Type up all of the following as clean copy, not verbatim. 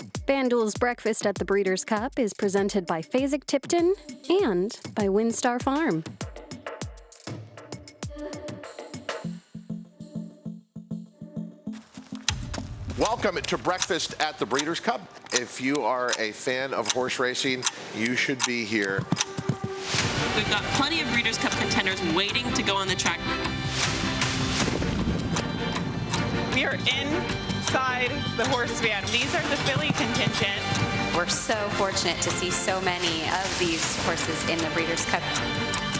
FanDuel's Breakfast at the Breeders' Cup is presented by Phasic Tipton and by Windstar Farm. Welcome to Breakfast at the Breeders' Cup. If you are a fan of horse racing, you should be here. We've got plenty of Breeders' Cup contenders waiting to go on the track. We are inside the horse van. These are the filly contingent. We're so fortunate to see so many of these horses in the Breeders' Cup.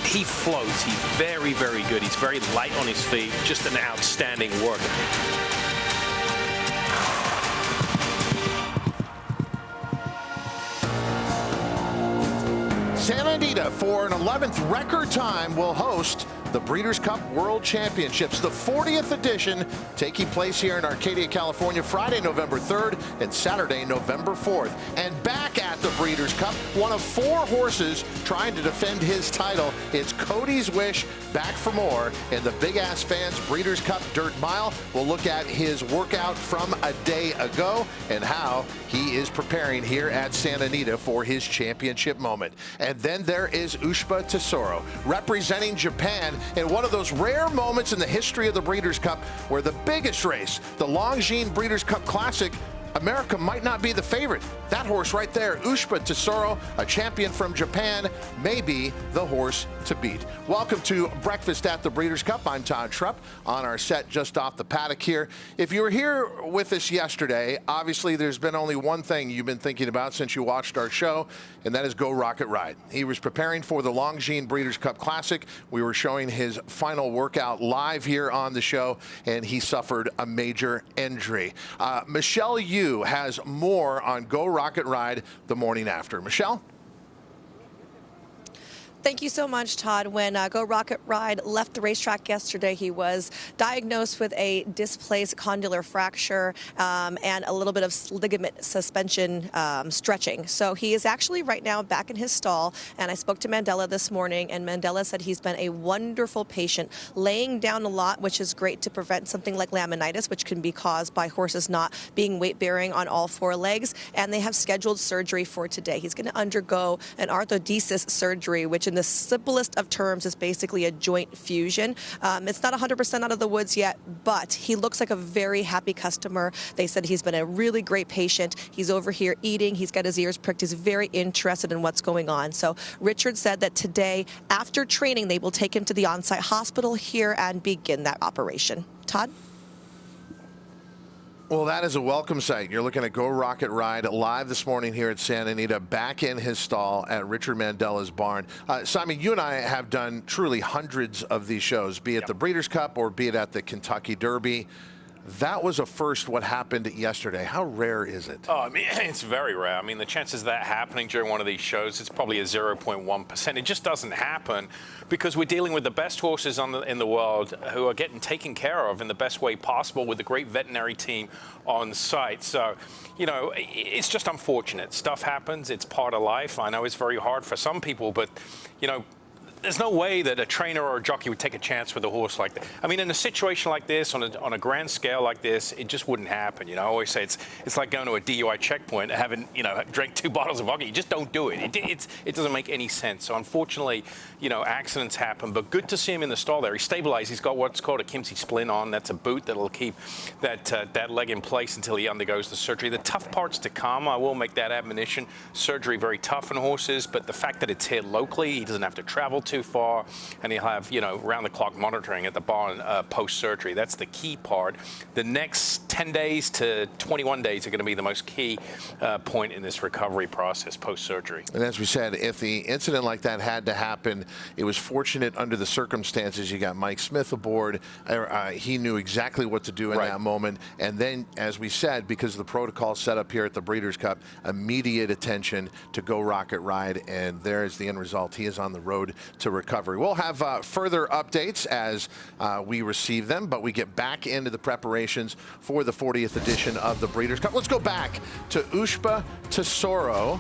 He floats. He's very, very good. He's very light on his feet. Just an outstanding worker. Santa Anita, for an 11th record time, will host the Breeders' Cup World Championships, the 40th edition, taking place here in Arcadia, California, Friday, November 3rd and Saturday, November 4th. And back at the Breeders' Cup, one of 4 horses trying to defend his title. It's Cody's Wish, back for more in the Big Ass Fans Breeders' Cup Dirt Mile. We'll look at his workout from a day ago and how he is preparing here at Santa Anita for his championship moment. And then there is Usba Tesoro, representing Japan in one of those rare moments in the history of the Breeders' Cup where the biggest race, the Longines Breeders' Cup Classic, America might not be the favorite. That horse right there, Usba Tesoro, a champion from Japan, may be the horse to beat. Welcome to Breakfast at the Breeders' Cup. I'm Todd Trupp on our set just off the paddock here. If you were here with us yesterday, obviously there's been only one thing you've been thinking about since you watched our show, and that is Go Rocket Ride. He was preparing for the Longines Breeders' Cup Classic. We were showing his final workout live here on the show, and he suffered a major injury. Michelle Yu has more on Go Rocket Ride the morning after. Michelle? Thank you so much, Todd. When Go Rocket Ride left the racetrack yesterday, he was diagnosed with a displaced condylar fracture and a little bit of ligament suspension stretching. So he is actually right now back in his stall, and I spoke to Mandela this morning, and Mandela said he's been a wonderful patient, laying down a lot, which is great to prevent something like laminitis, which can be caused by horses not being weight-bearing on all 4 legs, and they have scheduled surgery for today. He's going to undergo an arthrodesis surgery, which in the simplest of terms is basically a joint fusion. It's not 100% out of the woods yet, but he looks like a very happy customer. They said he's been a really great patient. He's over here eating. He's got his ears pricked. He's very interested in what's going on. So Richard said that today, after training, they will take him to the on-site hospital here and begin that operation. Todd? Well, that is a welcome sight. You're looking at Go Rocket Ride live this morning here at Santa Anita, back in his stall at Richard Mandela's barn. Simon, you and I have done truly hundreds of these shows, be it the Breeders' Cup or be it at the Kentucky Derby. That was a first, what happened yesterday. How rare is it? Oh, I mean, it's very rare. I mean, the chances of that happening during one of these shows, it's probably a 0.1%. It just doesn't happen because we're dealing with the best horses in the world who are getting taken care of in the best way possible with a great veterinary team on site. So, you know, it's just unfortunate. Stuff happens. It's part of life. I know it's very hard for some people, but, you know, there's no way that a trainer or a jockey would take a chance with a horse like that. I mean, in a situation like this, on a grand scale like this, it just wouldn't happen. You know, I always say it's like going to a DUI checkpoint and having, you know, drank 2 bottles of vodka. You just don't do it. It doesn't make any sense. So unfortunately, you know, accidents happen. But good to see him in the stall there. He's stabilized. He's got what's called a Kimsey splint on. That's a boot that'll keep that leg in place until he undergoes the surgery. The tough part's to come. I will make that admonition. Surgery very tough on horses, but the fact that it's here locally, he doesn't have to travel too far, and he'll have, you know, round-the-clock monitoring at the barn post-surgery. That's the key part. The next 10 days to 21 days are going to be the most key point in this recovery process post-surgery. And as we said, if the incident like that had to happen, it was fortunate under the circumstances. You got Mike Smith aboard. He knew exactly what to do in that moment. And then, as we said, because of the protocol set up here at the Breeders' Cup, immediate attention to Go Rocket Ride, and there's the end result. He is on the road to recovery. We'll have further updates as we receive them, but we get back into the preparations for the 40th edition of the Breeders' Cup. Let's go back to Usba Tesoro.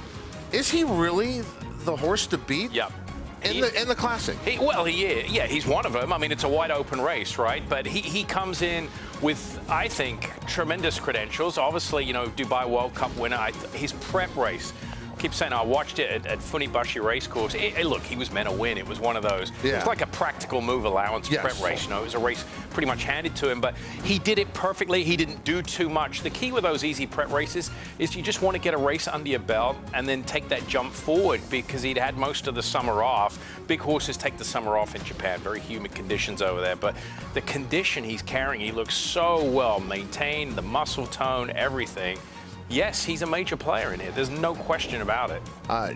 Is he really the horse to beat? Yep. In the Classic. He is. Yeah, he's one of them. I mean, it's a wide open race, right? But he comes in with, I think, tremendous credentials. Obviously, you know, Dubai World Cup winner. His prep race. I keep saying I watched it at Funibashi Racecourse. Look, he was meant to win. It was one of those. Yeah. It was like a practical move allowance prep race. You know, it was a race pretty much handed to him, but he did it perfectly. He didn't do too much. The key with those easy prep races is you just want to get a race under your belt and then take that jump forward, because he'd had most of the summer off. Big horses take the summer off in Japan. Very humid conditions over there, but the condition he's carrying, he looks so well maintained, the muscle tone, everything. Yes, he's a major player in here. There's no question about it.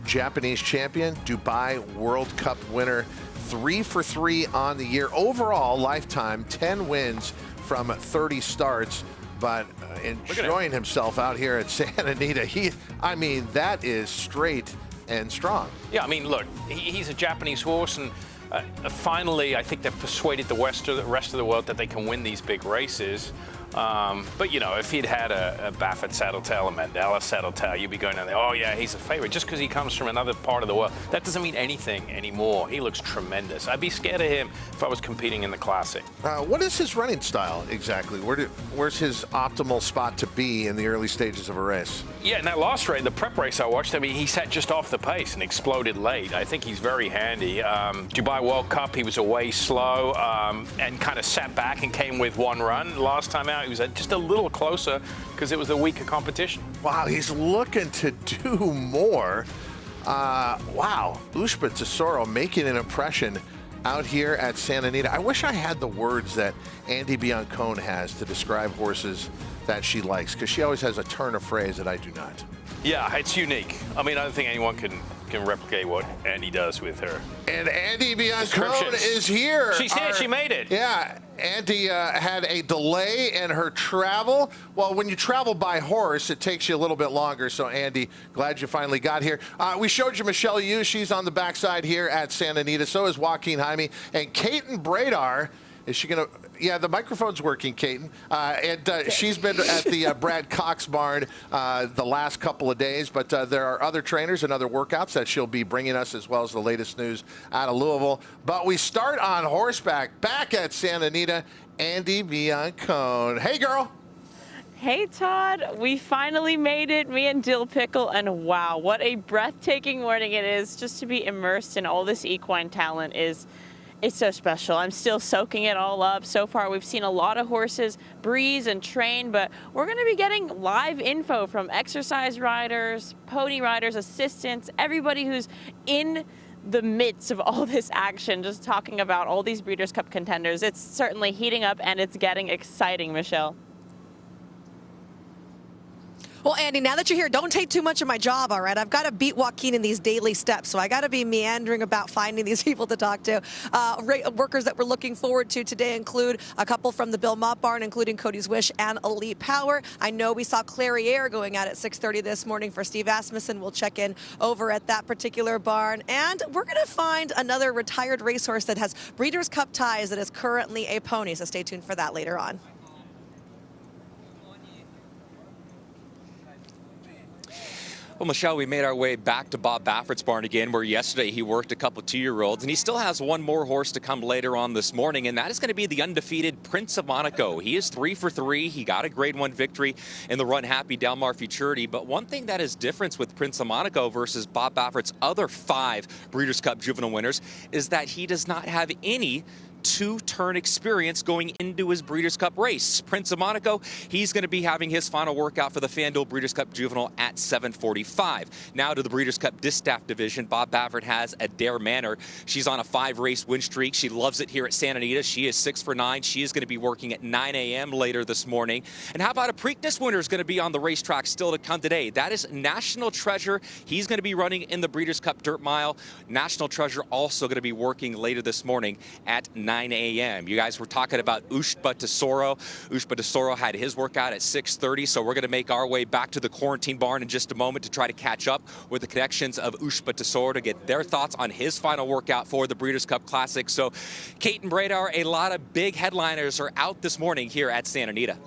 Japanese champion, Dubai World Cup winner, 3 for 3 on the year. Overall, lifetime, 10 wins from 30 starts, but enjoying himself out here at Santa Anita. I mean, that is straight and strong. Yeah, I mean, look, he's a Japanese horse, and finally, I think they've persuaded the rest of the world that they can win these big races. But, you know, if he'd had a Baffert saddletail, a Mandela saddletail, you'd be going down there, oh, yeah, he's a favorite. Just because he comes from another part of the world, that doesn't mean anything anymore. He looks tremendous. I'd be scared of him if I was competing in the Classic. What is his running style exactly? Where's his optimal spot to be in the early stages of a race? Yeah, in that last race, the prep race I watched, I mean, he sat just off the pace and exploded late. I think he's very handy. Dubai World Cup, he was away slow and kind of sat back and came with one run. Last time out, he was just a little closer because it was a weaker competition. Wow, he's looking to do more. Wow, Usba Tesoro making an impression out here at Santa Anita. I wish I had the words that Andy Biancone has to describe horses that she likes, because she always has a turn of phrase that I do not. Yeah, it's unique. I mean, I don't think anyone can replicate what Andy does with her. And Andy Biancone is here. She's here. She made it. Yeah, Andy had a delay in her travel. Well, when you travel by horse, it takes you a little bit longer. So, Andy, glad you finally got here. We showed you Michelle Yu. She's on the backside here at Santa Anita. So is Joaquin Jaime. And Kaiten Bradar, is she going to... Yeah, the microphone's working, Kaiten. She's been at the Brad Cox barn the last couple of days, but there are other trainers and other workouts that she'll be bringing us, as well as the latest news out of Louisville. But we start on horseback, back at Santa Anita, Andy Biancone. Hey, girl. Hey, Todd. We finally made it, me and Dill Pickle, and wow, what a breathtaking morning it is. Just to be immersed in all this equine talent it's so special. I'm still soaking it all up. So far, we've seen a lot of horses breeze and train, but we're going to be getting live info from exercise riders, pony riders, assistants, everybody who's in the midst of all this action, just talking about all these Breeders' Cup contenders. It's certainly heating up, and it's getting exciting, Michelle. Well, Andy, now that you're here, don't take too much of my job, all right? I've got to beat Joaquin in these daily steps, so I got to be meandering about finding these people to talk to. Workers that we're looking forward to today include a couple from the Bill Mott barn, including Cody's Wish and Elite Power. I know we saw Clarier going out at 6:30 this morning for Steve Asmussen. We'll check in over at that particular barn. And we're going to find another retired racehorse that has Breeders' Cup ties that is currently a pony, so stay tuned for that later on. Well, Michelle, we made our way back to Bob Baffert's barn again, where yesterday he worked a couple 2-year-olds, and he still has one more horse to come later on this morning, and that is going to be the undefeated Prince of Monaco. He is 3 for 3. He got a Grade 1 victory in the Run Happy Delmar Futurity, but one thing that is different with Prince of Monaco versus Bob Baffert's other 5 Breeders' Cup Juvenile winners is that he does not have any 2-turn experience going into his Breeders' Cup race. Prince of Monaco, he's going to be having his final workout for the FanDuel Breeders' Cup Juvenile at 7:45. Now to the Breeders' Cup Distaff Division, Bob Baffert has Adair Manor. She's on a 5-race win streak. She loves it here at Santa Anita. She is 6 for 9. She is going to be working at 9 a.m. later this morning. And how about a Preakness winner is going to be on the racetrack still to come today? That is National Treasure. He's going to be running in the Breeders' Cup Dirt Mile. National Treasure also going to be working later this morning at 9 a.m. You guys were talking about Usba Tesoro. Usba Tesoro had his workout at 6:30, so we're going to make our way back to the quarantine barn in just a moment to try to catch up with the connections of Usba Tesoro to get their thoughts on his final workout for the Breeders' Cup Classic. So, Kaiten Bradar, a lot of big headliners are out this morning here at Santa Anita.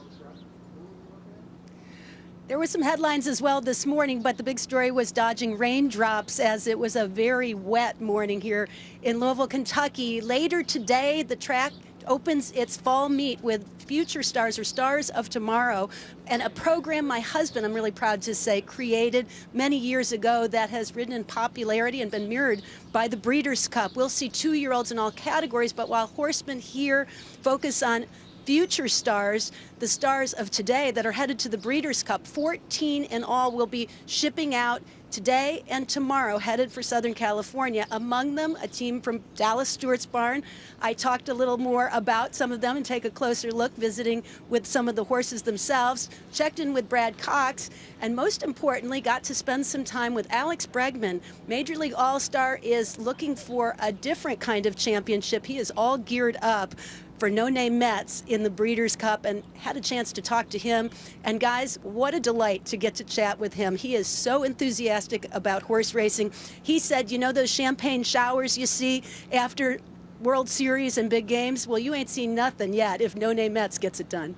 There were some headlines as well this morning, but the big story was dodging raindrops as it was a very wet morning here in Louisville, Kentucky. Later today, the track opens its fall meet with Future Stars, or Stars of Tomorrow, and a program my husband, I'm really proud to say, created many years ago that has risen in popularity and been mirrored by the Breeders' Cup. We'll see 2-year-olds in all categories, but while horsemen here focus on future stars, the stars of today that are headed to the Breeders' Cup, 14 in all, will be shipping out today and tomorrow, headed for Southern California. Among them, a team from Dallas Stewart's barn. I talked a little more about some of them and take a closer look, visiting with some of the horses themselves, checked in with Brad Cox, and most importantly, got to spend some time with Alex Bregman. Major League All-Star is looking for a different kind of championship. He is all geared up for no-name Mets in the Breeders' Cup, and had a chance to talk to him. And guys, what a delight to get to chat with him. He is so enthusiastic about horse racing. He said, you know those champagne showers you see after World Series and big games? Well, you ain't seen nothing yet if no-name Mets gets it done.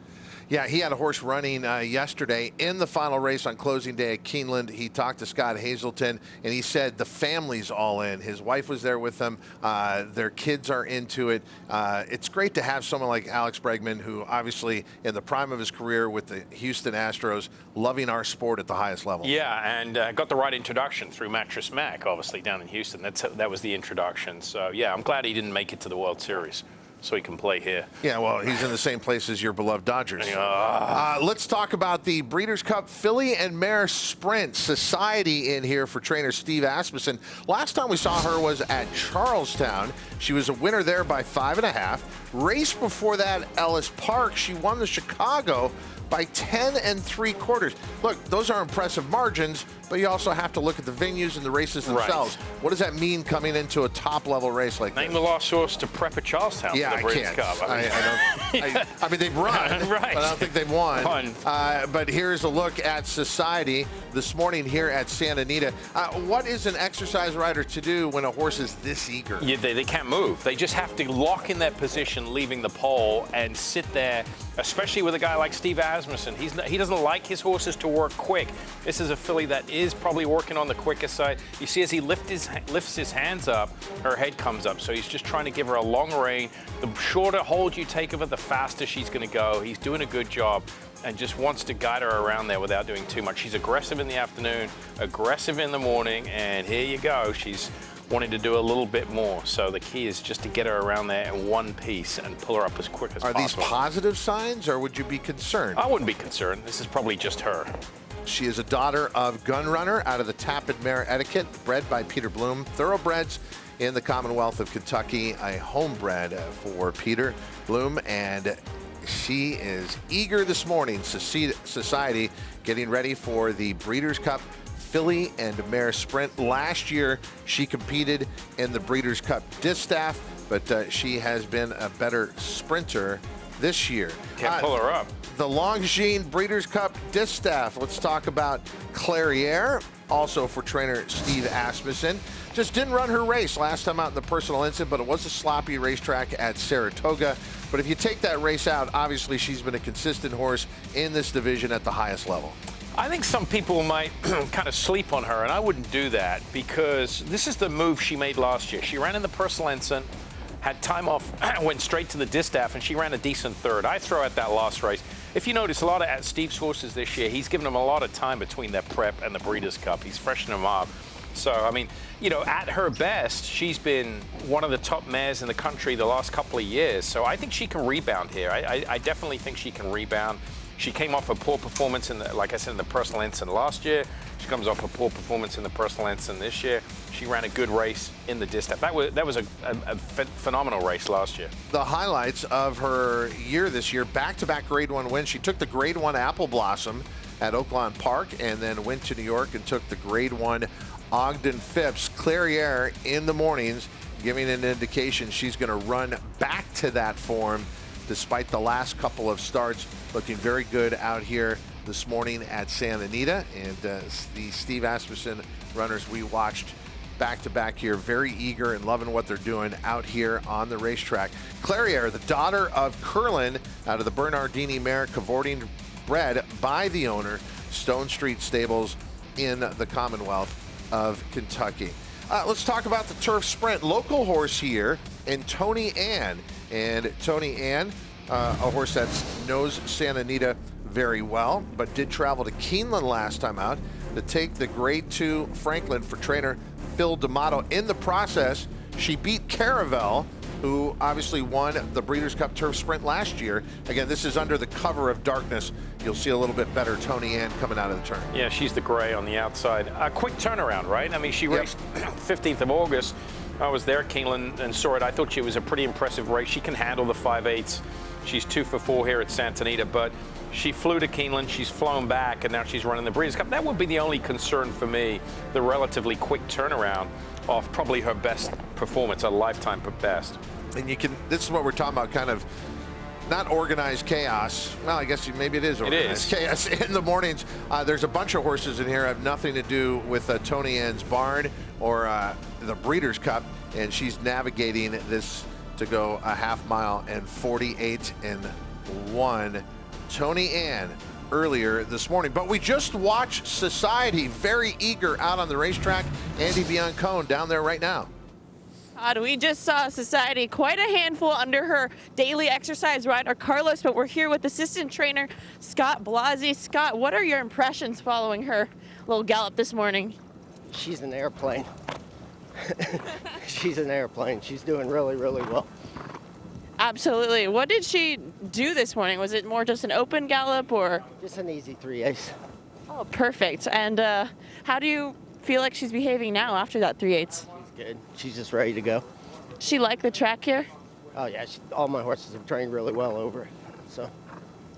Yeah, he had a horse running yesterday in the final race on closing day at Keeneland. He talked to Scott Hazelton, and he said the family's all in. His wife was there with them. Their kids are into it. It's great to have someone like Alex Bregman, who obviously in the prime of his career with the Houston Astros, loving our sport at the highest level. Yeah, and got the right introduction through Mattress Mac, obviously, down in Houston. That was the introduction. So, yeah, I'm glad he didn't make it to the World Series, so he can play here. Yeah, well, he's in the same place as your beloved Dodgers. Let's talk about the Breeders' Cup Filly and Mare Sprint. Society in here for trainer Steve Asmussen. Last time we saw her was at Charlestown. She was a winner there by 5.5. Race before that, Ellis Park, she won the Chicago by 10 3/4. Look, those are impressive margins, but you also have to look at the venues and the races themselves. Right. What does that mean coming into a top-level race like Name this? the lost horse to prep at Charlestown for the Breeders' Cup. I mean, they've run, right. but I don't think they've won. But here's a look at Society this morning here at Santa Anita. What is an exercise rider to do when a horse is this eager? Yeah, they can't move. They just have to lock in their position, leaving the pole, and sit there, especially with a guy like Steve Asmussen. He doesn't like his horses to work quick. This is a filly that is probably working on the quicker side. You see, as he lifts his hands up, her head comes up. So he's just trying to give her a long rein. The shorter hold you take of her, the faster she's going to go. He's doing a good job and just wants to guide her around there without doing too much. She's aggressive in the afternoon, aggressive in the morning, and here you go. She's wanting to do a little bit more. So the key is just to get her around there in one piece and pull her up as quick as possible. Are these positive signs, or would you be concerned? I wouldn't be concerned. This is probably just her. She is a daughter of Gun Runner out of the Tappan Mare Etiquette, bred by Peter Bloom. Thoroughbreds in the Commonwealth of Kentucky, a homebred for Peter Bloom, and she is eager this morning. Society getting ready for the Breeders' Cup Filly and Mare Sprint. Last year, she competed in the Breeders' Cup Distaff, but she has been a better sprinter this year. Can't pull her up. The Longines Breeders' Cup Distaff. Let's talk about Clarier, also for trainer Steve Asmussen. Just didn't run her race last time out in the personal incident, but it was a sloppy racetrack at Saratoga. But if you take that race out, obviously she's been a consistent horse in this division at the highest level. I think some people might kind of sleep on her, and I wouldn't do that, because this is the move she made last year. She ran in the personal ensign, had time off, went straight to the distaff, and she ran a decent third. I throw out that last race. If you notice, a lot of Steve's horses this year, he's given them a lot of time between their prep and the Breeders' Cup. He's freshening them up. So, I mean, you know, at her best, she's been one of the top mares in the country the last couple of years. So I think she can rebound here. I definitely think she can rebound. She came off a poor performance in the, like I said, in the personal ensign last year. She comes off a poor performance in the personal ensign this year. She ran a good race in the distaff. That was a phenomenal race last year. The highlights of her year this year: back-to-back Grade 1 wins. She took the Grade 1 Apple Blossom at Oaklawn Park, and then went to New York and took the Grade 1 Ogden Phipps. Clarier in the mornings, giving an indication she's going to run back to that form despite the last couple of starts. Looking very good out here this morning at Santa Anita. And the Steve Asmussen runners we watched back-to-back here, very eager and loving what they're doing out here on the racetrack. Clarier, the daughter of Curlin, out of the Bernardini Mare cavorting, bred by the owner. Stone Street Stables in the Commonwealth of Kentucky. Let's talk about the Turf Sprint. Local horse here in Tony Ann. And Tony Ann, a horse that knows Santa Anita very well, but did travel to Keeneland last time out to take the Grade 2 Franklin for trainer Phil D'Amato. In the process, she beat Caravel, who obviously won the Breeders' Cup Turf Sprint last year. Again, this is under the cover of darkness. You'll see a little bit better Tony Ann coming out of the turn. Yeah, she's the gray on the outside. A quick turnaround, right? I mean, she raced 15th of August. I was there at Keeneland and saw it. I thought she was a pretty impressive race. She can handle the 5/8. She's 2 for 4 here at Santa Anita, but she flew to Keeneland, she's flown back, and now she's running the Breeders' Cup. That would be the only concern for me, the relatively quick turnaround off probably her best performance, a lifetime best. And you can, this is what we're talking about, kind of not organized chaos. Well, I guess maybe it is organized chaos in the mornings. There's a bunch of horses in here that have nothing to do with Tony Ann's barn or the Breeders' Cup, and she's navigating this to go a half mile and 48-1. Tony Ann earlier this morning. But we just watched Society, very eager out on the racetrack. Andy Biancone down there right now. Todd, we just saw Society, quite a handful under her daily exercise rider, Carlos, but we're here with assistant trainer Scott Blazzy. Scott, what are your impressions following her little gallop this morning? She's an airplane. She's an airplane. She's doing really, really well. Absolutely. What did she do this morning? Was it more just an open gallop or? Just an easy 3/8. Oh, perfect. And how do you feel like she's behaving now after that 3/8? She's good. She's just ready to go. She like the track here? Oh yeah, all my horses have trained really well over it. So.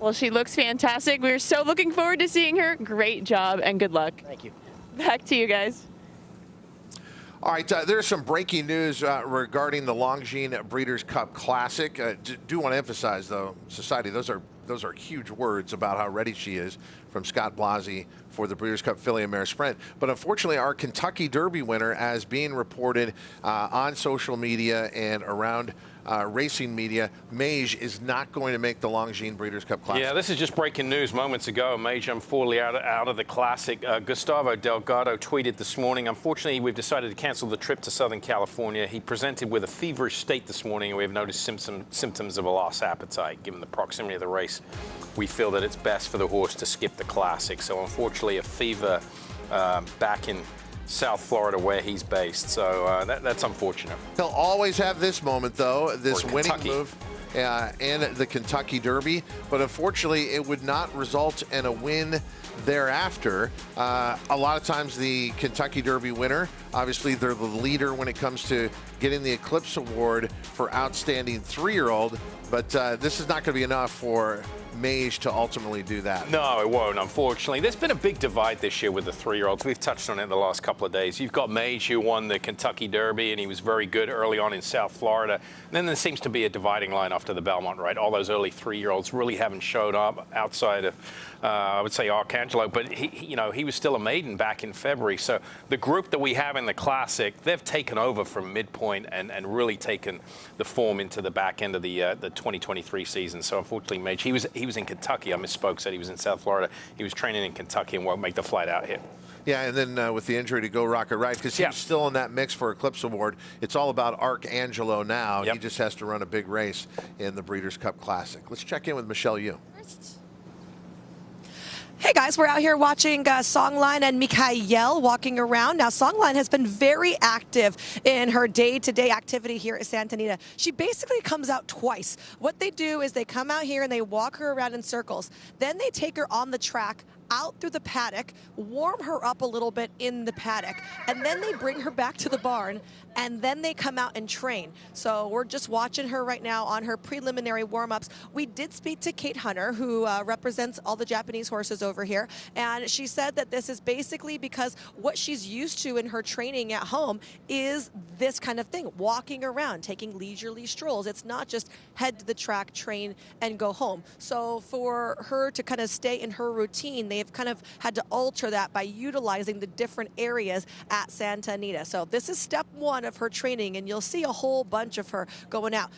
Well, she looks fantastic. We're so looking forward to seeing her. Great job and good luck. Thank you. Back to you guys. All right, there's some breaking news regarding the Longines Breeders' Cup Classic. Do want to emphasize, though, Society, those are huge words about how ready she is from Scott Blazzy for the Breeders' Cup Filly and Mare Sprint. But unfortunately, our Kentucky Derby winner, as being reported on social media and around racing media, Mage is not going to make the Longines Breeders' Cup Classic. Yeah, this is just breaking news moments ago. Mage unfortunately out of the Classic. Gustavo Delgado tweeted this morning, unfortunately, we've decided to cancel the trip to Southern California. He presented with a feverish state this morning, and we have noticed symptoms of a lost appetite. Given the proximity of the race, we feel that it's best for the horse to skip the Classic. So unfortunately, a fever back in South Florida where he's based. So that's unfortunate. He'll always have this moment, though, this winning move in the Kentucky Derby. But unfortunately, it would not result in a win thereafter. A lot of times the Kentucky Derby winner, obviously they're the leader when it comes to getting the Eclipse Award for Outstanding 3-year-old. But this is not going to be enough for Mage to ultimately do that. No, it won't, unfortunately. There's been a big divide this year with the 3-year-olds. We've touched on it in the last couple of days. You've got Mage, who won the Kentucky Derby, and he was very good early on in South Florida. And then there seems to be a dividing line after the Belmont, right? All those early 3-year-olds really haven't showed up outside of, I would say, Arcangelo. But he was still a maiden back in February. So the group that we have in the Classic, they've taken over from midpoint and really taken the form into the back end of the 2023 season. So unfortunately, Mage, he was in Kentucky. I misspoke, said he was in South Florida. He was training in Kentucky and won't make the flight out here. Yeah, and then with the injury to Go Rocket Ride, because he's still in that mix for Eclipse Award. It's all about Arcangelo now. He just has to run a big race in the Breeders' Cup Classic. Let's check in with Michelle Yu. Hey guys, we're out here watching Songline and Mikhail walking around. Now, Songline has been very active in her day-to-day activity here at Santa Anita. She basically comes out twice. What they do is they come out here and they walk her around in circles. Then they take her on the track out through the paddock, warm her up a little bit in the paddock, and then they bring her back to the barn, and then they come out and train. So we're just watching her right now on her preliminary warm-ups. We did speak to Kate Hunter, who represents all the Japanese horses over here, and she said that this is basically because what she's used to in her training at home is this kind of thing, walking around, taking leisurely strolls. It's not just head to the track, train, and go home. So for her to kind of stay in her routine, they they've kind of had to alter that by utilizing the different areas at Santa Anita. So this is step one of her training, and you'll see a whole bunch of her going out.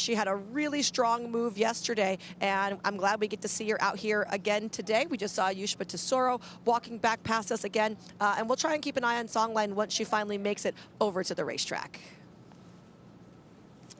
She had a really strong move yesterday, and I'm glad we get to see her out here again today. We just saw Usba Tesoro walking back past us again, and we'll try and keep an eye on Songline once she finally makes it over to the racetrack.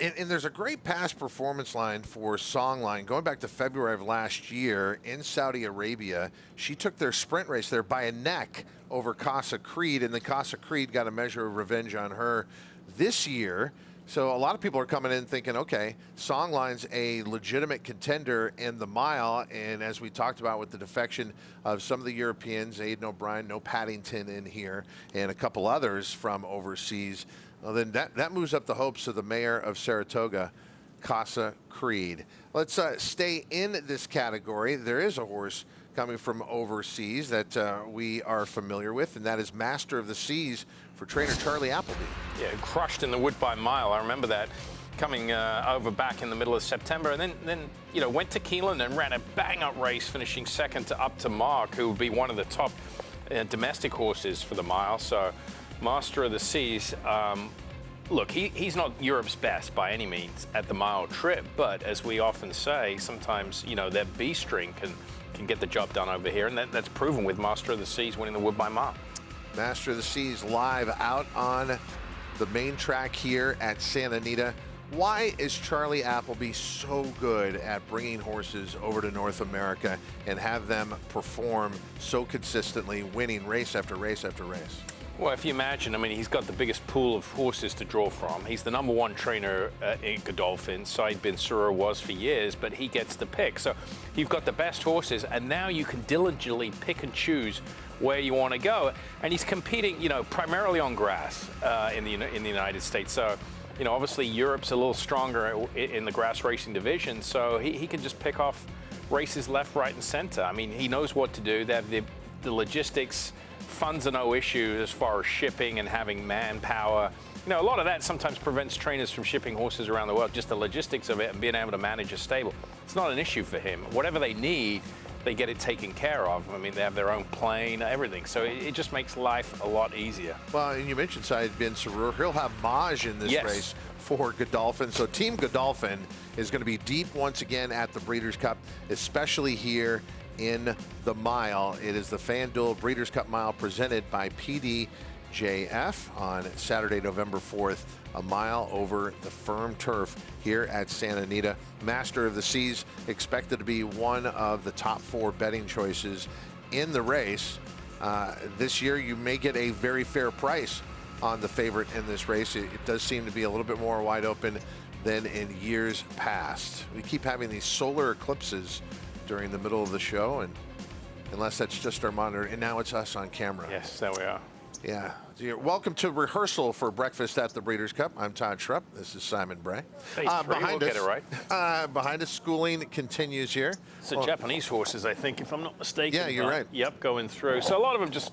And there's a great past performance line for Songline. Going back to February of last year in Saudi Arabia, she took their sprint race there by a neck over Casa Creed, and the Casa Creed got a measure of revenge on her this year. So a lot of people are coming in thinking, okay, Songline's a legitimate contender in the mile, and as we talked about with the defection of some of the Europeans, Aidan O'Brien, no Paddington in here, and a couple others from overseas, well, then that moves up the hopes of the mayor of Saratoga, Casa Creed. Let's stay in this category. There is a horse coming from overseas that we are familiar with, and that is Master of the Seas for trainer Charlie Appleby. Yeah, crushed in the Woodbine Mile. I remember that coming over back in the middle of September, and then you know, went to Keeneland and ran a bang-up race, finishing second up to Mark, who would be one of the top domestic horses for the mile. So Master of the Seas. Look, he's not Europe's best by any means at the mile trip, but as we often say, sometimes, you know, their B string can get the job done over here, and that's proven with Master of the Seas winning the Woodbine Mile. Master of the Seas live out on the main track here at Santa Anita. Why is Charlie Appleby so good at bringing horses over to North America and have them perform so consistently, winning race after race after race? Well, if you imagine, I mean, he's got the biggest pool of horses to draw from. He's the #1 trainer in Godolphin. Said Bin Surur was for years, but he gets the pick. So you've got the best horses, and now you can diligently pick and choose where you want to go. And he's competing, you know, primarily on grass in the United States. So, you know, obviously Europe's a little stronger in the grass racing division, so he can just pick off races left, right, and center. I mean, he knows what to do. They have the logistics. Funds are no issue as far as shipping and having manpower. You know, a lot of that sometimes prevents trainers from shipping horses around the world, just the logistics of it and being able to manage a stable. It's not an issue for him. Whatever they need, they get it taken care of. I mean, they have their own plane, everything. So it just makes life a lot easier. Well, and you mentioned Said Bin Surur. He'll have Mage in this race for Godolphin. So Team Godolphin is going to be deep once again at the Breeders' Cup, especially here in the mile. It is the FanDuel Breeders' Cup Mile presented by PDJF on Saturday, November 4th, a mile over the firm turf here at Santa Anita. Master of the Seas expected to be one of the top 4 betting choices in the race. This year, you may get a very fair price on the favorite in this race. It does seem to be a little bit more wide open than in years past. We keep having these solar eclipses during the middle of the show, and unless that's just our monitor, and now it's us on camera. Yes, there we are. Yeah. Welcome to rehearsal for breakfast at the Breeders' Cup. I'm Todd Schrupp. This is Simon Bray. We'll get it right. Behind us, schooling continues here. So Japanese horses, I think, if I'm not mistaken. Yeah, you're right. Yep, going through. So a lot of them just,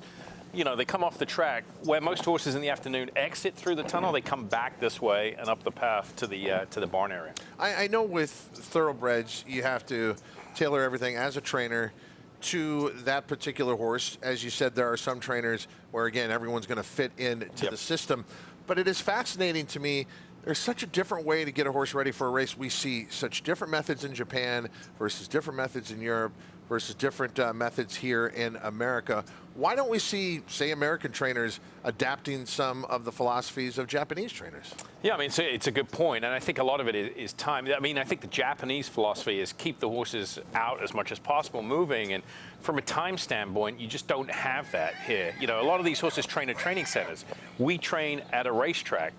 you know, they come off the track where most horses in the afternoon exit through the tunnel. They come back this way and up the path to the barn area. I know with thoroughbreds, you have to tailor everything as a trainer to that particular horse. As you said, there are some trainers where, again, everyone's going to fit into the system. But it is fascinating to me. There's such a different way to get a horse ready for a race. We see such different methods in Japan versus different methods in Europe versus different methods here in America. Why don't we see, say, American trainers adapting some of the philosophies of Japanese trainers? Yeah, I mean, it's a good point, and I think a lot of it is time. I mean, I think the Japanese philosophy is keep the horses out as much as possible, moving, and from a time standpoint, you just don't have that here. You know, a lot of these horses train at training centers. We train at a racetrack,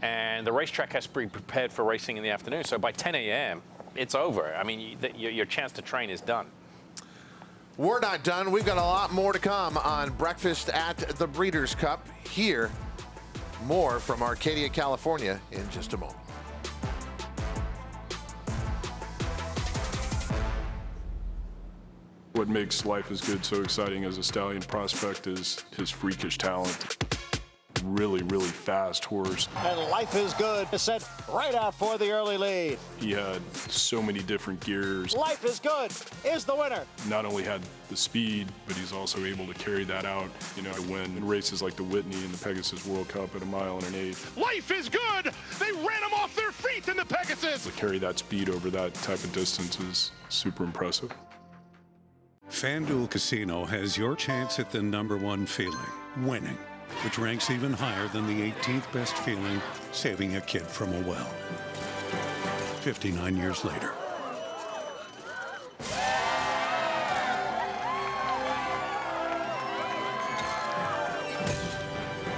and the racetrack has to be prepared for racing in the afternoon, so by 10 a.m., it's over. I mean, your chance to train is done. We're not done. We've got a lot more to come on Breakfast at the Breeders' Cup. Here, more from Arcadia, California in just a moment. What makes Life is Good so exciting as a stallion prospect is his freakish talent. really, really fast horse. And Life is Good is set right out for the early lead. He had so many different gears. Life is Good is the winner. Not only had the speed, but he's also able to carry that out, you know, to win in races like the Whitney and the Pegasus World Cup at 1 1/8 miles. Life is Good! They ran him off their feet in the Pegasus! To carry that speed over that type of distance is super impressive. FanDuel Casino has your chance at the #1 feeling, winning, which ranks even higher than the 18th best feeling, saving a kid from a well. 59 years later.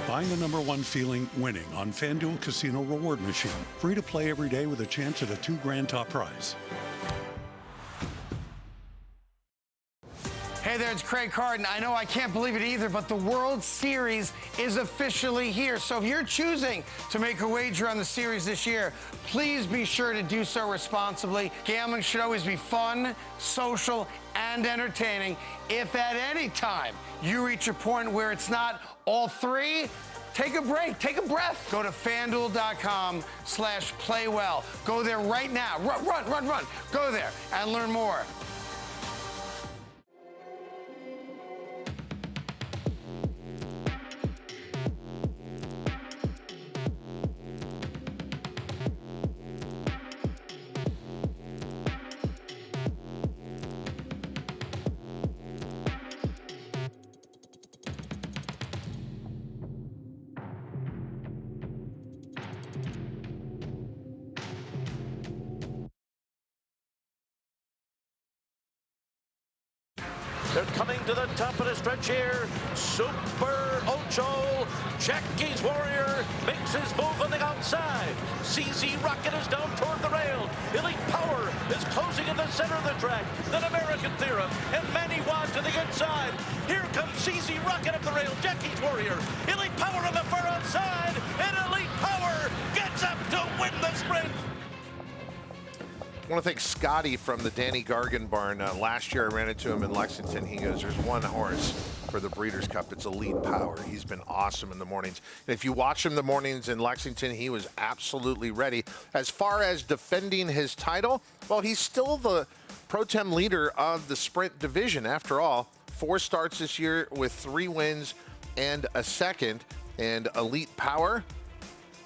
Find the #1 feeling winning on FanDuel Casino Reward Machine. Free to play every day with a chance at a $2,000 top prize. Hey there, it's Craig Carden. I know I can't believe it either, but the World Series is officially here. So if you're choosing to make a wager on the series this year, please be sure to do so responsibly. Gambling should always be fun, social, and entertaining. If at any time you reach a point where it's not all three, take a break, take a breath. Go to FanDuel.com/playwell. Go there right now. Run. Go there and learn more. They're coming to the top of the stretch here. Super Ocho. Jackie's Warrior makes his move on the outside. CZ Rocket is down toward the rail. Elite Power is closing in the center of the track. Then American Theorem and Manny Watt to the inside. Here comes CZ Rocket up the rail. Jackie's Warrior. Elite Power on the far outside. And Elite Power gets up to win the sprint. I want to thank Scotty from the Danny Gargan barn. Last year I ran into him in Lexington. He goes, there's one horse for the Breeders' Cup. It's Elite Power. He's been awesome in the mornings. And if you watch him the mornings in Lexington, he was absolutely ready. As far as defending his title, well, he's still the pro tem leader of the sprint division. After all, 4 starts this year with 3 wins and a second. And Elite Power,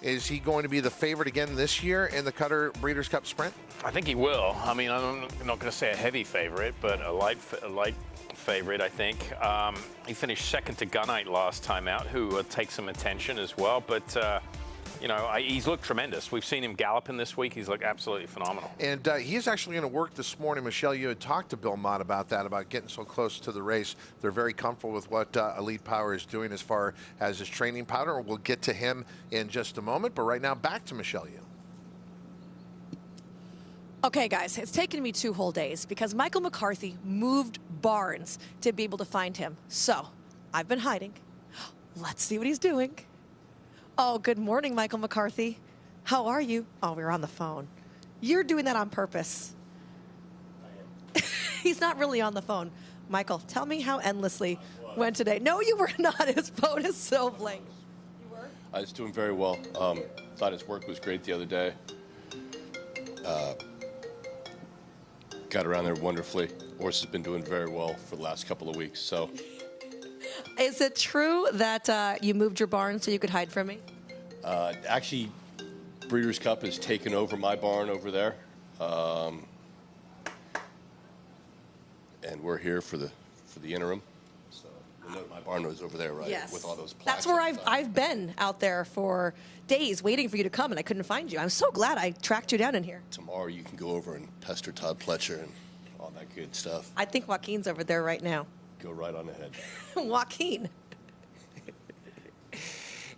is he going to be the favorite again this year in the Cutter Breeders' Cup Sprint? I think he will. I mean, I'm not going to say a heavy favorite, but a light favorite, I think. He finished second to Gunite last time out, who takes some attention as well. But, you know, he's looked tremendous. We've seen him galloping this week. He's looked absolutely phenomenal. And he's actually going to work this morning. Michelle, you had talked to Bill Mott about that, about getting so close to the race. They're very comfortable with what Elite Power is doing as far as his training powder. We'll get to him in just a moment. But right now, back to Michelle Yu. Okay, guys, it's taken me 2 whole days because Michael McCarthy moved barns to be able to find him. So I've been hiding. Let's see what he's doing. Oh, good morning, Michael McCarthy. How are you? Oh, we were on the phone. You're doing that on purpose. He's not really on the phone. Michael, tell me how endlessly went today. No, you were not. His phone is so blank. You were? I was doing very well. Thought his work was great the other day. Got around there wonderfully. Horse has been doing very well for the last couple of weeks. So, is it true that you moved your barn so you could hide from me? Actually, Breeders' Cup has taken over my barn over there, and we're here for the interim. So, you know, my barn was over there, right? Yes. With all those plaques. That's where I've been out there for days waiting for you to come, and I couldn't find you. I'm so glad I tracked you down in here. Tomorrow you can go over and pester Todd Pletcher and all that good stuff. I think Joaquin's over there right now. Go right on ahead. Joaquin.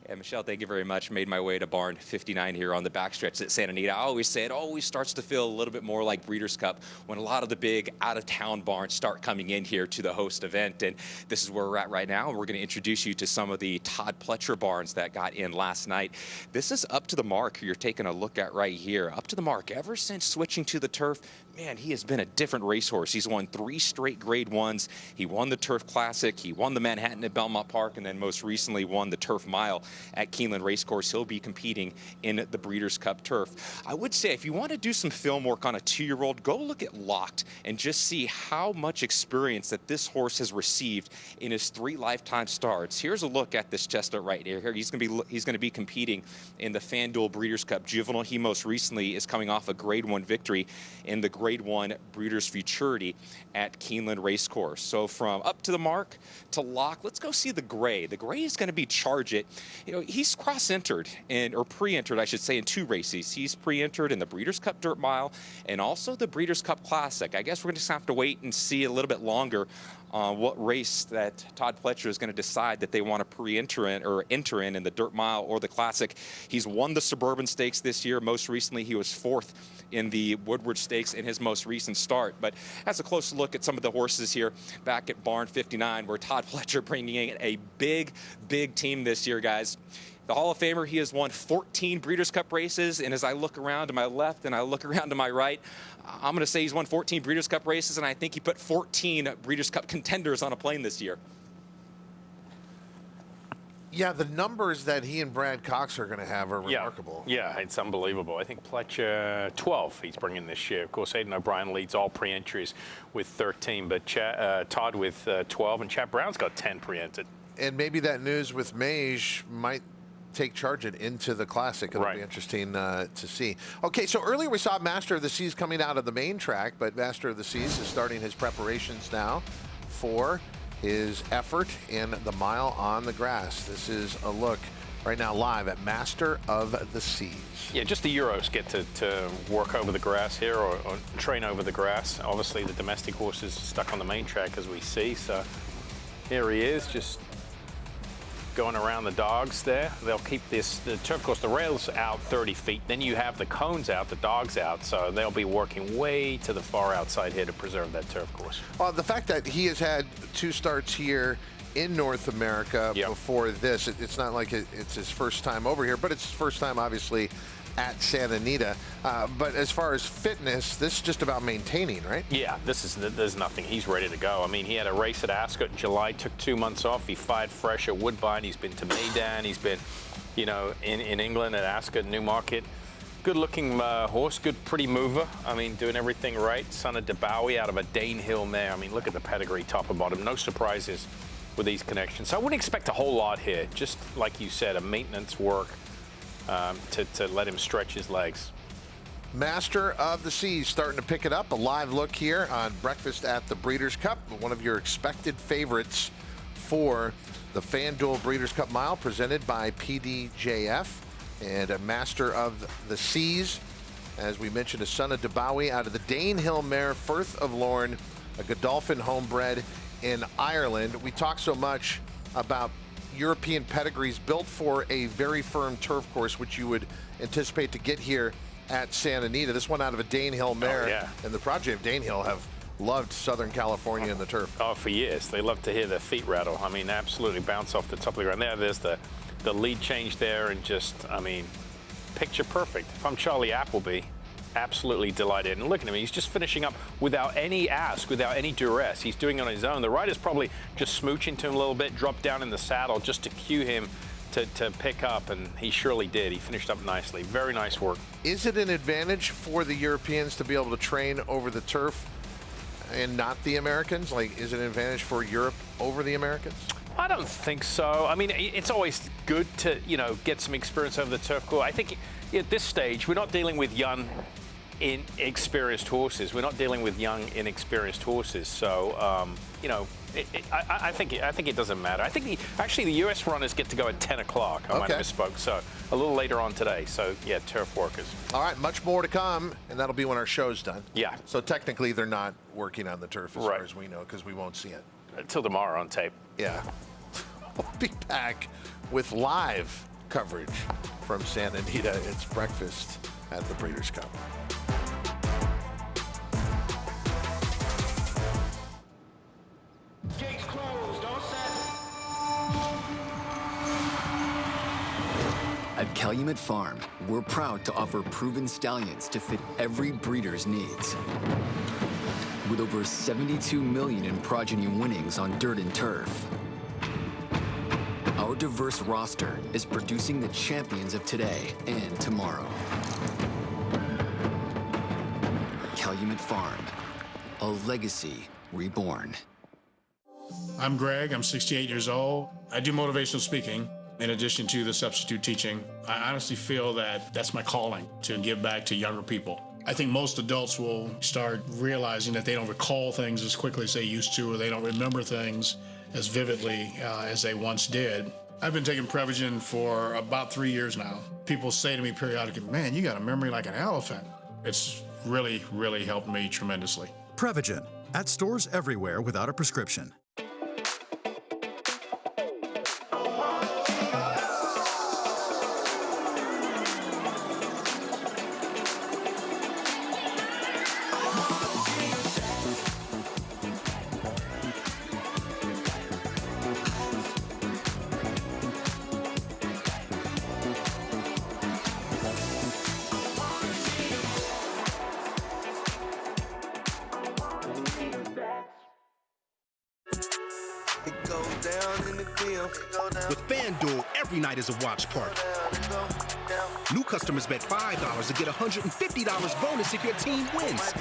And Michelle, thank you very much. Made my way to barn 59 here on the backstretch at Santa Anita. I always say it always starts to feel a little bit more like Breeders' Cup when a lot of the big out-of-town barns start coming in here to the host event. And this is where we're at right now. We're going to introduce you to some of the Todd Pletcher barns that got in last night. This is up to the mark you're taking a look at right here. Up to the mark. Ever since switching to the turf, man, he has been a different racehorse. He's won 3 straight Grade 1s. He won the Turf Classic. He won the Manhattan at Belmont Park, and then most recently won the Turf Mile at Keeneland Racecourse. He'll be competing in the Breeders' Cup Turf. I would say if you want to do some film work on a 2-year-old, go look at Locked and just see how much experience that this horse has received in his 3 lifetime starts. Here's a look at this chestnut right here. He's going to be competing in the FanDuel Breeders' Cup Juvenile. He most recently is coming off a Grade 1 victory in the Grade 1 Breeders' Futurity at Keeneland Racecourse. So from up to the mark to lock, let's go see the gray. The gray is going to be Charge It. You know, he's cross-entered, or pre-entered, I should say, in 2 races. He's pre-entered in the Breeders' Cup Dirt Mile and also the Breeders' Cup Classic. I guess we're going to just have to wait and see a little bit longer what race that Todd Pletcher is going to decide that they want to pre-enter in or enter in the Dirt Mile or the Classic. He's won the Suburban Stakes this year. Most recently, he was 4th in the Woodward Stakes in his most recent start. But that's a close look at some of the horses here back at Barn 59, where Todd Pletcher bringing in a big, big team this year, guys. The Hall of Famer, he has won 14 Breeders' Cup races, and as I look around to my left and I look around to my right, I'm going to say he's won 14 Breeders' Cup races, and I think he put 14 Breeders' Cup contenders on a plane this year. Yeah, the numbers that he and Brad Cox are going to have are remarkable. Yeah, it's unbelievable. I think Pletcher, 12 he's bringing this year. Of course, Aidan O'Brien leads all pre-entries with 13, but Todd with 12, and Chad Brown's got 10 pre-entered. And maybe that news with Mage might take Charge It into the Classic. It'll be interesting to see. Okay, so earlier we saw Master of the Seas coming out of the main track, but Master of the Seas is starting his preparations now for his effort in the mile on the grass. This is a look right now live at Master of the Seas. Yeah, just the Euros get to work over the grass here or train over the grass. Obviously, the domestic horses stuck on the main track, as we see. So here he is, just going around the dogs there. They'll keep the turf course, the rails out 30 feet. Then you have the cones out, the dogs out. So they'll be working way to the far outside here to preserve that turf course. Well, the fact that he has had 2 starts here in North America before this, it's not like it's his first time over here, but it's his first time, obviously, at Santa Anita. But as far as fitness, this is just about maintaining, right? Yeah, there's nothing. He's ready to go. I mean, he had a race at Ascot in July, took 2 months off. He fired fresh at Woodbine. He's been to Meydan. He's been, you know, in England at Ascot, Newmarket. Good-looking horse, good, pretty mover. I mean, doing everything right. Son of DeBowie out of a Danehill mare. I mean, look at the pedigree, top and bottom. No surprises with these connections. So I wouldn't expect a whole lot here. Just like you said, a maintenance work. To let him stretch his legs. Master of the Seas starting to pick it up. A live look here on Breakfast at the Breeders' Cup. One of your expected favorites for the FanDuel Breeders' Cup Mile presented by PDJF. And a Master of the Seas, as we mentioned, a son of DeBowie out of the Danehill mare, Firth of Lorne, a Godolphin homebred in Ireland. We talk so much about European pedigrees built for a very firm turf course, which you would anticipate to get here at Santa Anita. This one out of a Danehill mare, and the progeny of Danehill have loved Southern California and the turf. Oh, for years. They love to hear their feet rattle. I mean, absolutely bounce off the top of the ground. There's the lead change there, and just, I mean, picture perfect. If I'm Charlie Appleby, absolutely delighted. And look at him, he's just finishing up without any ask, without any duress. He's doing it on his own. The rider's probably just smooching to him a little bit, dropped down in the saddle just to cue him to pick up, and he surely did. He finished up nicely. Very nice work. Is it an advantage for the Europeans to be able to train over the turf and not the Americans? Like, is it an advantage for Europe over the Americans? I don't think so. I mean, it's always good to, you know, get some experience over the turf course. I think at this stage, we're not dealing with young, inexperienced horses. We're not dealing with young, inexperienced horses. So, you know, I think it doesn't matter. I think actually the U.S. runners get to go at 10 o'clock. I might have misspoke. So a little later on today. So, yeah, turf workers. All right, much more to come, and that'll be when our show's done. Yeah. So technically they're not working on the turf as far as we know, because we won't see it. Until tomorrow on tape. Yeah. We'll be back with live coverage from Santa Anita. It's Breakfast at the Breeders' Cup. Gates closed, all set. At Calumet Farm, we're proud to offer proven stallions to fit every breeder's needs. With over 72 million in progeny winnings on dirt and turf, our diverse roster is producing the champions of today and tomorrow. Calumet Farm, a legacy reborn. I'm Greg, I'm 68 years old. I do motivational speaking in addition to the substitute teaching. I honestly feel that that's my calling, to give back to younger people. I think most adults will start realizing that they don't recall things as quickly as they used to, or they don't remember things as vividly as they once did. I've been taking Prevagen for about 3 years now. People say to me periodically, man, you got a memory like an elephant. It's really, really helped me tremendously. Prevagen, at stores everywhere without a prescription. With FanDuel, every night is a watch party. New customers bet $5 to get $150 bonus if your team wins.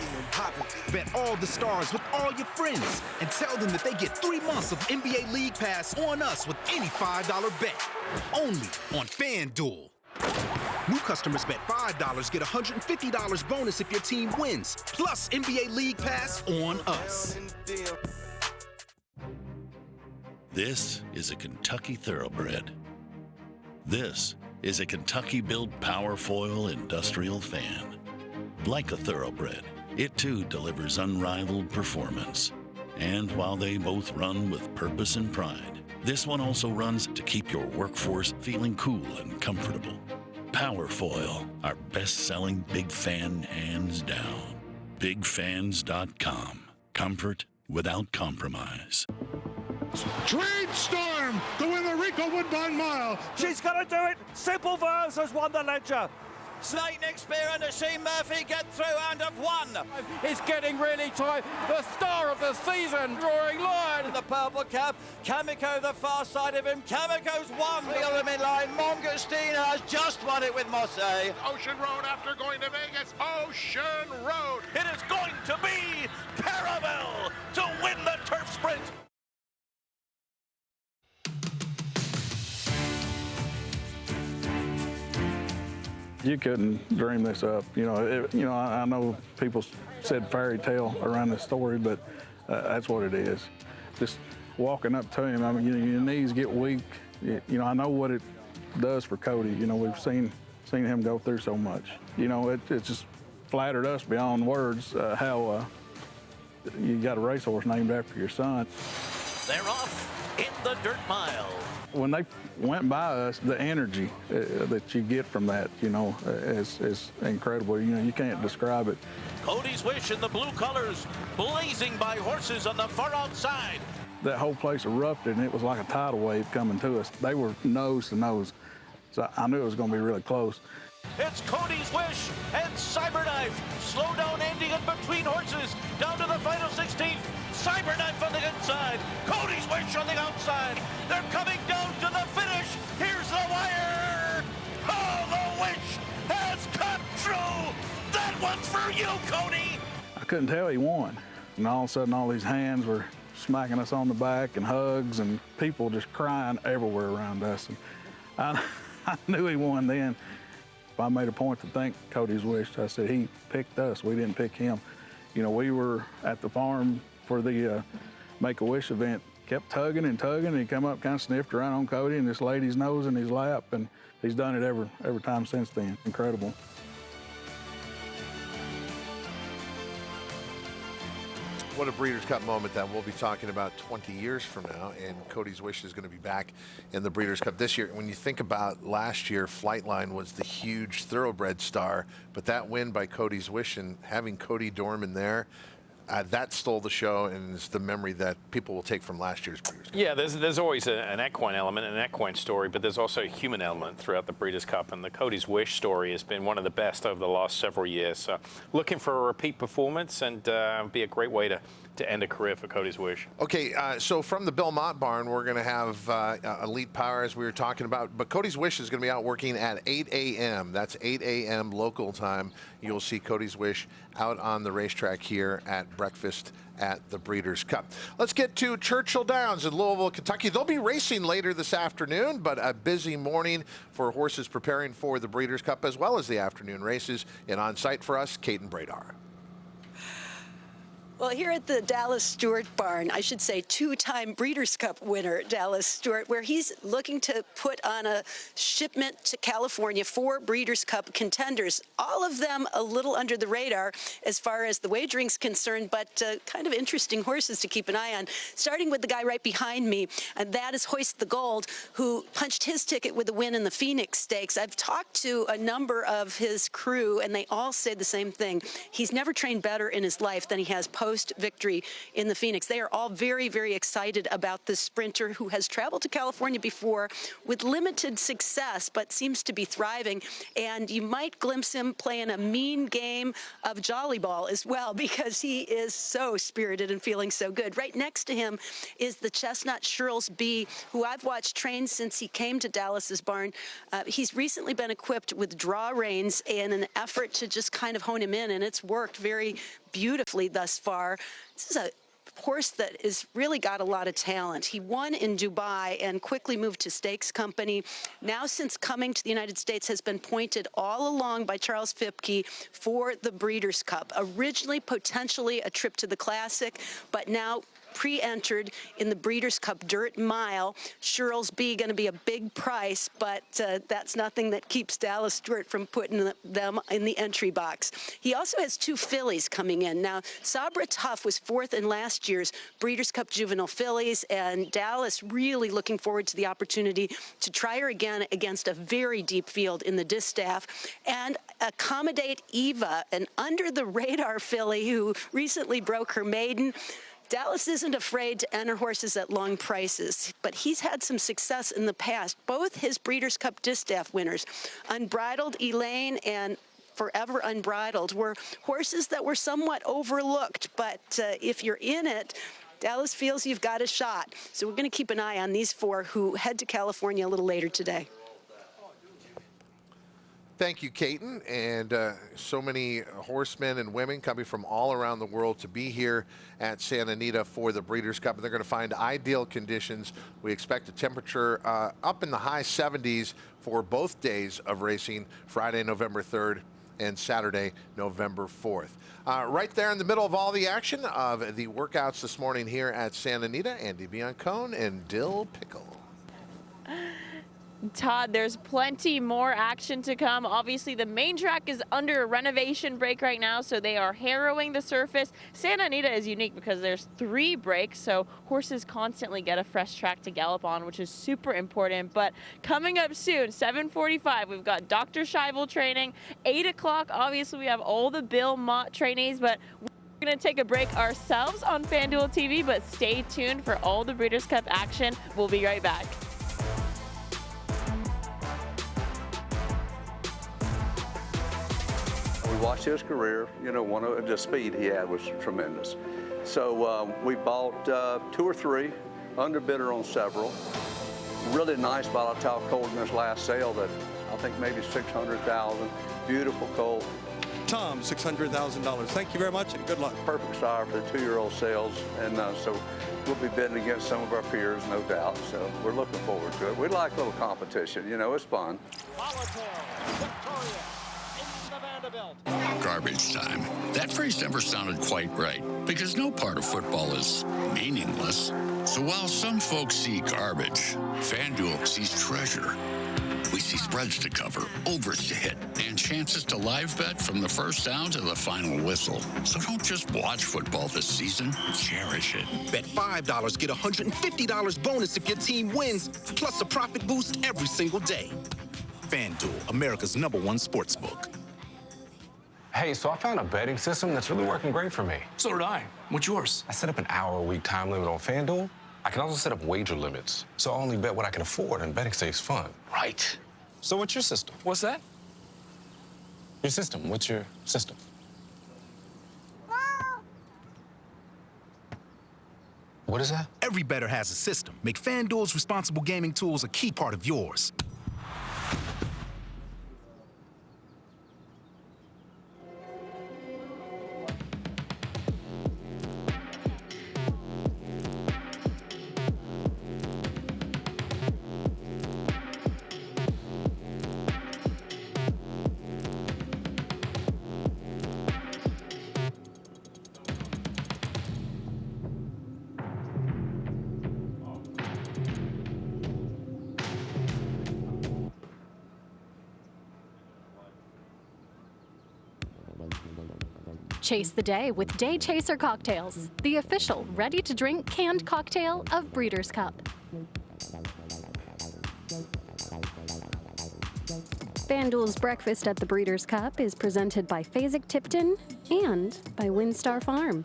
Bet all the stars with all your friends and tell them that they get 3 months of NBA League Pass on us with any $5 bet. Only on FanDuel. New customers bet $5 get $150 bonus if your team wins, plus NBA League Pass on us. This is a Kentucky Thoroughbred. This is a Kentucky-built Powerfoil industrial fan. Like a Thoroughbred, it too delivers unrivaled performance. And while they both run with purpose and pride, this one also runs to keep your workforce feeling cool and comfortable. Powerfoil, our best-selling big fan hands down. BigFans.com. Comfort without compromise. Dream Storm to win the Rico Woodbine Mile. She's going to do it. Simple Verse has won the Ledger. Snake Nick Spear and Asheen Murphy get through and have won. It's getting really tight. The star of the season, drawing line. The purple cap, Kamiko the far side of him. Kamiko's won. The other midline, Mongostina has just won it with Mosse. Ocean Road after going to Vegas. Ocean Road. It is going to be Parabel to win the turf sprint. You couldn't dream this up. I know people said fairy tale around this story, but that's what it is. Just walking up to him, I mean, your knees get weak. I know what it does for Cody. We've seen him go through so much. It just flattered us beyond words how you got a racehorse named after your son. They're off in the dirt mile. When they went by us, the energy that you get from that, is incredible. You can't describe it. Cody's Wish in the blue colors, blazing by horses on the far outside. That whole place erupted, and it was like a tidal wave coming to us. They were nose to nose, so I knew it was going to be really close. It's Cody's Wish and Cyberknife. Slow down ending in between horses. Down to the final 16th. Cyberknife on the inside. Cody's Wish on the outside. They're coming down to the finish. Here's the wire. Oh, the wish has come true. That one's for you, Cody. I couldn't tell he won. And all of a sudden, all these hands were smacking us on the back and hugs and people just crying everywhere around us. And I knew he won then. I made a point to thank Cody's Wish. I said, he picked us. We didn't pick him. We were at the farm for the Make-A-Wish event, kept tugging and tugging, and he come up, kind of sniffed around on Cody and this lady's nose in his lap, and he's done it every time since then. Incredible. What a Breeders' Cup moment that we'll be talking about 20 years from now, and Cody's Wish is going to be back in the Breeders' Cup this year. When you think about last year, Flightline was the huge thoroughbred star, but that win by Cody's Wish and having Cody Dorman there, that stole the show and is the memory that people will take from last year's Breeders' Cup. Yeah, there's always an equine element, an equine story, but there's also a human element throughout the Breeders' Cup, and the Cody's Wish story has been one of the best over the last several years. So looking for a repeat performance, and be a great way to end a career for Cody's Wish. Okay, so from the Bill Mott barn, we're going to have Elite Power, as we were talking about, but Cody's Wish is going to be out working at 8 a.m. That's 8 a.m. local time. You'll see Cody's Wish out on the racetrack here at breakfast at the Breeders' Cup. Let's get to Churchill Downs in Louisville, Kentucky. They'll be racing later this afternoon, but a busy morning for horses preparing for the Breeders' Cup as well as the afternoon races. And on site for us, Kate and Bradar. Well, here at the Dallas Stewart barn, I should say two-time Breeders' Cup winner, Dallas Stewart, where he's looking to put on a shipment to California for Breeders' Cup contenders. All of them a little under the radar as far as the wagering's concerned, but kind of interesting horses to keep an eye on. Starting with the guy right behind me, and that is Hoist the Gold, who punched his ticket with a win in the Phoenix Stakes. I've talked to a number of his crew, and they all say the same thing. He's never trained better in his life than he has post-victory in the Phoenix. They are all very, very excited about this sprinter who has traveled to California before with limited success, but seems to be thriving. And you might glimpse him playing a mean game of Jolly Ball as well, because he is so spirited and feeling so good. Right next to him is the Chestnut Shirl's B, who I've watched train since he came to Dallas's barn. He's recently been equipped with draw reins in an effort to just kind of hone him in, and it's worked very beautifully thus far. This is a horse that has really got a lot of talent. He won in Dubai and quickly moved to Stakes Company. Now, since coming to the United States, has been pointed all along by Charles Fipke for the Breeders' Cup. Originally, potentially a trip to the Classic, but now pre-entered in the Breeders' Cup Dirt Mile. Shirl's B going to be a big price, but that's nothing that keeps Dallas Stewart from putting them in the entry box. He also has two fillies coming in. Now, Sabra Tough was fourth in last year's Breeders' Cup Juvenile fillies, and Dallas really looking forward to the opportunity to try her again against a very deep field in the distaff and accommodate Eva, an under-the-radar filly who recently broke her maiden. Dallas isn't afraid to enter horses at long prices, but he's had some success in the past. Both his Breeders' Cup Distaff winners, Unbridled Elaine and Forever Unbridled, were horses that were somewhat overlooked, but if you're in it, Dallas feels you've got a shot. So we're going to keep an eye on these four who head to California a little later today. Thank you, Caton, and so many horsemen and women coming from all around the world to be here at Santa Anita for the Breeders' Cup. And they're going to find ideal conditions. We expect a temperature up in the high 70s for both days of racing, Friday, November 3rd, and Saturday, November 4th. Right there in the middle of all the action of the workouts this morning here at Santa Anita, Andy Biancone and Dill Pickle. Todd, there's plenty more action to come. Obviously, the main track is under a renovation break right now, so they are harrowing the surface. Santa Anita is unique because there's 3 breaks, so horses constantly get a fresh track to gallop on, which is super important. But coming up soon, 7:45, we've got Dr. Schivel training. 8 o'clock, obviously, we have all the Bill Mott trainees, but we're going to take a break ourselves on FanDuel TV, but stay tuned for all the Breeders' Cup action. We'll be right back. We watched his career, you know, one of the speed he had was tremendous. So we bought 2 or 3, underbidder on several. Really nice volatile colt in this last sale that I think maybe $600,000. Beautiful colt. Tom, $600,000. Thank you very much and good luck. Perfect sire for the 2-year-old sales, and so we'll be bidding against some of our peers, no doubt. So we're looking forward to it. We like a little competition, you know, it's fun. Garbage time. That phrase never sounded quite right because no part of football is meaningless. So while some folks see garbage, FanDuel sees treasure. We see spreads to cover, overs to hit, and chances to live bet from the first down to the final whistle. So don't just watch football this season, cherish it. Bet $5, get $150 bonus if your team wins, plus a profit boost every single day. FanDuel, America's #1 sportsbook. Hey, so I found a betting system that's really working great for me. So did I. What's yours? I set up an hour-a-week time limit on FanDuel. I can also set up wager limits, so I only bet what I can afford, and betting stays fun. Right. So what's your system? What's that? Your system. What's your system? What is that? Every bettor has a system. Make FanDuel's responsible gaming tools a key part of yours. Chase the day with Day Chaser Cocktails, the official ready-to-drink canned cocktail of Breeders' Cup. FanDuel's Breakfast at the Breeders' Cup is presented by Fasig-Tipton and by Windstar Farm.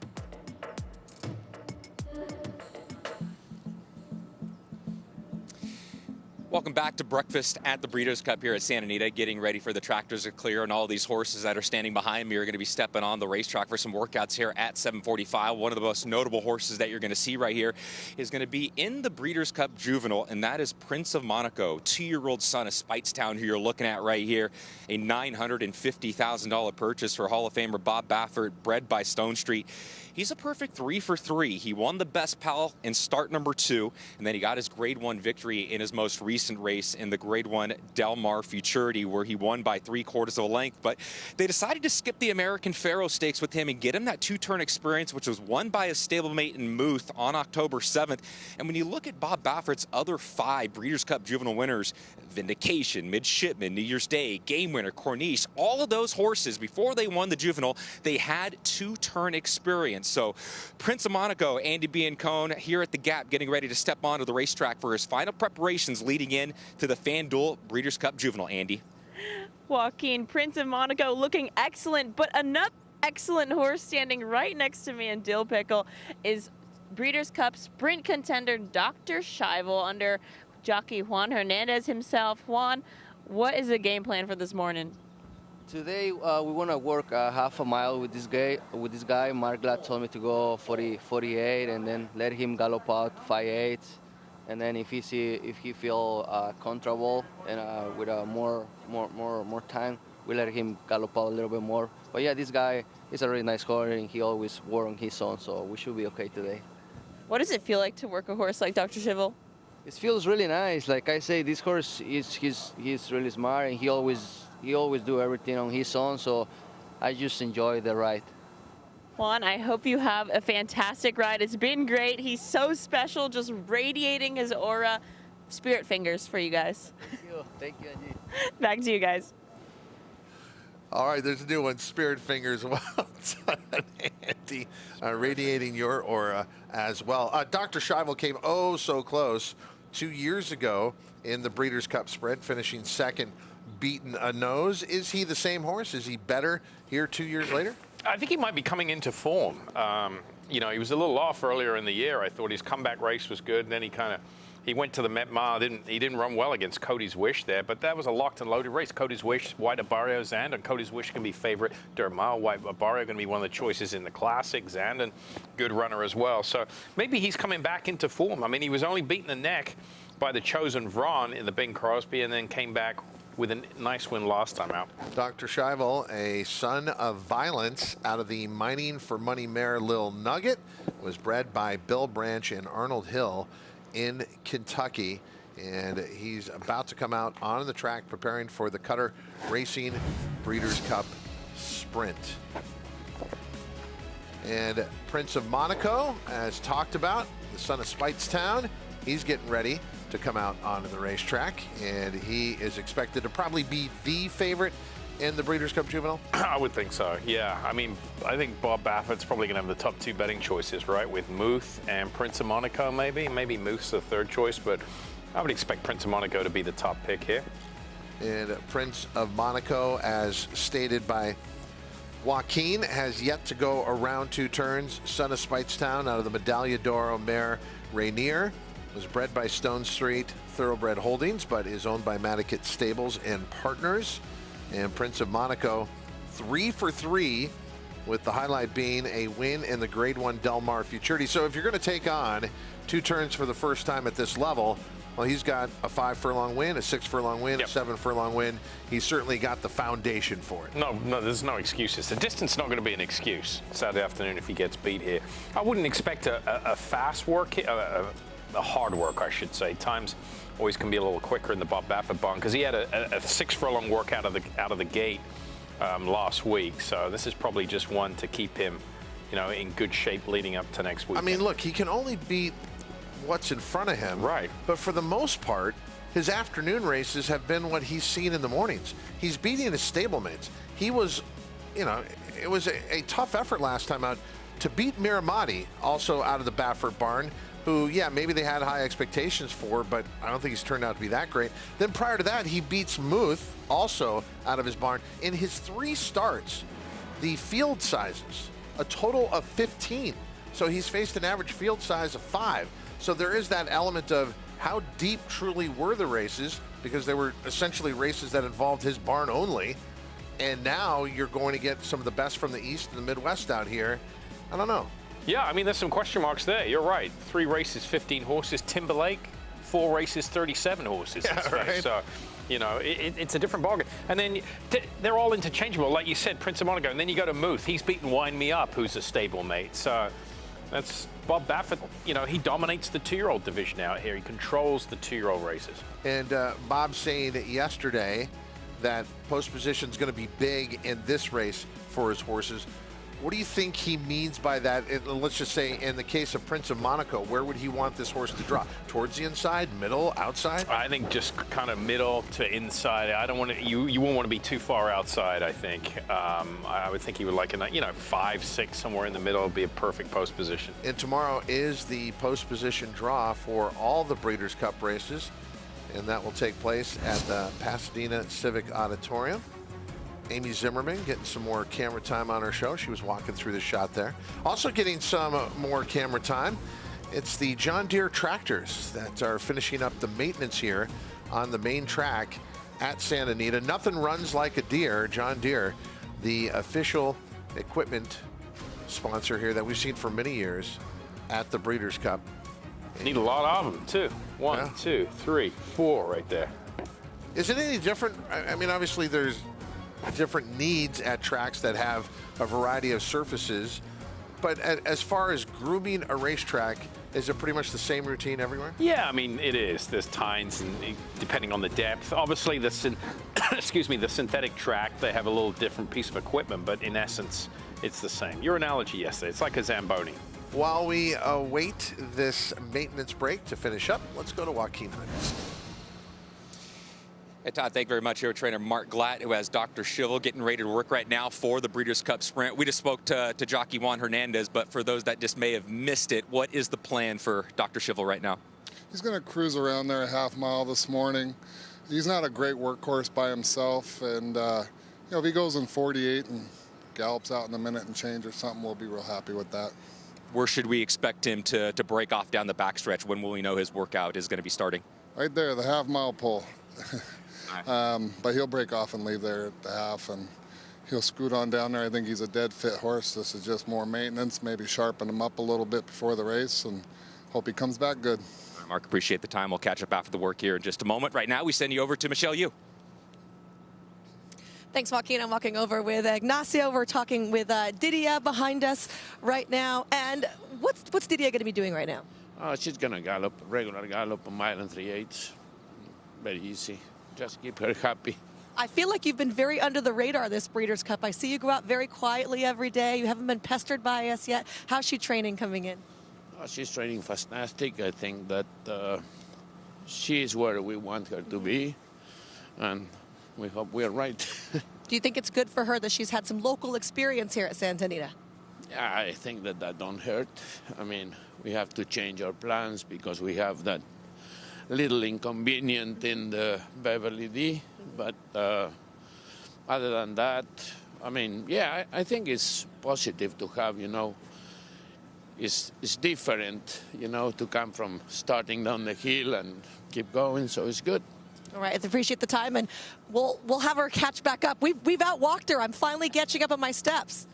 Welcome back to Breakfast at the Breeders' Cup here at Santa Anita, getting ready for the tractors to clear, and all these horses that are standing behind me are going to be stepping on the racetrack for some workouts here at 7:45. One of the most notable horses that you're going to see right here is going to be in the Breeders' Cup Juvenile, and that is Prince of Monaco, 2-year-old son of Speightstown, who you're looking at right here, a $950,000 purchase for Hall of Famer Bob Baffert, bred by Stone Street. He's a perfect 3 for 3. He won the Best Pal in start number 2, and then he got his Grade 1 victory in his most recent race in the Grade 1 Del Mar Futurity, where he won by 3/4 of a length. But they decided to skip the American Pharoah Stakes with him and get him that 2-turn experience, which was won by his stablemate in Muth on October 7th. And when you look at Bob Baffert's other 5 Breeders' Cup Juvenile winners, Vindication, Midshipman, New Year's Day, Game Winner, Corniche, all of those horses, before they won the Juvenile, they had 2-turn experience. So Prince of Monaco, Andy Biancone, here at the Gap, getting ready to step onto the racetrack for his final preparations leading in to the FanDuel Breeders' Cup Juvenile. Andy. Joaquin, Prince of Monaco looking excellent, but another excellent horse standing right next to me in Dill Pickle is Breeders' Cup Sprint contender Dr. Schivel under jockey Juan Hernandez himself. Juan, what is the game plan for this morning? Today we want to work half a mile with this guy. Mark Glad told me to go 48 and then let him gallop out 5/8. And then if he feel comfortable and with more time, we let him gallop out a little bit more. But yeah, this guy is a really nice horse and he always works on his own, so we should be okay today. What does it feel like to work a horse like Dr. Schivel? It feels really nice. Like I say, this horse he's really smart and he always do everything on his own. So I just enjoy the ride. Juan, I hope you have a fantastic ride. It's been great. He's so special, just radiating his aura. Spirit fingers for you guys. Thank you, Angie. Back to you guys. All right, there's a new one, Spirit Fingers. Well done, Andy, radiating your aura as well. Dr. Schivel came so close 2 years ago in the Breeders' Cup Sprint, finishing second, beaten a nose. Is he the same horse? Is he better here 2 years later? I think he might be coming into form. You know, he was a little off earlier in the year. I thought his comeback race was good, and then he went to the Mare. He didn't run well against Cody's Wish there, but that was a locked and loaded race. Cody's Wish, White Abarrio, Zand, and Cody's Wish can be favorite. Dermal, White Abarrio going to be one of the choices in the Classic. Zand, good runner as well. So maybe he's coming back into form. I mean, he was only beaten the neck by the Chosen Vron in the Bing Crosby, and then came back with a nice win last time out. Dr. Schivel, a son of violence out of the Mining for Money mare Lil Nugget, was bred by Bill Branch and Arnold Hill in Kentucky, and he's about to come out on the track preparing for the Cutter Racing Breeders' Cup Sprint. And Prince of Monaco, as talked about, the son of Speightstown, he's getting ready to come out onto the racetrack, and he is expected to probably be the favorite in the Breeders' Cup Juvenile? I would think so, yeah. I mean, I think Bob Baffert's probably going to have the top 2 betting choices, right, with Muth and Prince of Monaco maybe. Maybe Muth's the 3rd choice, but I would expect Prince of Monaco to be the top pick here. And Prince of Monaco, as stated by Joaquin has yet to go around 2 turns. Son of Speightstown out of the Medaglia d'Oro mare Rainier. Was bred by Stone Street Thoroughbred Holdings, but is owned by Madicket Stables and Partners. And Prince of Monaco, 3 for 3, with the highlight being a win in the Grade 1 Del Mar Futurity. So if you're going to take on 2 turns for the first time at this level, well, he's got a 5 furlong win, a 6 furlong win, a 7 furlong win. He's certainly got the foundation for it. No, there's no excuses. The distance is not going to be an excuse Saturday afternoon if he gets beat here. I wouldn't expect a fast work, a hard work, I should say. Times always can be a little quicker in the Bob Baffert barn because he had a 6 furlong work out of the gate last week. So this is probably just one to keep him, in good shape leading up to next week. I mean, look, he can only beat what's in front of him. Right. But for the most part, his afternoon races have been what he's seen in the mornings. He's beating his stablemates. He was, it was a tough effort last time out to beat Miramati, also out of the Baffert barn, who, maybe they had high expectations for, but I don't think he's turned out to be that great. Then prior to that, he beats Muth, also out of his barn. In his 3 starts, the field sizes, a total of 15. So he's faced an average field size of 5. So there is that element of how deep truly were the races, because they were essentially races that involved his barn only. And now you're going to get some of the best from the East and the Midwest out here. I don't know. Yeah, I mean, there's some question marks there. You're right. 3 races, 15 horses. Timberlake, 4 races, 37 horses. Yeah, right. So, it's a different ballgame. And then they're all interchangeable. Like you said, Prince of Monaco. And then you go to Muth. He's beaten Wind Me Up, who's a stablemate. So that's Bob Baffert. He dominates the 2-year-old division out here. He controls the 2-year-old races. And Bob saying yesterday that post position is going to be big in this race for his horses. What do you think he means by that? Let's just say in the case of Prince of Monaco, where would he want this horse to drop? Towards the inside, middle, outside? I think just kind of middle to inside. I don't want to. You won't want to be too far outside. I think. I would think he would like a 5, 6 somewhere in the middle would be a perfect post position. And tomorrow is the post position draw for all the Breeders' Cup races, and that will take place at the Pasadena Civic Auditorium. Amy Zimmerman getting some more camera time on her show. She was walking through the shot there. Also getting some more camera time. It's the John Deere tractors that are finishing up the maintenance here on the main track at Santa Anita. Nothing runs like a Deere. John Deere, the official equipment sponsor here that we've seen for many years at the Breeders' Cup. Need a lot of them, too. 1, 2, 3, 4 right there. Is it any different? I mean, obviously there's different needs at tracks that have a variety of surfaces, but as far as grooming a racetrack, is it pretty much the same routine everywhere? Yeah, I mean, it is. There's tines, and depending on the depth. Obviously, the synthetic track, they have a little different piece of equipment, but in essence, it's the same. Your analogy yesterday, it's like a Zamboni. While we await this maintenance break to finish up, let's go to Joaquin Hunter. Hey, Todd, thank you very much. Hero trainer Mark Glatt, who has Dr. Schivel getting ready to work right now for the Breeders' Cup Sprint. We just spoke to jockey Juan Hernandez, but for those that just may have missed it, what is the plan for Dr. Schivel right now? He's going to cruise around there a half mile this morning. He's not a great workhorse by himself, and if he goes in 48 and gallops out in a minute and change or something, we'll be real happy with that. Where should we expect him to break off down the backstretch? When will we know his workout is going to be starting? Right there, the half-mile pull. But he'll break off and leave there at the half, and he'll scoot on down there. I think he's a dead fit horse. This is just more maintenance, maybe sharpen him up a little bit before the race, and hope he comes back good. Mark, appreciate the time. We'll catch up after the work here in just a moment. Right now, we send you over to Michelle Yu. Thanks, Joaquin. I'm walking over with Ignacio. We're talking with Didier behind us right now. And what's Didier going to be doing right now? She's going to gallop, regular gallop, 1 mile and 3/8. Very easy. Just keep her happy. I feel like you've been very under the radar this Breeders' Cup. I see you go out very quietly every day. You haven't been pestered by us yet. How's she training coming in? She's training fantastic. I think that she is where we want her to be, and we hope we are right. Do you think it's good for her that she's had some local experience here at Santa Anita? Yeah, I think that don't hurt. I mean, we have to change our plans because we have that little inconvenient in the Beverly D, but other than that, I mean, yeah, I think it's positive to have, it's different, to come from starting down the hill and keep going, so it's good. All right, I appreciate the time, and we'll have her catch back up. We've outwalked her. I'm finally catching up on my steps.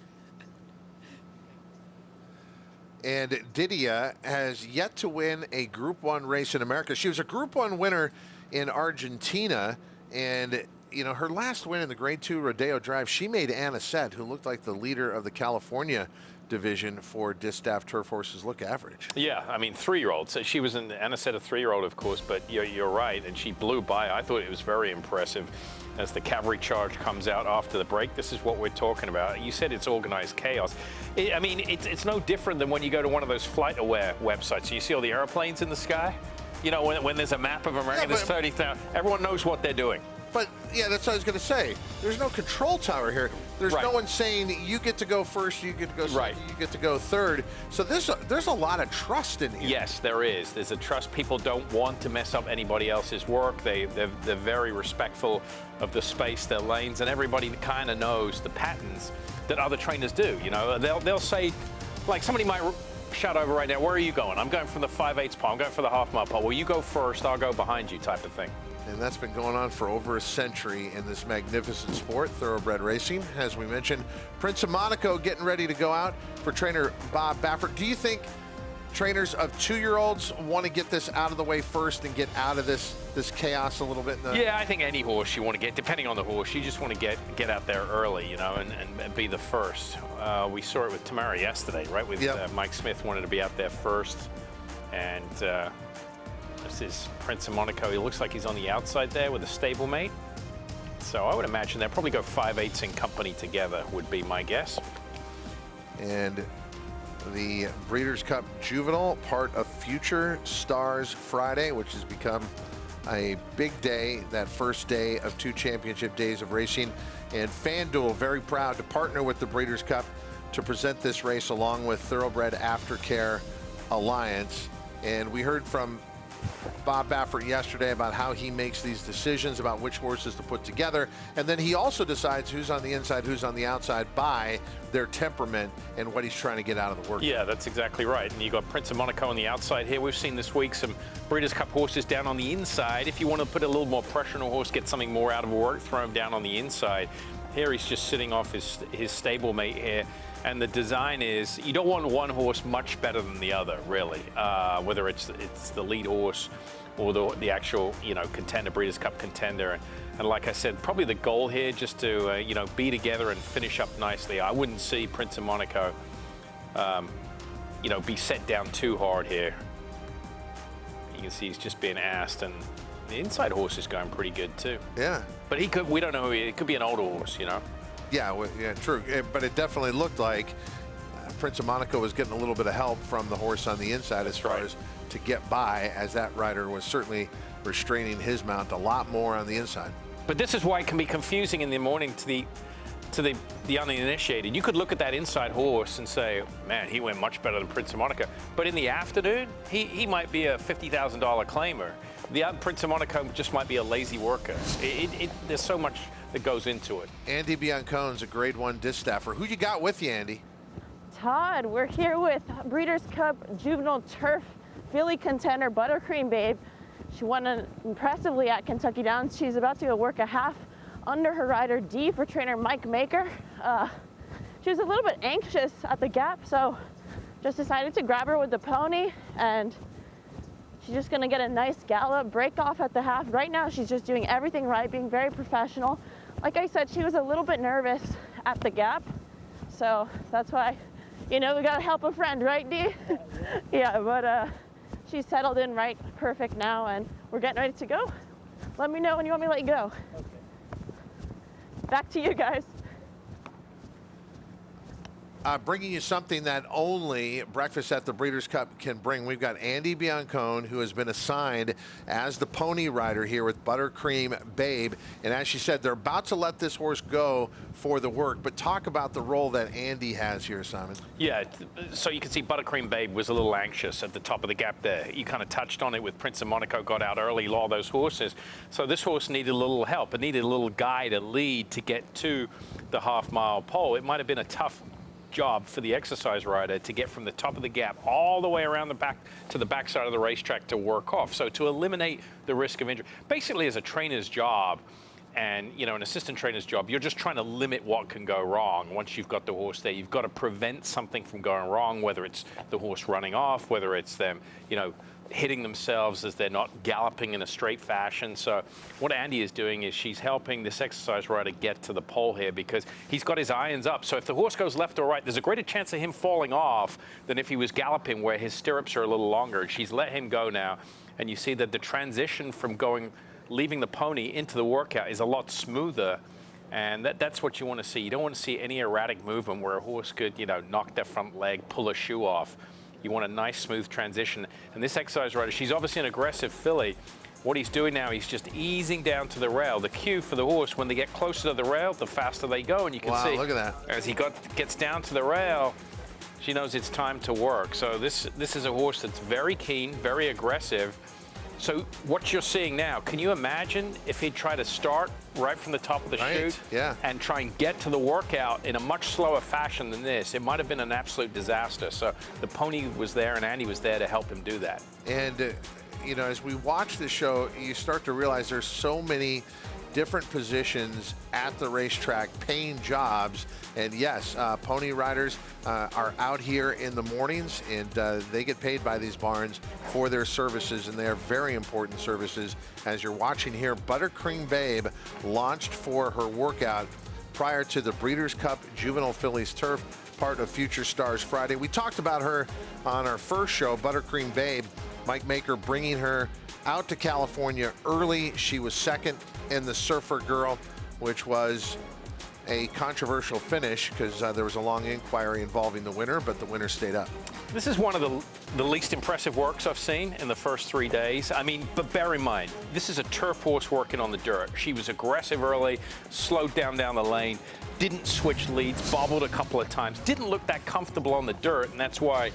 And Didia has yet to win a Group 1 race in America. She was a Group 1 winner in Argentina, and her last win in the Grade 2 Rodeo Drive, she made Anisette, who looked like the leader of the California division for distaff turf horses, look average. Yeah, I mean, 3-year-olds. So she was an Anisette, a 3-year-old, of course, but you're right, and she blew by. I thought it was very impressive as the cavalry charge comes out after the break. This is what we're talking about. You said it's organized chaos. It's no different than when you go to one of those flight-aware websites. You see all the airplanes in the sky? When there's a map of America, there's 30,000. Everyone knows what they're doing. But, yeah, that's what I was going to say. There's no control tower here. There's no one saying you get to go first, you get to go second, you get to go third. So there's a lot of trust in here. Yes, there is. There's a trust. People don't want to mess up anybody else's work. They're very respectful of the space, their lanes, and everybody kind of knows the patterns that other trainers do. They'll say, like, somebody might shout over right now, where are you going? I'm going from the 5/8 pole. I'm going for the half-mile pole. Well, you go first, I'll go behind you type of thing. And that's been going on for over a century in this magnificent sport, thoroughbred racing. As we mentioned, Prince of Monaco getting ready to go out for trainer Bob Baffert. Do you think trainers of 2-year-olds want to get this out of the way first and get out of this chaos a little bit? Yeah, I think any horse you want to get, depending on the horse, you just want to get out there early, and be the first. We saw it with Tamara yesterday, right? With Mike Smith wanted to be out there first, and this is Prince of Monaco. He looks like he's on the outside there with a stablemate. So I would imagine they'll probably go 5/8 in company together, would be my guess. And the Breeders' Cup Juvenile, part of Future Stars Friday, which has become a big day, that first day of 2 championship days of racing. And FanDuel, very proud to partner with the Breeders' Cup to present this race along with Thoroughbred Aftercare Alliance. And we heard from Bob Baffert yesterday about how he makes these decisions about which horses to put together, and then he also decides who's on the inside, who's on the outside by their temperament and what he's trying to get out of the work. Yeah, that's exactly right. And you got Prince of Monaco on the outside here. We've seen this week some Breeders' Cup horses down on the inside. If you want to put a little more pressure on a horse, get something more out of work, throw him down on the inside. Here he's just sitting off his stablemate here. And the design is, you don't want one horse much better than the other, really. Whether it's the lead horse or the actual, contender, Breeders' Cup contender. And like I said, probably the goal here just to, be together and finish up nicely. I wouldn't see Prince of Monaco, be set down too hard here. You can see he's just being asked, and the inside horse is going pretty good too. Yeah. But we don't know, it could be an older horse, Yeah, true. But it definitely looked like Prince of Monaco was getting a little bit of help from the horse on the inside as far as to get by, as that rider was certainly restraining his mount a lot more on the inside. But this is why it can be confusing in the morning to the uninitiated. You could look at that inside horse and say, man, he went much better than Prince of Monaco. But in the afternoon, he might be a $50,000 claimer. The Prince of Monaco just might be a lazy worker. There's so much that goes into it. Andy Biancone's a Grade 1 distaffer. Who you got with you, Andy? Todd, we're here with Breeders' Cup Juvenile Turf filly contender Buttercream Babe. She won impressively at Kentucky Downs. She's about to go work a half under her rider D for trainer Mike Maker. She was a little bit anxious at the gap, so just decided to grab her with the pony, and she's just gonna get a nice gallop, break off at the half. Right now, she's just doing everything right, being very professional. Like I said, she was a little bit nervous at the gap, so that's why, we gotta help a friend, right, D? Yeah, but she's settled in right perfect now, and we're getting ready to go. Let me know when you want me to let you go. Okay. Back to you guys. bringing you something that only Breakfast at the Breeders' Cup can bring. We've got Andy Biancone, who has been assigned as the pony rider here with Buttercream Babe. And as she said, they're about to let this horse go for the work. But talk about the role that Andy has here, Simon. Yeah, so you can see Buttercream Babe was a little anxious at the top of the gap there. You kind of touched on it with Prince of Monaco, got out early, all those horses. So this horse needed a little help. It needed a little guide, a lead to get to the half-mile pole. It might have been a tough job for the exercise rider to get from the top of the gap all the way around the back to the backside of the racetrack to work off. So to eliminate the risk of injury, basically as a trainer's job and an assistant trainer's job, you're just trying to limit what can go wrong. Once you've got the horse there, you've got to prevent something from going wrong, whether it's the horse running off, whether it's them, hitting themselves as they're not galloping in a straight fashion. So what Andy is doing is she's helping this exercise rider get to the pole here because he's got his irons up. So if the horse goes left or right, there's a greater chance of him falling off than if he was galloping where his stirrups are a little longer. She's let him go now. And you see that the transition from leaving the pony into the workout is a lot smoother. And that's what you want to see. You don't want to see any erratic movement where a horse could, knock their front leg, pull a shoe off. You want a nice, smooth transition. And this exercise rider, she's obviously an aggressive filly. What he's doing now, he's just easing down to the rail. The cue for the horse, when they get closer to the rail, the faster they go. And you can see, look at that. As he gets down to the rail, she knows it's time to work. So this is a horse that's very keen, very aggressive. So what you're seeing now, can you imagine if he'd try to start right from the top of the chute and try and get to the workout in a much slower fashion than this? It might have been an absolute disaster. So the pony was there and Andy was there to help him do that. And, as we watch the show, you start to realize there's so many different positions at the racetrack, paying jobs. And yes, pony riders are out here in the mornings, and they get paid by these barns for their services, and they are very important services. As you're watching here, Buttercream Babe launched for her workout prior to the Breeders' Cup Juvenile Fillies Turf, part of Future Stars Friday. We talked about her on our first show, Buttercream Babe. Mike Maker bringing her out to California early. She was second in the Surfer Girl, which was a controversial finish because there was a long inquiry involving the winner, but the winner stayed up. This is one of the least impressive works I've seen in the first 3 days. I mean, but bear in mind, this is a turf horse working on the dirt. She was aggressive early, slowed down the lane, didn't switch leads, bobbled a couple of times, didn't look that comfortable on the dirt, and that's why,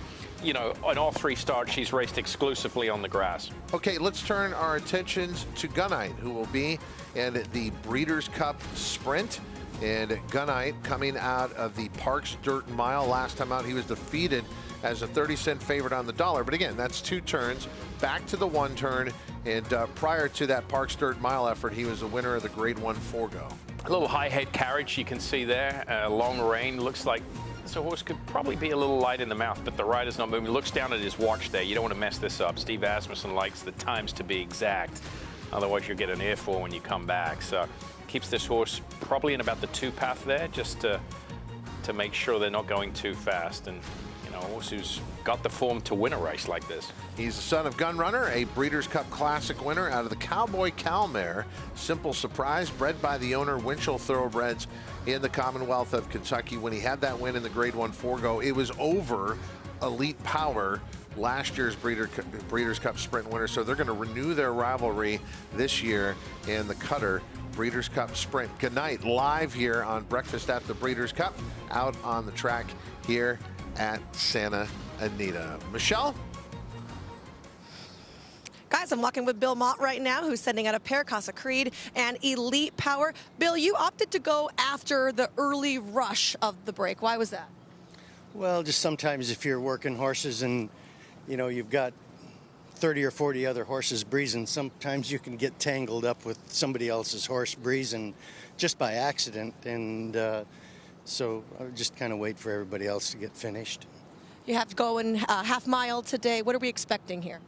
on all 3 starts, she's raced exclusively on the grass. Okay, let's turn our attentions to Gunite, who will be in the Breeders' Cup Sprint. And Gunite coming out of the Parks Dirt Mile. Last time out, he was defeated as a 30-cent favorite on the dollar. But again, that's 2 turns, back to the 1 turn. And prior to that Parks Dirt Mile effort, he was the winner of the Grade 1 4-go. A little high head carriage you can see there, long rein. Looks like this horse could probably be a little light in the mouth, but the rider's not moving. He looks down at his watch there. You don't want to mess this up. Steve Asmussen likes the times to be exact. Otherwise, you'll get an earful when you come back. So keeps this horse probably in about the 2 path there, just to make sure they're not going too fast. And, a horse who's got the form to win a race like this. He's the son of Gunrunner, a Breeders' Cup Classic winner out of the Cowboy Cow Mare. Simple Surprise, bred by the owner, Winchell Thoroughbreds in the Commonwealth of Kentucky. When he had that win in the Grade 1 4-go, it was over Elite Power, last year's Breeders' Cup Sprint winner. So they're going to renew their rivalry this year in the Cutter Breeders' Cup Sprint. Good night, live here on Breakfast at the Breeders' Cup, out on the track here at Santa Anita. Michelle? Guys, I'm walking with Bill Mott right now, who's sending out a pair, Casa Creed and Elite Power. Bill, you opted to go after the early rush of the break. Why was that? Well, just sometimes if you're working horses and, you've got 30 or 40 other horses breezing, sometimes you can get tangled up with somebody else's horse breezing just by accident. And so I would just kind of wait for everybody else to get finished. You have to go in half mile today. What are we expecting here?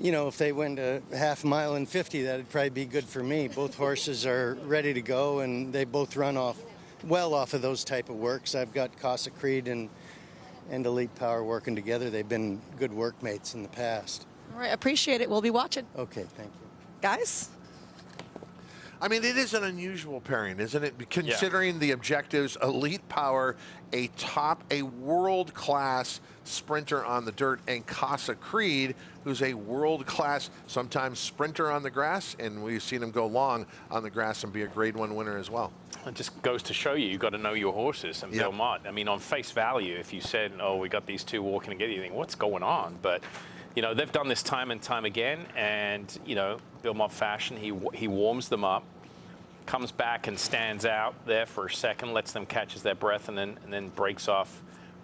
If they went a half mile and 50, that'd probably be good for me. Both horses are ready to go, and they both run off of those type of works. I've got Casa Creed and Elite Power working together. They've been good workmates in the past. All right, appreciate it. We'll be watching. Okay, thank you. Guys? I mean, it is an unusual pairing, isn't it? Considering the objectives, Elite Power, a world-class sprinter on the dirt, and Casa Creed, who's a world-class, sometimes sprinter on the grass, and we've seen him go long on the grass and be a Grade 1 winner as well. It just goes to show you've got to know your horses. And Bill Mott, I mean, on face value, if you said, oh, we got these two walking together, you think, what's going on? But, you know, they've done this time and time again, and, you know, Bill Mott fashion, he warms them up, comes back and stands out there for a second, lets them catch their breath, and then breaks off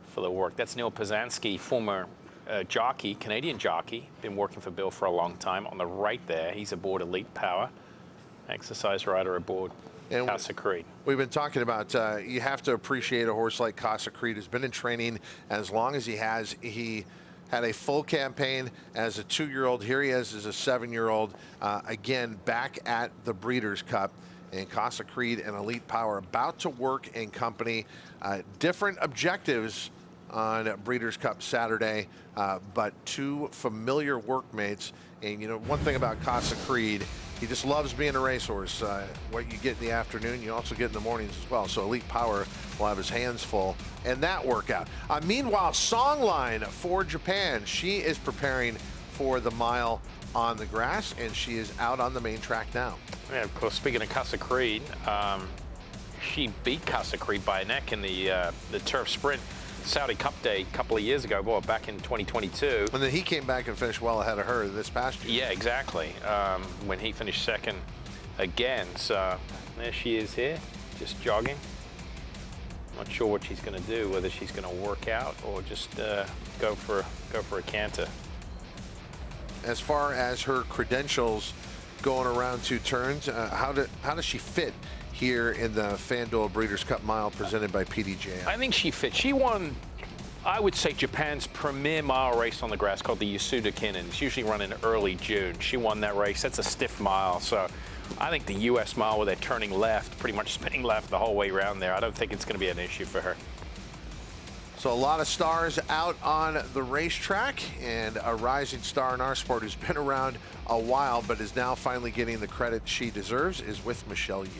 for the work. That's Neil Pazanski, former jockey, Canadian jockey, been working for Bill for a long time. On the right there, he's aboard Elite Power, exercise rider aboard Casa Creed. We've been talking about you have to appreciate a horse like Casa Creed, who's been in training as long as he has. He had a full campaign as a 2-year-old. Here he is as a 7-year-old, again, back at the Breeders' Cup. And Casa Creed and Elite Power about to work in company. Different objectives on Breeders' Cup Saturday, but two familiar workmates. And, you know, one thing about Casa Creed, he just loves being a racehorse. What you get in the afternoon, you also get in the mornings as well. So Elite Power will have his hands full in that workout. Meanwhile, Songline for Japan, she is preparing for the mile on the grass, and she is out on the main track now. Yeah, of course, speaking of Casa Creed, she beat Casa Creed by a neck in the turf sprint Saudi Cup Day a couple of years ago, well, back in 2022. And then he came back and finished well ahead of her this past year. Yeah, exactly. When he finished second again. So there she is here, just jogging. Not sure what she's going to do, whether she's going to work out or just go for a canter. As far as her credentials going around 2 turns, how does she fit here in the FanDuel Breeders' Cup Mile presented by PDJ? I think she fits. She won, I would say, Japan's premier mile race on the grass called the Yasuda Kinen. It's usually run in early June. She won that race. That's a stiff mile. So I think the U.S. mile where they're turning left, pretty much spinning left the whole way around there, I don't think it's going to be an issue for her. So a lot of stars out on the racetrack, and a rising star in our sport who's been around a while but is now finally getting the credit she deserves is with Michelle Yu.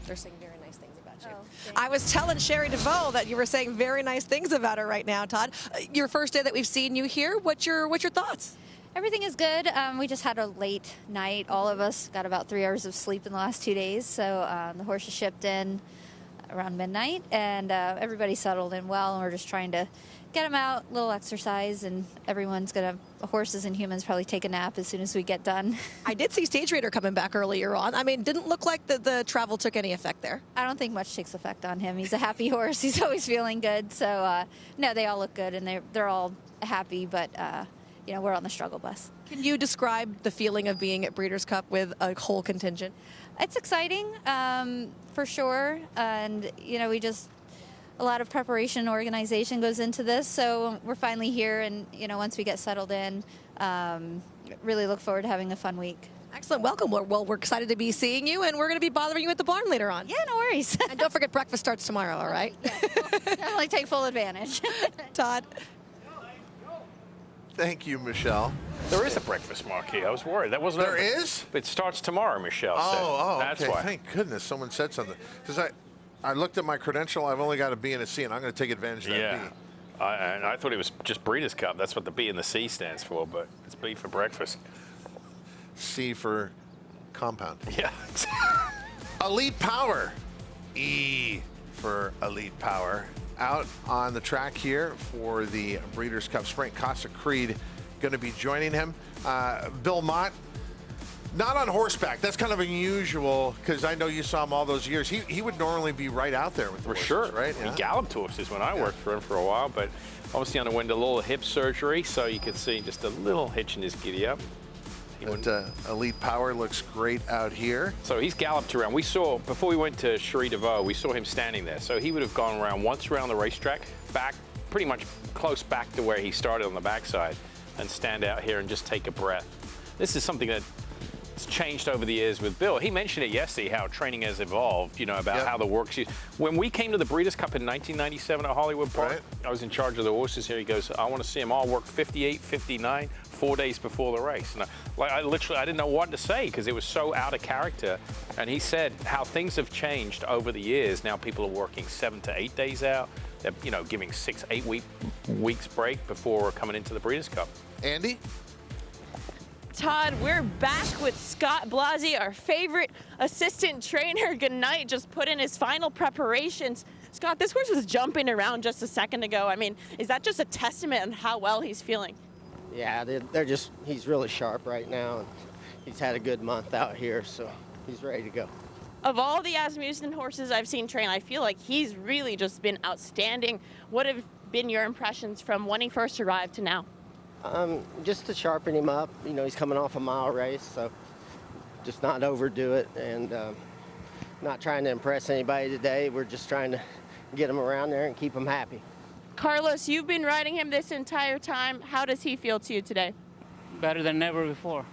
They're saying very nice things about you. I was telling Sherry DeVoe that you were saying very nice things about her right now, Todd. Your first day that we've seen you here, what's your thoughts? Everything is good. We just had a late night. All of us got about 3 hours of sleep in the last 2 days. So the horses shipped in around midnight, and everybody settled in well, and we're just trying to get them out, a little exercise, and everyone's gonna, horses and humans, probably take a nap as soon as we get done. I did see Stage Raider coming back earlier on. I mean, didn't look like the travel took any effect there. I don't think much takes effect on him. He's a happy horse. He's always feeling good. So no, they all look good, and they're all happy, but you know, we're on the struggle bus. Can you describe the feeling of being at Breeders' Cup with a whole contingent? It's exciting, for sure, and you know, a lot of preparation and organization goes into this, so we're finally here, and you know, once we get settled in, really look forward to having a fun week. Excellent. Welcome. Well, we're excited to be seeing you, and we're going to be bothering you at the barn later on. Yeah, no worries. And don't forget, breakfast starts tomorrow, all right? Yeah, we'll definitely take full advantage. Todd. Thank you, Michelle. There is a breakfast marquee. I was worried. That wasn't. There is? It starts tomorrow, Michelle said. That's okay. why. Thank goodness someone said something. Because I looked at my credential. I've only got a B and a C, and I'm going to take advantage of that B. And I thought it was just Breeders' Cup. That's what the B and the C stands for, but it's B for breakfast. C for compound. Yeah. Elite Power. E for Elite Power. Out on the track here for the Breeders' Cup Sprint. Casa Creed going to be joining him. Bill Mott, not on horseback. That's kind of unusual because I know you saw him all those years. He would normally be right out there with the horses, sure. right? He galloped horses when I worked for him for a while, but obviously underwent a little hip surgery, so you could see just a little hitch in his giddy up. But Elite Power looks great out here. So he's galloped around. We saw, before we went to Sherry DeVoe, we saw him standing there. So he would have gone around once around the racetrack, back, pretty much close back to where he started on the backside, and stand out here and just take a breath. This is something that's changed over the years with Bill. He mentioned it yesterday, how training has evolved, you know, about how the work's used. When we came to the Breeders' Cup in 1997 at Hollywood Park, I was in charge of the horses here. He goes, I want to see them all work 58, 59, 4 days before the race. And I didn't know what to say because it was so out of character. And he said how things have changed over the years. Now people are working 7 to 8 days out. They're, giving 6-8 weeks break before coming into the Breeders' Cup. Andy? Todd, we're back with Scott Blazzy, our favorite assistant trainer. Gunite just put in his final preparations. Scott, this horse was jumping around just a second ago. I mean, is that just a testament on how well he's feeling? Yeah, he's really sharp right now. And he's had a good month out here, so he's ready to go. Of all the Asmussen horses I've seen train, I feel like he's really just been outstanding. What have been your impressions from when he first arrived to now? Just to sharpen him up. He's coming off a mile race, so just not overdo it and not trying to impress anybody today. We're just trying to get him around there and keep him happy. Carlos, you've been riding him this entire time. How does he feel to you today? Better than ever before.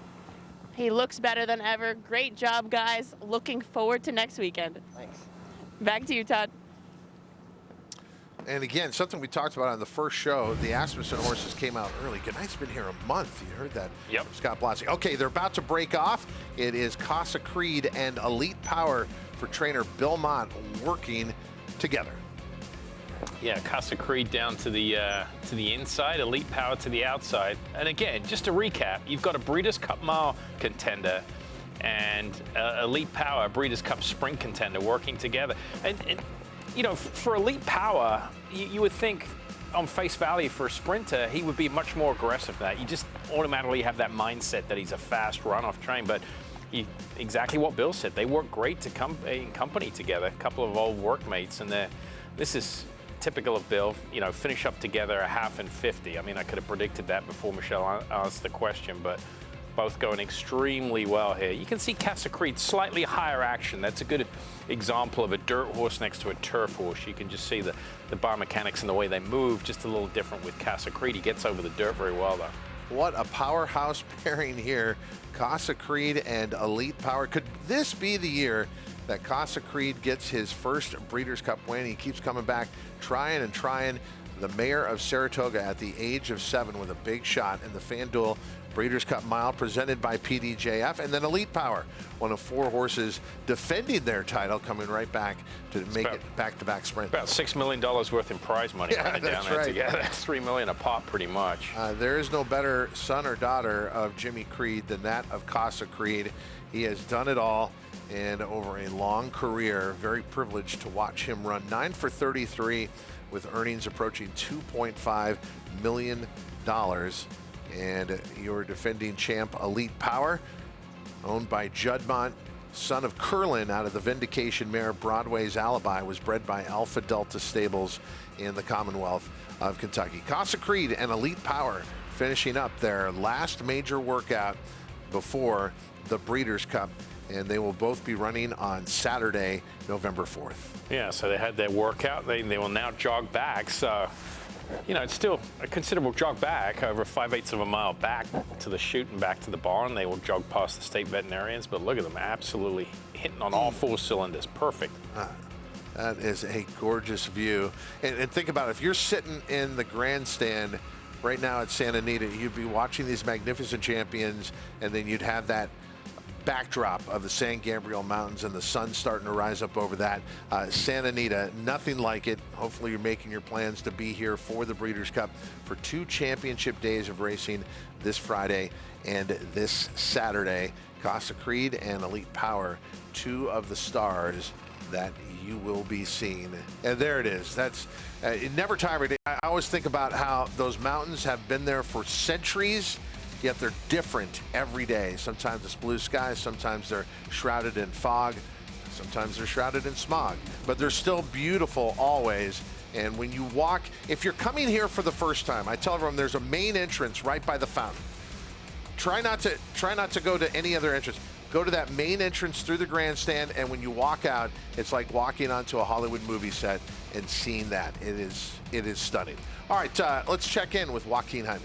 He looks better than ever. Great job, guys. Looking forward to next weekend. Thanks. Back to you, Todd. And again, something we talked about on the first show, the Asmussen horses came out early. Gunite's been here a month. You heard that? Yep. From Scott Blazzy. Okay, they're about to break off. It is Casa Creed and Elite Power for trainer Bill Mott working together. Yeah, Casa Creed down to the inside, Elite Power to the outside. And again, just to recap, you've got a Breeders' Cup Mile contender and Elite Power, Breeders' Cup Sprint contender working together. And for Elite Power, you would think on face value for a sprinter, he would be much more aggressive than that. You just automatically have that mindset that he's a fast runoff train, but exactly what Bill said. They work great to come in company together, a couple of old workmates, and this is typical of Bill, finish up together a half and 50. I mean, I could have predicted that before Michelle asked the question, but both going extremely well here. You can see Casa Creed slightly higher action. That's a good example of a dirt horse next to a turf horse. You can just see the biomechanics and the way they move just a little different with Casa Creed. He gets over the dirt very well, though. What a powerhouse pairing here. Casa Creed and Elite Power. Could this be the year that Casa Creed gets his first Breeders' Cup win? He keeps coming back, trying and trying. The Mayor of Saratoga at the age of 7 with a big shot in the FanDuel Breeders' Cup Mile presented by PDJF. And then Elite Power, one of 4 horses defending their title, coming right back to make it back-to-back sprint. About $6 million worth in prize money running down there together. That's $3 million a pop pretty much. There is no better son or daughter of Jimmy Creed than that of Casa Creed. He has done it all. And over a long career, very privileged to watch him run 9 for 33 with earnings approaching $2.5 million. And your defending champ, Elite Power, owned by Juddmont, son of Curlin out of the Vindication Mare Broadway's Alibi, was bred by Alpha Delta Stables in the Commonwealth of Kentucky. Casa Creed and Elite Power finishing up their last major workout before the Breeders' Cup. And they will both be running on Saturday, November 4th. Yeah, so they had their workout. They will now jog back. So, it's still a considerable jog back, over 5/8 of a mile back to the chute and back to the barn. They will jog past the state veterinarians, but look at them, absolutely hitting on all 4 cylinders. Perfect. That is a gorgeous view. And think about it, if you're sitting in the grandstand right now at Santa Anita, you'd be watching these magnificent champions, and then you'd have that backdrop of the San Gabriel Mountains and the sun starting to rise up over that. Santa Anita, nothing like it. Hopefully you're making your plans to be here for the Breeders' Cup for 2 championship days of racing this Friday and this Saturday. Casa Creed and Elite Power, 2 of the stars that you will be seeing. And there it is. That's never tired. I always think about how those mountains have been there for centuries, yet they're different every day. Sometimes it's blue skies, sometimes they're shrouded in fog, sometimes they're shrouded in smog, but they're still beautiful always. And when you walk, if you're coming here for the first time, I tell everyone there's a main entrance right by the fountain. Try not to go to any other entrance. Go to that main entrance through the grandstand, and when you walk out, it's like walking onto a Hollywood movie set and seeing that. It is stunning. All right, let's check in with Joaquin Jaime.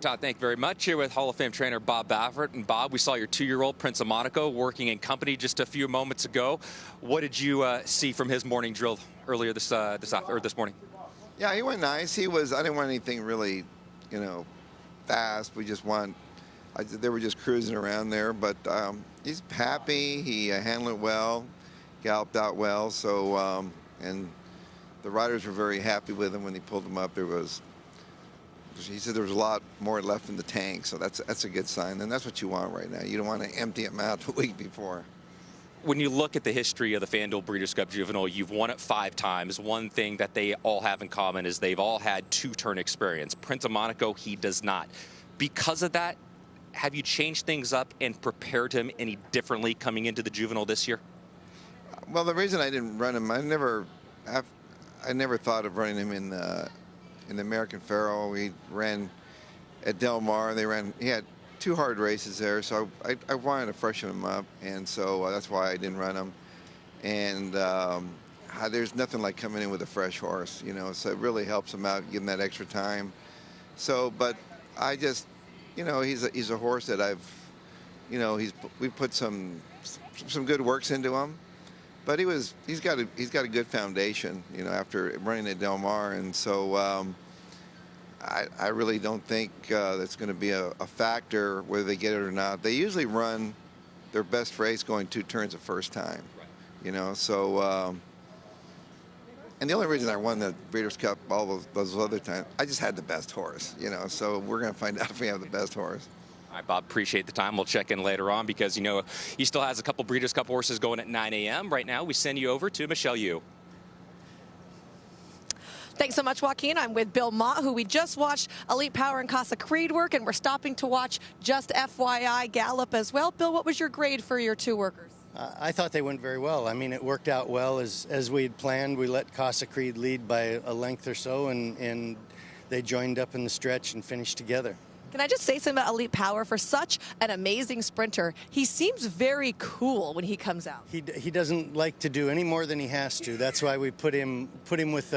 Todd, thank you very much. Here with Hall of Fame trainer Bob Baffert. And Bob, we saw your 2-year-old Prince of Monaco working in company just a few moments ago. What did you see from his morning drill earlier this morning? Yeah, he went nice. I didn't want anything really fast. They were just cruising around there, but he's happy. He handled it well, galloped out well. So, and the riders were very happy with him when he pulled them up. He said there was a lot more left in the tank, so that's a good sign, and that's what you want right now. You don't want to empty them out the week before. When you look at the history of the FanDuel Breeders' Cup Juvenile, you've won it 5 times. One thing that they all have in common is they've all had 2-turn experience. Prince of Monaco, he does not. Because of that, have you changed things up and prepared him any differently coming into the Juvenile this year? Well, the reason I didn't run him, I never thought of running him in the American Pharoah. We ran at Del Mar. He had 2 hard races there, so I wanted to freshen him up, and so that's why I didn't run him. And there's nothing like coming in with a fresh horse, so it really helps him out, give him that extra time. So, but I just, he's a horse that we put some good works into him, but he's got a good foundation, after running at Del Mar, and so I really don't think that's going to be a factor whether they get it or not. They usually run their best race going 2 turns the first time, so. And the only reason I won the Breeders' Cup all those other times, I just had the best horse, so we're going to find out if we have the best horse. All right, Bob, appreciate the time. We'll check in later on because, he still has a couple Breeders' Cup horses going at 9 a.m. Right now, we send you over to Michelle Yu. Thanks so much, Joaquin. I'm with Bill Mott, who we just watched Elite Power and Casa Creed work, and we're stopping to watch Just FYI Gallop as well. Bill, what was your grade for your 2 workers? I thought they went very well. I mean, it worked out well as we had planned. We let Casa Creed lead by a length or so, and they joined up in the stretch and finished together. Can I just say something about Elite Power? For such an amazing sprinter, he seems very cool when he comes out. He doesn't like to do any more than he has to. That's why we put him with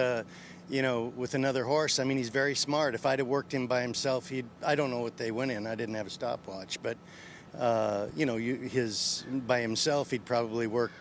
with another horse. I mean, he's very smart. If I'd have worked him by himself, I don't know what they went in. I didn't have a stopwatch, but by himself, he'd probably work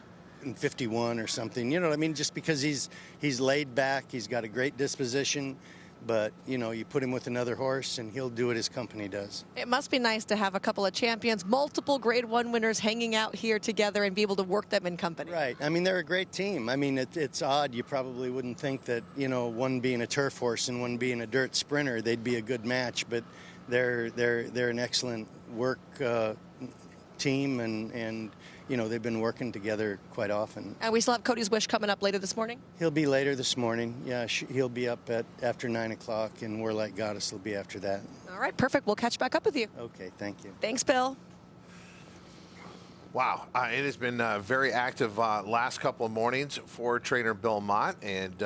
in 51 or something. You know what I mean? Just because he's laid back, he's got a great disposition. But, you put him with another horse, and he'll do what his company does. It must be nice to have a couple of champions, multiple Grade 1 winners hanging out here together and be able to work them in company. Right. I mean, they're a great team. I mean, it's odd. You probably wouldn't think that, one being a turf horse and one being a dirt sprinter, they'd be a good match. But they're an excellent work team, and they've been working together quite often. And we still have Cody's Wish coming up later this morning? He'll be later this morning. Yeah, he'll be up after 9 o'clock, and We're Like Goddess will be after that. All right, perfect. We'll catch back up with you. Okay, thank you. Thanks, Bill. Wow, it has been very active last couple of mornings for trainer Bill Mott, and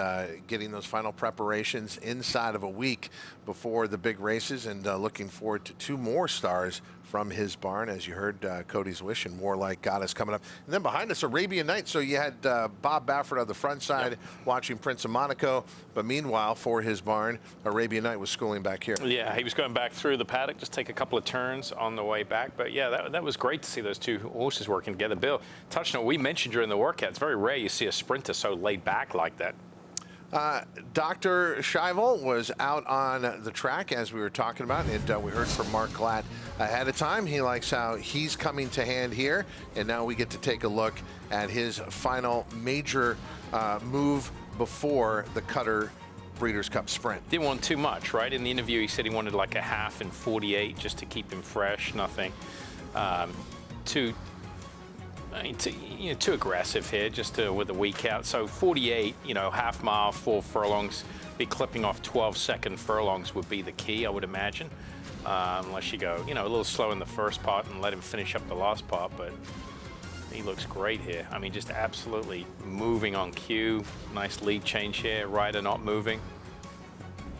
getting those final preparations inside of a week before the big races, and looking forward to 2 more stars from his barn, as you heard Cody's Wish and More Like Goddess coming up. And then behind us, Arabian Night. So you had Bob Baffert on the front side watching Prince of Monaco, but meanwhile, for his barn, Arabian Night was schooling back here. Yeah, he was going back through the paddock, just take a couple of turns on the way back. But yeah, that was great to see those 2 horses working together. Bill, touching on what we mentioned during the workout, it's very rare you see a sprinter so laid back like that. Dr. Schivel was out on the track, as we were talking about, and we heard from Mark Glatt ahead of time. He likes how he's coming to hand here, and now we get to take a look at his final major move before the Cutter Breeders' Cup Sprint. Didn't want too much, right? In the interview, he said he wanted like a half in 48 just to keep him fresh, nothing too aggressive here, just with a week out. So 48, half mile, 4 furlongs, be clipping off 12-second furlongs would be the key, I would imagine, unless you go, a little slow in the first part and let him finish up the last part. But he looks great here. I mean, just absolutely moving on cue. Nice lead change here. Rider not moving.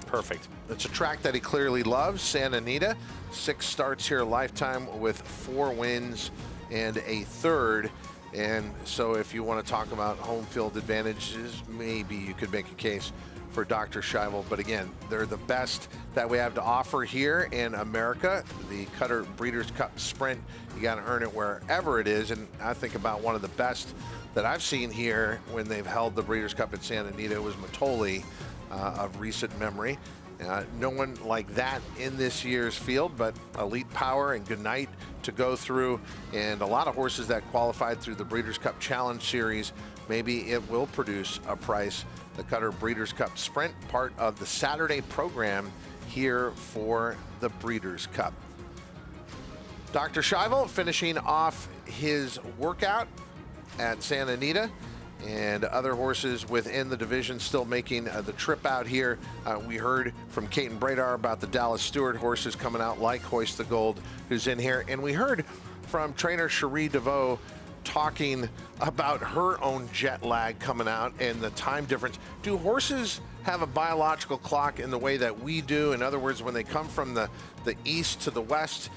Perfect. It's a track that he clearly loves, Santa Anita. 6 starts here lifetime with 4 wins and a third. And so if you want to talk about home field advantages, maybe you could make a case for Dr. Schivel. But again, they're the best that we have to offer here in America. The Cutter Breeders' Cup Sprint, you got to earn it wherever it is. And I think about one of the best that I've seen here when they've held the Breeders' Cup at Santa Anita was Matoli of recent memory. No one like that in this year's field, but Elite Power and Gunite to go through, and a lot of horses that qualified through the Breeders' Cup Challenge Series. Maybe it will produce a price. The Cutter Breeders' Cup Sprint, part of the Saturday program here for the Breeders' Cup. Dr. Schivel finishing off his workout at Santa Anita, and other horses within the division still making the trip out here. We heard from Caton Bradar about the Dallas Stewart horses coming out, like Hoist the Gold, who's in here. And we heard from trainer Cherie DeVoe talking about her own jet lag coming out and the time difference. Do horses have a biological clock in the way that we do? In other words, when they come from the east to the west,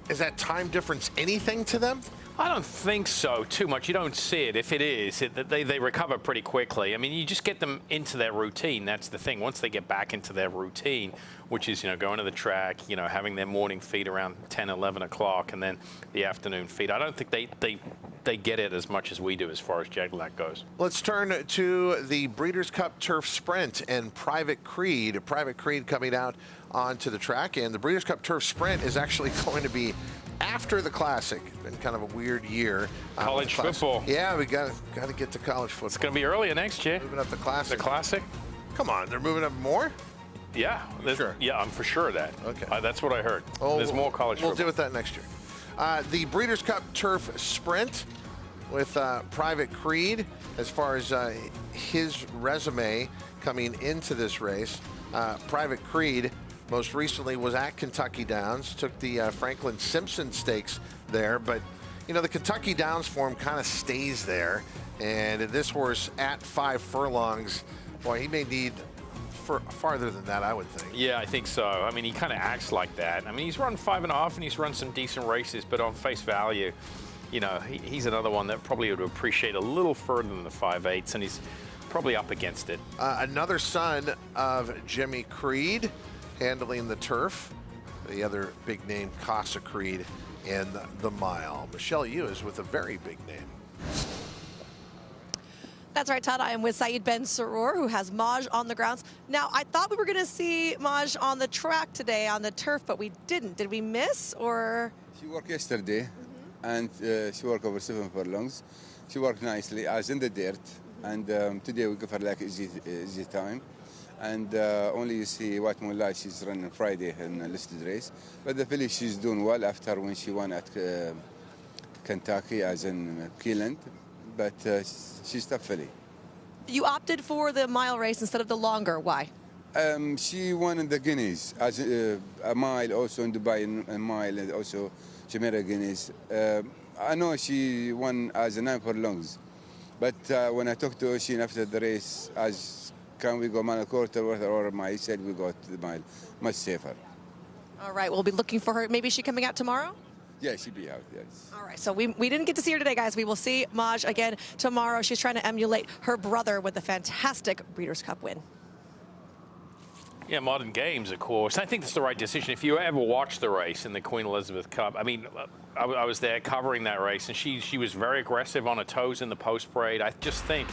is that time difference anything to them? I don't think so too much. You don't see it. If it is, they recover pretty quickly. I mean, you just get them into their routine. That's the thing. Once they get back into their routine, which is, going to the track, having their morning feed around 10, 11 o'clock, and then the afternoon feed. I don't think they get it as much as we do as far as jet lag goes. Let's turn to the Breeders' Cup Turf Sprint and Private Creed. Private Creed coming out onto the track, and the Breeders' Cup Turf Sprint is actually going to be after the Classic. Been kind of a weird year. College football. Yeah, we got to get to college football. It's going to be earlier next year. Moving up the Classic. The Classic? Come on, they're moving up more? Yeah. Sure. Yeah, I'm for sure of that. Okay. That's what I heard. Oh, there's more college We'll football. deal with that next year. The Breeders' Cup Turf Sprint with Private Creed, as far as his resume coming into this race. Private Creed most recently was at Kentucky Downs, took the Franklin Simpson Stakes there, but the Kentucky Downs form kind of stays there, and this horse at 5 furlongs, boy, he may need farther than that, I would think. Yeah, I think so. I mean, he kind of acts like that. I mean, he's run 5.5 and he's run some decent races, but on face value, he's another one that probably would appreciate a little further than the 5/8, and he's probably up against it. Another son of Jimmy Creed handling the turf. The other big name, Casa Creed, in the mile. Michelle Yu is with a very big name. That's right, Todd. I am with Saeed Ben Sarur, who has Mage on the grounds. Now, I thought we were going to see Mage on the track today on the turf, but we didn't. Did we miss, or? She worked yesterday, and she worked over 7 furlongs. She worked nicely, as in the dirt, and today we give her like easy time. And only you see White Moonlight, she's running Friday in a listed race. But the filly, she's doing well after when she won at Kentucky, as in Keeneland. But she's tough filly. You opted for the mile race instead of the longer. Why? She won in the Guineas, as a mile, also in Dubai, a mile, and also Jumeirah Guineas. I know she won as a 9 furlongs. But when I talked to Oshin after the race, can we go mile quarter or a mile? He said we go to the mile, much safer. All right, we'll be looking for her. Maybe is she coming out tomorrow? Yeah, she'll be out, yes. All right, so we didn't get to see her today, guys. We will see Mage again tomorrow. She's trying to emulate her brother with a fantastic Breeders' Cup win. Yeah, Modern Games, of course. I think that's the right decision. If you ever watched the race in the Queen Elizabeth Cup, I mean, I was there covering that race, and she was very aggressive on her toes in the post parade. I just think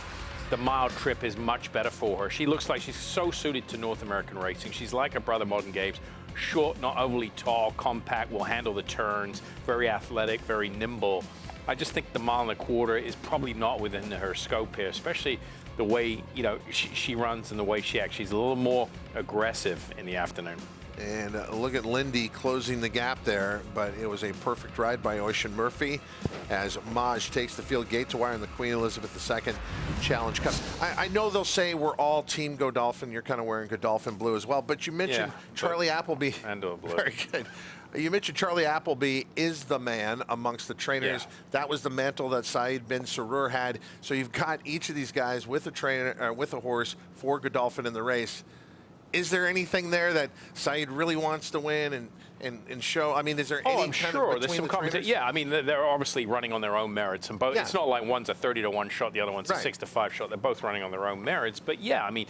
the mile trip is much better for her. She looks like she's so suited to North American racing. She's like her brother, Modern Games. Short, not overly tall, compact, will handle the turns, very athletic, very nimble. I just think the mile and a quarter is probably not within her scope here, especially the way she runs and the way she acts. She's a little more aggressive in the afternoon. And look at Lindy closing the gap there, but it was a perfect ride by Ocean Murphy as Mage takes the field gate to wire in the Queen Elizabeth II Challenge Cup. I know they'll say we're all Team Godolphin. You're kind of wearing Godolphin blue as well, but you mentioned Charlie Appleby. And blue. Very good. You mentioned Charlie Appleby is the man amongst the trainers. Yeah. That was the mantle that Saeed Ben Sarur had. So you've got each of these guys with a trainer, with a horse for Godolphin in the race. Is there anything there that Saeed really wants to win and show? I mean, is there any I'm kind sure. of There's some competition. Yeah, I mean, they're obviously running on their own merits, and both. Yeah. It's not like one's a 30-1 shot, the other one's a 6-5 shot. They're both running on their own merits. But yeah, I mean,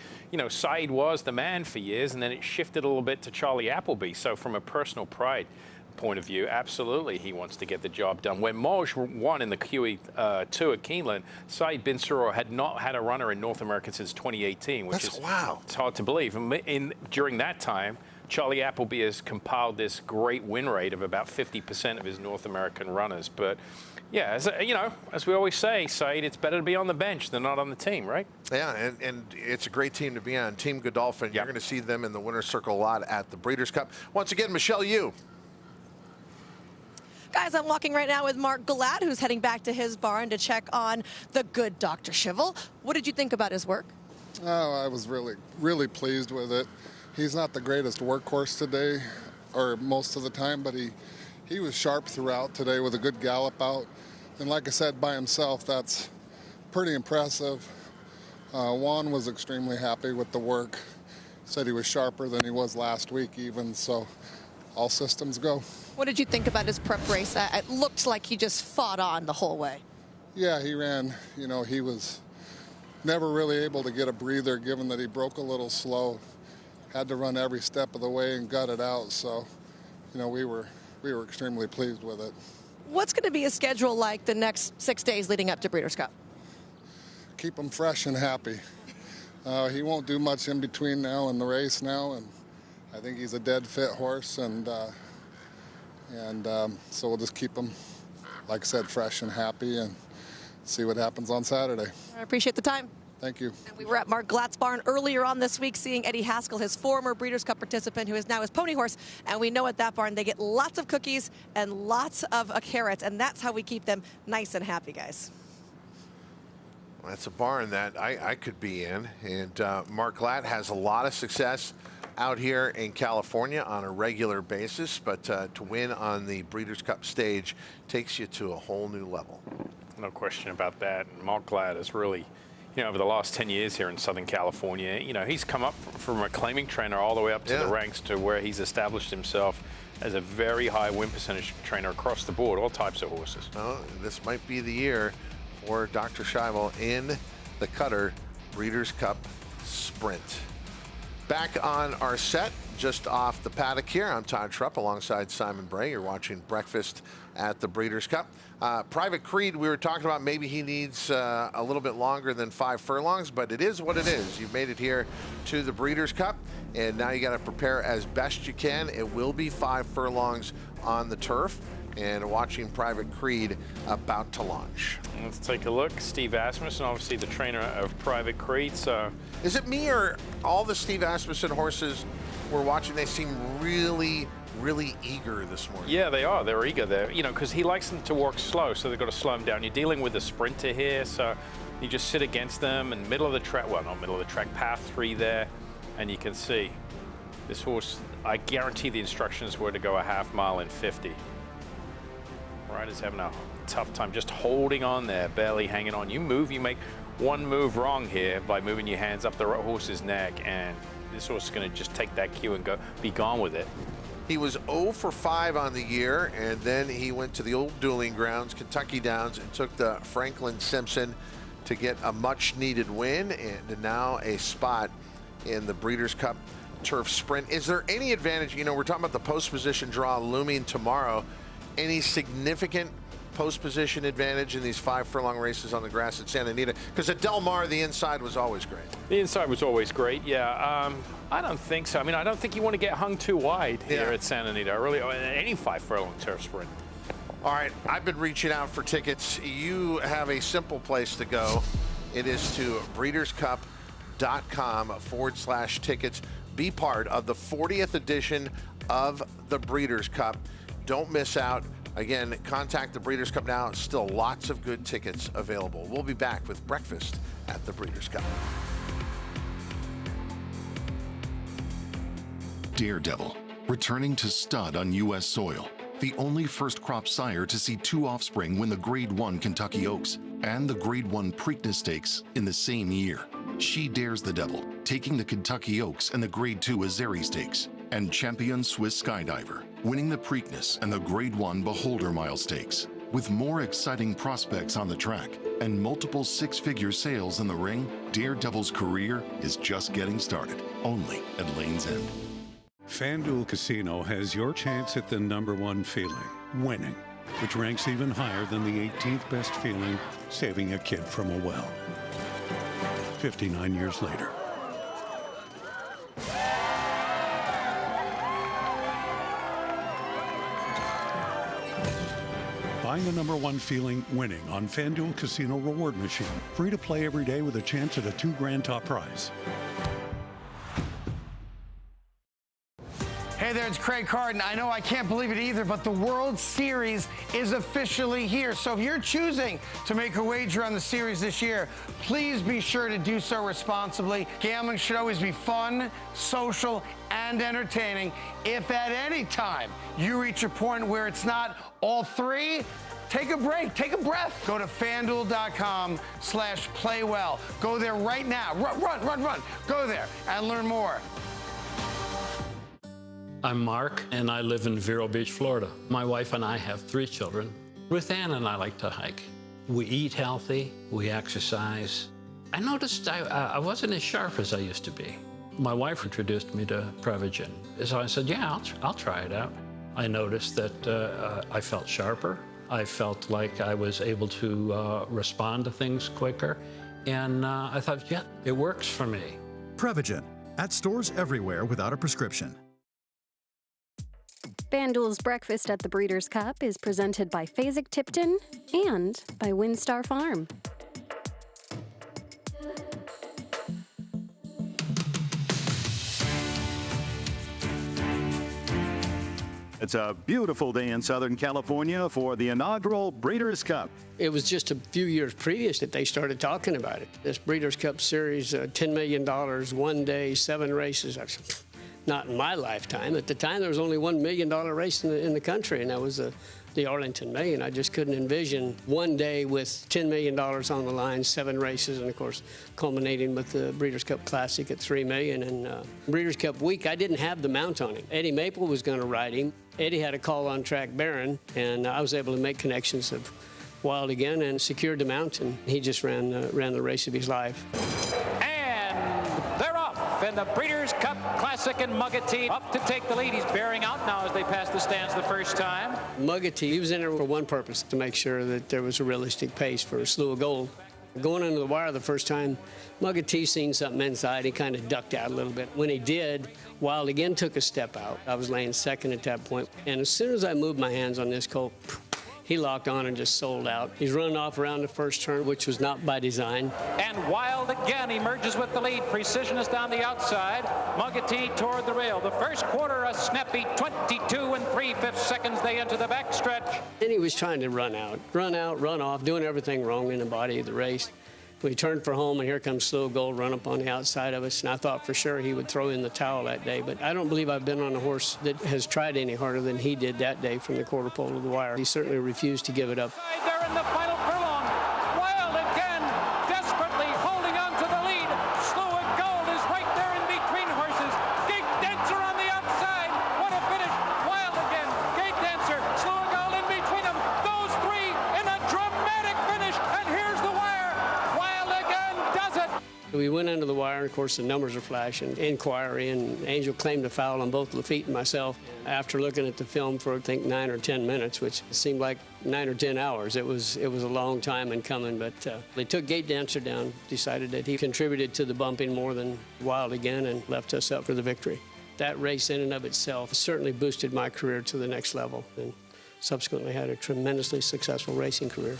Saeed was the man for years, and then it shifted a little bit to Charlie Appleby. So from a personal pride point of view, absolutely he wants to get the job done. When Mage won in the QE2 at Keeneland, Saeed Bin Suroor had not had a runner in North America since 2018, which is wow. It's hard to believe. And during that time, Charlie Appleby has compiled this great win rate of about 50% of his North American runners. But yeah, as we always say, Saeed, it's better to be on the bench than not on the team, right? Yeah, and it's a great team to be on. Team Godolphin, you're going to see them in the winner's circle a lot at the Breeders' Cup. Once again, Michelle, you. Guys, I'm walking right now with Mark Glad, who's heading back to his barn to check on the good Dr. Schivel. What did you think about his work? Oh, I was really pleased with it. He's not the greatest workhorse today, or most of the time, but he was sharp throughout today with a good gallop out. And like I said, by himself, that's pretty impressive. Juan was extremely happy with the work. Said he was sharper than he was last week even, so all systems go. What did you think about his prep race? It looked like he just fought on the whole way. Yeah, he ran, he was never really able to get a breather given that he broke a little slow. Had to run every step of the way and gut it out, so, we were extremely pleased with it. What's going to be a schedule like the next 6 days leading up to Breeders' Cup? Keep him fresh and happy. He won't do much in between now and the race now, and I think he's a dead fit horse, and so we'll just keep him, like I said, fresh and happy and see what happens on Saturday. I appreciate the time. Thank you. And we were at Mark Glatt's barn earlier on this week seeing Eddie Haskell, his former Breeders' Cup participant, who is now his pony horse. And we know at that barn they get lots of cookies and lots of carrots, and that's how we keep them nice and happy, guys. Well, that's a barn that I could be in. And Mark Glatt has a lot of success out here in California on a regular basis, but to win on the Breeders' Cup stage takes you to a whole new level. No question about that. And Mark Glatt is really, over the last 10 years here in Southern California, he's come up from a claiming trainer all the way up to the ranks to where he's established himself as a very high win percentage trainer across the board, all types of horses. Oh, this might be the year for Dr. Schivel in the Cutter Breeders' Cup Sprint. Back on our set, just off the paddock here, I'm Todd Trupp alongside Simon Bray. You're watching Breakfast at the Breeders' Cup. Private Creed, we were talking about maybe he needs a little bit longer than 5 furlongs, but it is what it is. You've made it here to the Breeders' Cup, and now you got to prepare as best you can. It will be 5 furlongs on the turf, and watching Private Creed about to launch. Let's take a look. Steve Asmussen, obviously the trainer of Private Creed. So, is it me or all the Steve Asmussen horses we're watching, they seem really eager this morning? Yeah, they are. They're eager there, because he likes them to walk slow, so they've got to slow them down. You're dealing with a sprinter here, so you just sit against them in middle of the track, well, not middle of the track, path 3 there, and you can see this horse, I guarantee the instructions were to go a half mile in 50. Rider's having a tough time just holding on there, barely hanging on. You make one move wrong here by moving your hands up the horse's neck, and this horse is going to just take that cue and be gone with it. He was 0 for 5 on the year, and then he went to the old dueling grounds, Kentucky Downs, and took the Franklin Simpson to get a much-needed win, and now a spot in the Breeders' Cup Turf Sprint. Is there any advantage? We're talking about the post position draw looming tomorrow. Any significant post position advantage in these 5 furlong races on the grass at Santa Anita? Because at Del Mar, the inside was always great. The inside was always great, yeah. I don't think so. I don't think you want to get hung too wide here at Santa Anita. Really, any 5 furlong turf sprint. All right, I've been reaching out for tickets. You have a simple place to go. It is to breederscup.com/tickets. Be part of the 40th edition of the Breeders' Cup. Don't miss out. Again, contact the Breeders' Cup now. Still lots of good tickets available. We'll be back with Breakfast at the Breeders' Cup. Daredevil, returning to stud on U.S. soil. The only first crop sire to see 2 offspring win the Grade 1 Kentucky Oaks and the Grade 1 Preakness Stakes in the same year. She dares the devil, taking the Kentucky Oaks and the Grade 2 Azeri Stakes, and champion Swiss Skydiver, winning the Preakness and the Grade 1 Beholder Mile Stakes. With more exciting prospects on the track and multiple 6-figure sales in the ring, Daredevil's career is just getting started, only at Lane's End. FanDuel Casino has your chance at the #1 feeling, winning, which ranks even higher than the 18th best feeling, saving a kid from a well. 59 years later. Find the #1 feeling winning on FanDuel Casino Reward Machine. Free to play every day with a chance at a $2,000 top prize. Hey there, it's Craig Carden. I know I can't believe it either, but the World Series is officially here. So if you're choosing to make a wager on the series this year, please be sure to do so responsibly. Gambling should always be fun, social, and entertaining. If at any time you reach a point where it's not all three, take a break, take a breath. Go to FanDuel.com/playwell. Go there right now. Run. Go there and learn more. I'm Mark, and I live in Vero Beach, Florida. My wife and I have 3 children. Ruth Ann and I like to hike. We eat healthy, we exercise. I noticed I wasn't as sharp as I used to be. My wife introduced me to Prevagen. So I said, yeah, I'll try it out. I noticed that I felt sharper. I felt like I was able to respond to things quicker. And I thought, yeah, it works for me. Prevagen, at stores everywhere without a prescription. FanDuel's Breakfast at the Breeders' Cup is presented by Fasig-Tipton and by Windstar Farm. It's a beautiful day in Southern California for the inaugural Breeders' Cup. It was just a few years previous that they started talking about it. This Breeders' Cup Series, $10 million, 1 day, 7 races. Not in my lifetime. At the time, there was only $1 million race in the country, and that was the Arlington Million. I just couldn't envision 1 day with $10 million on the line, 7 races, and of course, culminating with the Breeders' Cup Classic at $3 million. And Breeders' Cup week, I didn't have the mount on him. Eddie Maple was going to ride him. Eddie had a call on track Baron, and I was able to make connections of Wild again and secured the mount, and he just ran the race of his life. They're off, and the Breeders' Cup Classic and Muggety up to take the lead. He's bearing out now as they pass the stands the first time. Muggety, he was in there for one purpose, to make sure that there was a realistic pace for a slew of gold. Going under the wire the first time, Muggety seen something inside. He kind of ducked out a little bit. When he did, Wild again took a step out. I was laying second at that point, and as soon as I moved my hands on this colt, he locked on and just sold out. He's running off around the first turn, which was not by design. And Wild again emerges with the lead. Precision is down the outside. Muggety toward the rail. The first quarter, a snappy 22 3/5 seconds. They enter the backstretch. Then he was trying to run out, run off, doing everything wrong in the body of the race. We turned for home, and here comes Slow Gold run up on the outside of us, and I thought for sure he would throw in the towel that day, but I don't believe I've been on a horse that has tried any harder than he did that day from the quarter pole to the wire. He certainly refused to give it up. They're in the final furlong. Wild again, desperately holding on to the lead. Slow Gold is right there in between horses. Gate Dancer on the outside. What a finish. Wild again, Gate Dancer, Slow Gold in between them. Those three in a dramatic finish, and here's the wire. We went under the wire, and of course the numbers are flashing. Inquiry, and Angel claimed a foul on both Lafitte and myself. After looking at the film for I think 9 or 10 minutes, which seemed like 9 or 10 hours, it was a long time in coming. But they took Gate Dancer down, decided that he contributed to the bumping more than Wild again, and left us up for the victory. That race in and of itself certainly boosted my career to the next level, and subsequently had a tremendously successful racing career.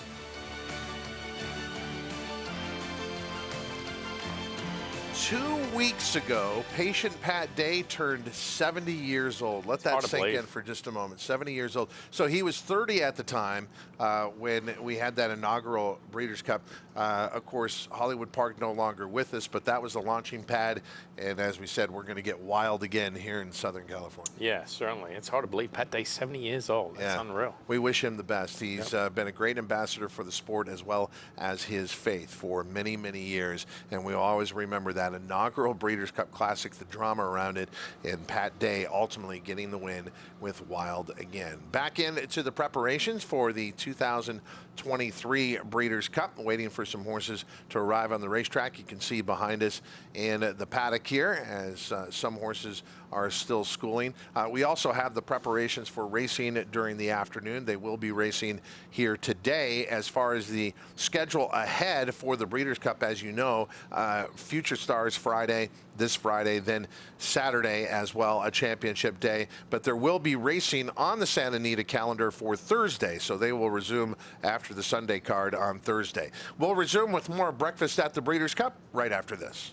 2 weeks ago, patient Pat Day turned 70 years old. Let that sink in for just a moment. 70 years old. So he was 30 at the time when we had that inaugural Breeders' Cup. Of course, Hollywood Park no longer with us, but that was the launching pad. And as we said, we're going to get wild again here in Southern California. Yeah, certainly. It's hard to believe Pat Day's 70 years old. That's unreal. We wish him the best. He's been a great ambassador for the sport as well as his faith for many, many years. And we'll always remember that inaugural Breeders' Cup Classic, the drama around it, and Pat Day ultimately getting the win with Wild again. Back into the preparations for the 2023 Breeders' Cup, waiting for some horses to arrive on the racetrack. You can see behind us in the paddock here as some horses are still schooling. We also have the preparations for racing during the afternoon. They will be racing here today. As far as the schedule ahead for the Breeders' Cup, as you know, Future Stars Friday, this Friday, then Saturday as well, a championship day. But there will be racing on the Santa Anita calendar for Thursday, so they will resume after the Sunday card on Thursday. We'll resume with more Breakfast at the Breeders' Cup right after this.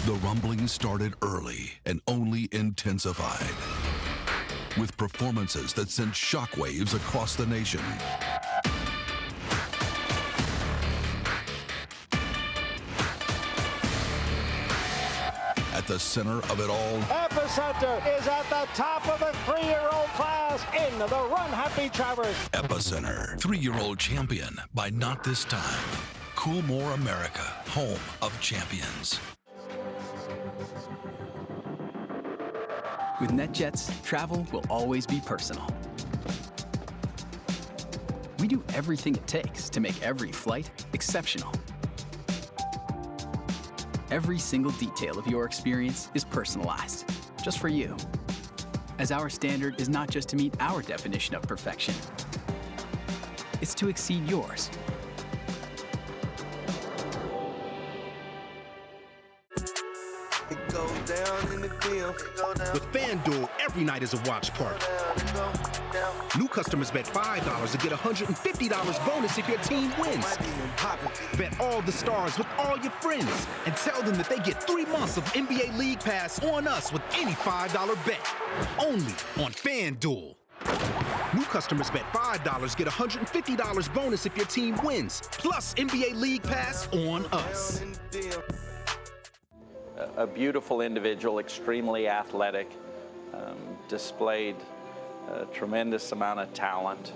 The rumbling started early and only intensified, with performances that sent shockwaves across the nation. At the center of it all, Epicenter is at the top of the 3-year-old class in the Run Happy Travers. Epicenter, 3-year-old champion by Not This Time. Coolmore America, home of champions. With NetJets, travel will always be personal. We do everything it takes to make every flight exceptional. Every single detail of your experience is personalized, just for you. As our standard is not just to meet our definition of perfection, it's to exceed yours. With FanDuel, every night is a watch party. New customers bet $5 to get $150 bonus if your team wins. Bet all the stars with all your friends and tell them that they get 3 months of NBA League Pass on us with any $5 bet. Only on FanDuel. New customers bet $5 get $150 bonus if your team wins, plus NBA League Pass on us. A beautiful individual, extremely athletic, displayed a tremendous amount of talent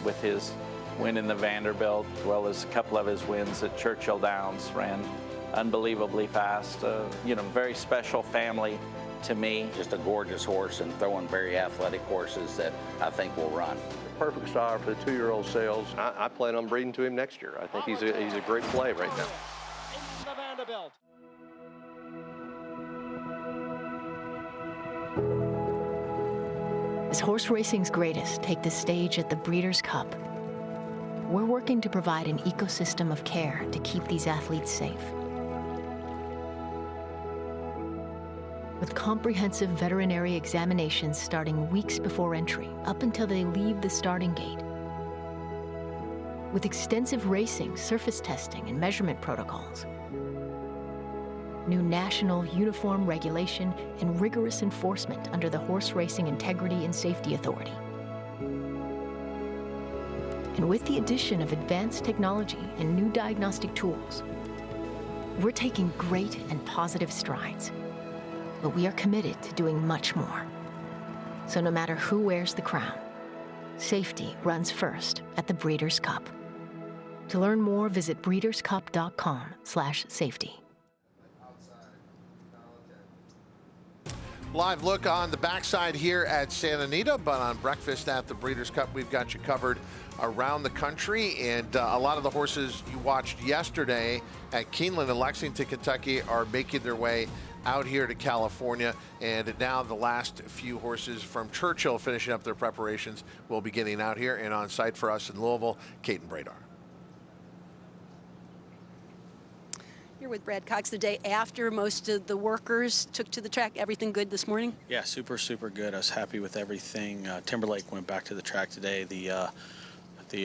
with his win in the Vanderbilt, as well as a couple of his wins at Churchill Downs. Ran unbelievably fast. Very special family to me. Just a gorgeous horse and throwing very athletic horses that I think will run. Perfect sire for the 2-year-old sales. I plan on breeding to him next year. I think he's a great play right now. In the Vanderbilt. As horse racing's greatest take the stage at the Breeders' Cup, we're working to provide an ecosystem of care to keep these athletes safe. With comprehensive veterinary examinations starting weeks before entry, up until they leave the starting gate. With extensive racing, surface testing, and measurement protocols. New national uniform regulation and rigorous enforcement under the Horse Racing Integrity and Safety Authority. And with the addition of advanced technology and new diagnostic tools, we're taking great and positive strides, but we are committed to doing much more. So no matter who wears the crown, safety runs first at the Breeders' Cup. To learn more, visit breederscup.com/safety. Live look on the backside here at Santa Anita, but on Breakfast at the Breeders' Cup, we've got you covered around the country. And a lot of the horses you watched yesterday at Keeneland in Lexington, Kentucky are making their way out here to California. And now the last few horses from Churchill finishing up their preparations will be getting out here and on site for us in Louisville, Kate and Bradar. Here with Brad Cox the day after most of the workers took to the track. Everything good this morning? Yeah, super good. I was happy with everything. Timberlake went back to the track today. The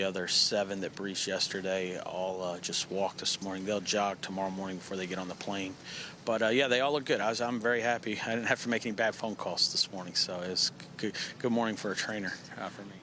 other 7 that breached yesterday all just walked this morning. They'll jog tomorrow morning before they get on the plane. But yeah, they all look good. I'm very happy. I didn't have to make any bad phone calls this morning, so it was good morning for a trainer for me.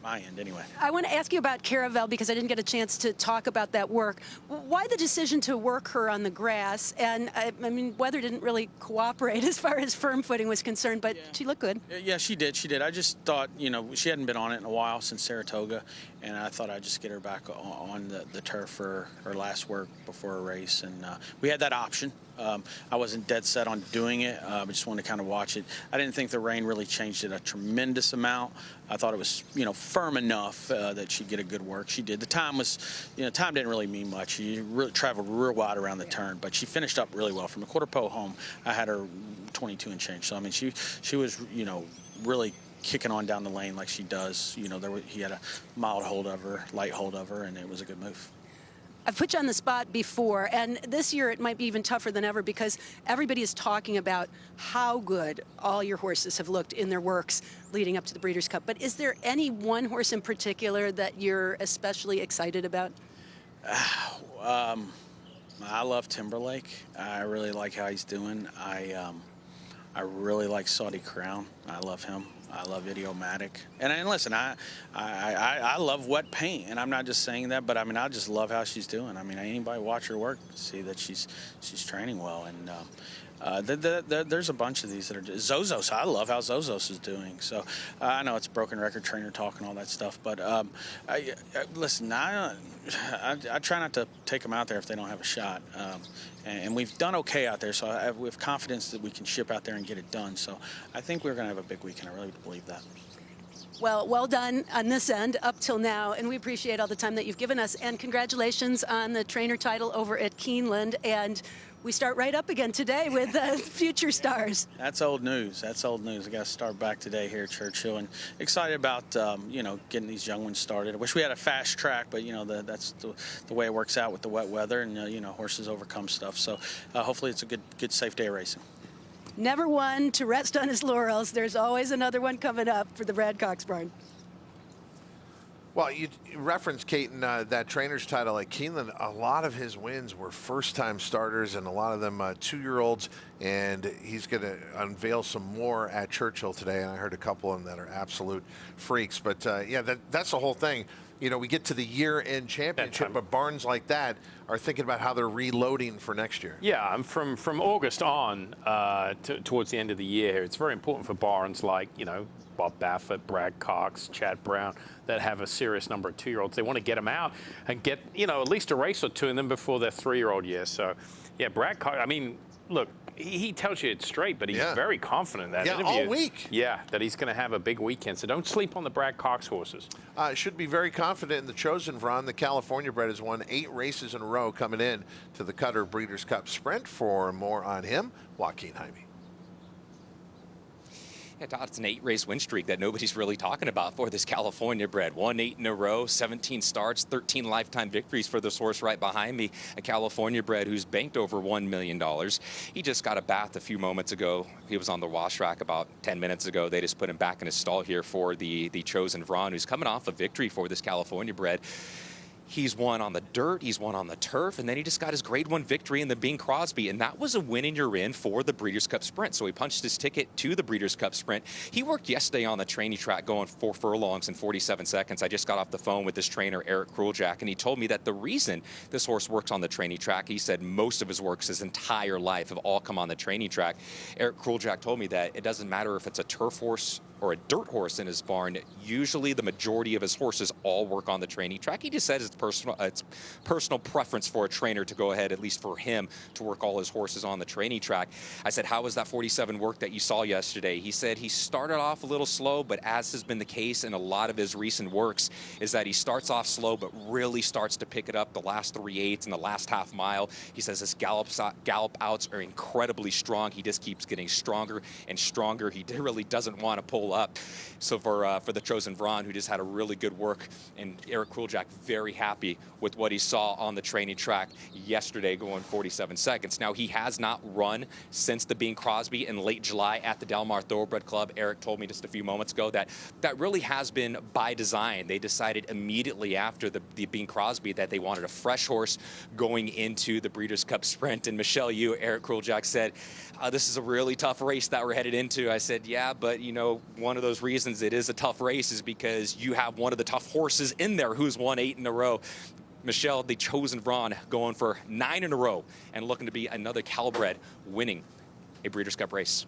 my end anyway. I want to ask you about Caravel because I didn't get a chance to talk about that work. Why the decision to work her on the grass? And I mean, weather didn't really cooperate as far as firm footing was concerned, but she looked good. Yeah, she did. She did. I just thought, she hadn't been on it in a while since Saratoga, and I thought I'd just get her back on the turf for her last work before a race. And we had that option. I wasn't dead set on doing it. I just wanted to kind of watch it. I didn't think the rain really changed it a tremendous amount. I thought it was, firm enough that she'd get a good work. She did. The time was, time didn't really mean much. She really traveled real wide around the turn, but she finished up really well. From the quarter pole home, I had her 22 and change. So, I mean, she was, really kicking on down the lane like she does. He had a mild hold of her, light hold of her, and it was a good move. I've put you on the spot before, and this year it might be even tougher than ever because everybody is talking about how good all your horses have looked in their works leading up to the Breeders' Cup. But is there any one horse in particular that you're especially excited about? I love Timberlake. I really like how he's doing. I really like Saudi Crown. I love him. I love Idiomatic. And listen, I love wet paint, and I'm not just saying that, but I mean, I just love how she's doing. I mean, anybody watch her work, see that she's training well. And there's a bunch of these that are Zozos. I love how Zozos is doing. So I know it's broken record trainer talk and all that stuff, but listen, I try not to take them out there if they don't have a shot. And we've done okay out there, so we have confidence that we can ship out there and get it done. So I think we're going to have a big weekend. I really believe that. Well done on this end up till now, and we appreciate all the time that you've given us. And congratulations on the trainer title over at Keeneland. And we start right up again today with future stars. That's old news. That's old news. I got to start back today here at Churchill, and excited about getting these young ones started. I wish we had a fast track, but that's the way it works out with the wet weather, and horses overcome stuff. So hopefully it's a good safe day of racing. Never one to rest on his laurels. There's always another one coming up for the Brad Cox barn. Well, you referenced, Caton, that trainer's title at Keeneland. A lot of his wins were first-time starters, and a lot of them 2-year-olds, and he's going to unveil some more at Churchill today, and I heard a couple of them that are absolute freaks. But, yeah, that's the whole thing. We get to the year-end championship, but barns like that are thinking about how they're reloading for next year. Yeah, and from August on towards the end of the year, it's very important for barns like, Bob Baffert, Brad Cox, Chad Brown, that have a serious number of 2-year-olds. They want to get them out and get, at least a race or two in them before their 3-year-old year. So, yeah, Brad Cox, I mean, look, he tells you it's straight, but he's very confident in that interview. All week. Yeah, that he's going to have a big weekend. So don't sleep on the Brad Cox horses. Should be very confident in the chosen Vron. The California bred has won 8 races in a row coming in to the Cutter Breeders' Cup Sprint. For more on him, Joaquin Jaime. Yeah, Todd, it's an 8-race win streak that nobody's really talking about for this California bred. Won 8 in a row, 17 starts, 13 lifetime victories for this horse right behind me. A California bred who's banked over $1 million. He just got a bath a few moments ago. He was on the wash rack about 10 minutes ago. They just put him back in his stall here for the chosen Vron, who's coming off a victory for this California bred. He's won on the dirt, he's won on the turf, and then he just got his grade 1 victory in the Bing Crosby, and that was a win and you're in for the Breeders' Cup Sprint. So he punched his ticket to the Breeders' Cup Sprint. He worked yesterday on the training track going 4 furlongs in 47 seconds. I just got off the phone with his trainer, Eric Kruljack, and he told me that the reason this horse works on the training track, he said most of his works his entire life have all come on the training track. Eric Kruljack told me that it doesn't matter if it's a turf horse or a dirt horse in his barn. Usually the majority of his horses all work on the training track. He just said it's personal preference for a trainer to go ahead, at least for him, to work all his horses on the training track. I said, how was that 47 work that you saw yesterday? He said he started off a little slow, but as has been the case in a lot of his recent works, is that he starts off slow, but really starts to pick it up the last 3/8 and the last half mile. He says his gallop outs are incredibly strong. He just keeps getting stronger and stronger. He really doesn't want to pull up. So for the chosen Vron, who just had a really good work, and Eric Kruljack very happy with what he saw on the training track yesterday going 47 seconds. Now, he has not run since the Bing Crosby in late July at the Del Mar Thoroughbred Club. Eric told me just a few moments ago that really has been by design. They decided immediately after the Bing Crosby that they wanted a fresh horse going into the Breeders' Cup Sprint. And Michelle Yu, Eric Kruljack said, this is a really tough race that we're headed into. I said, yeah, but, one of those reasons it is a tough race is because you have one of the tough horses in there who's won 8 in a row. Michelle, the chosen Brawn, going for 9 in a row and looking to be another Calbred winning a Breeders' Cup race.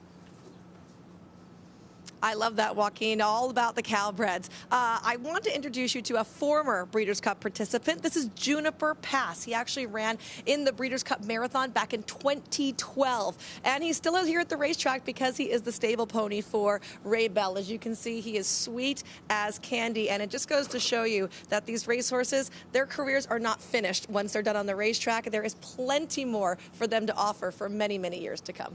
I love that, Joaquin, all about the Calbreds. I want to introduce you to a former Breeders' Cup participant. This is Juniper Pass. He actually ran in the Breeders' Cup Marathon back in 2012. And he's still out here at the racetrack because he is the stable pony for Ray Bell. As you can see, he is sweet as candy. And it just goes to show you that these racehorses, their careers are not finished once they're done on the racetrack. There is plenty more for them to offer for many, many years to come.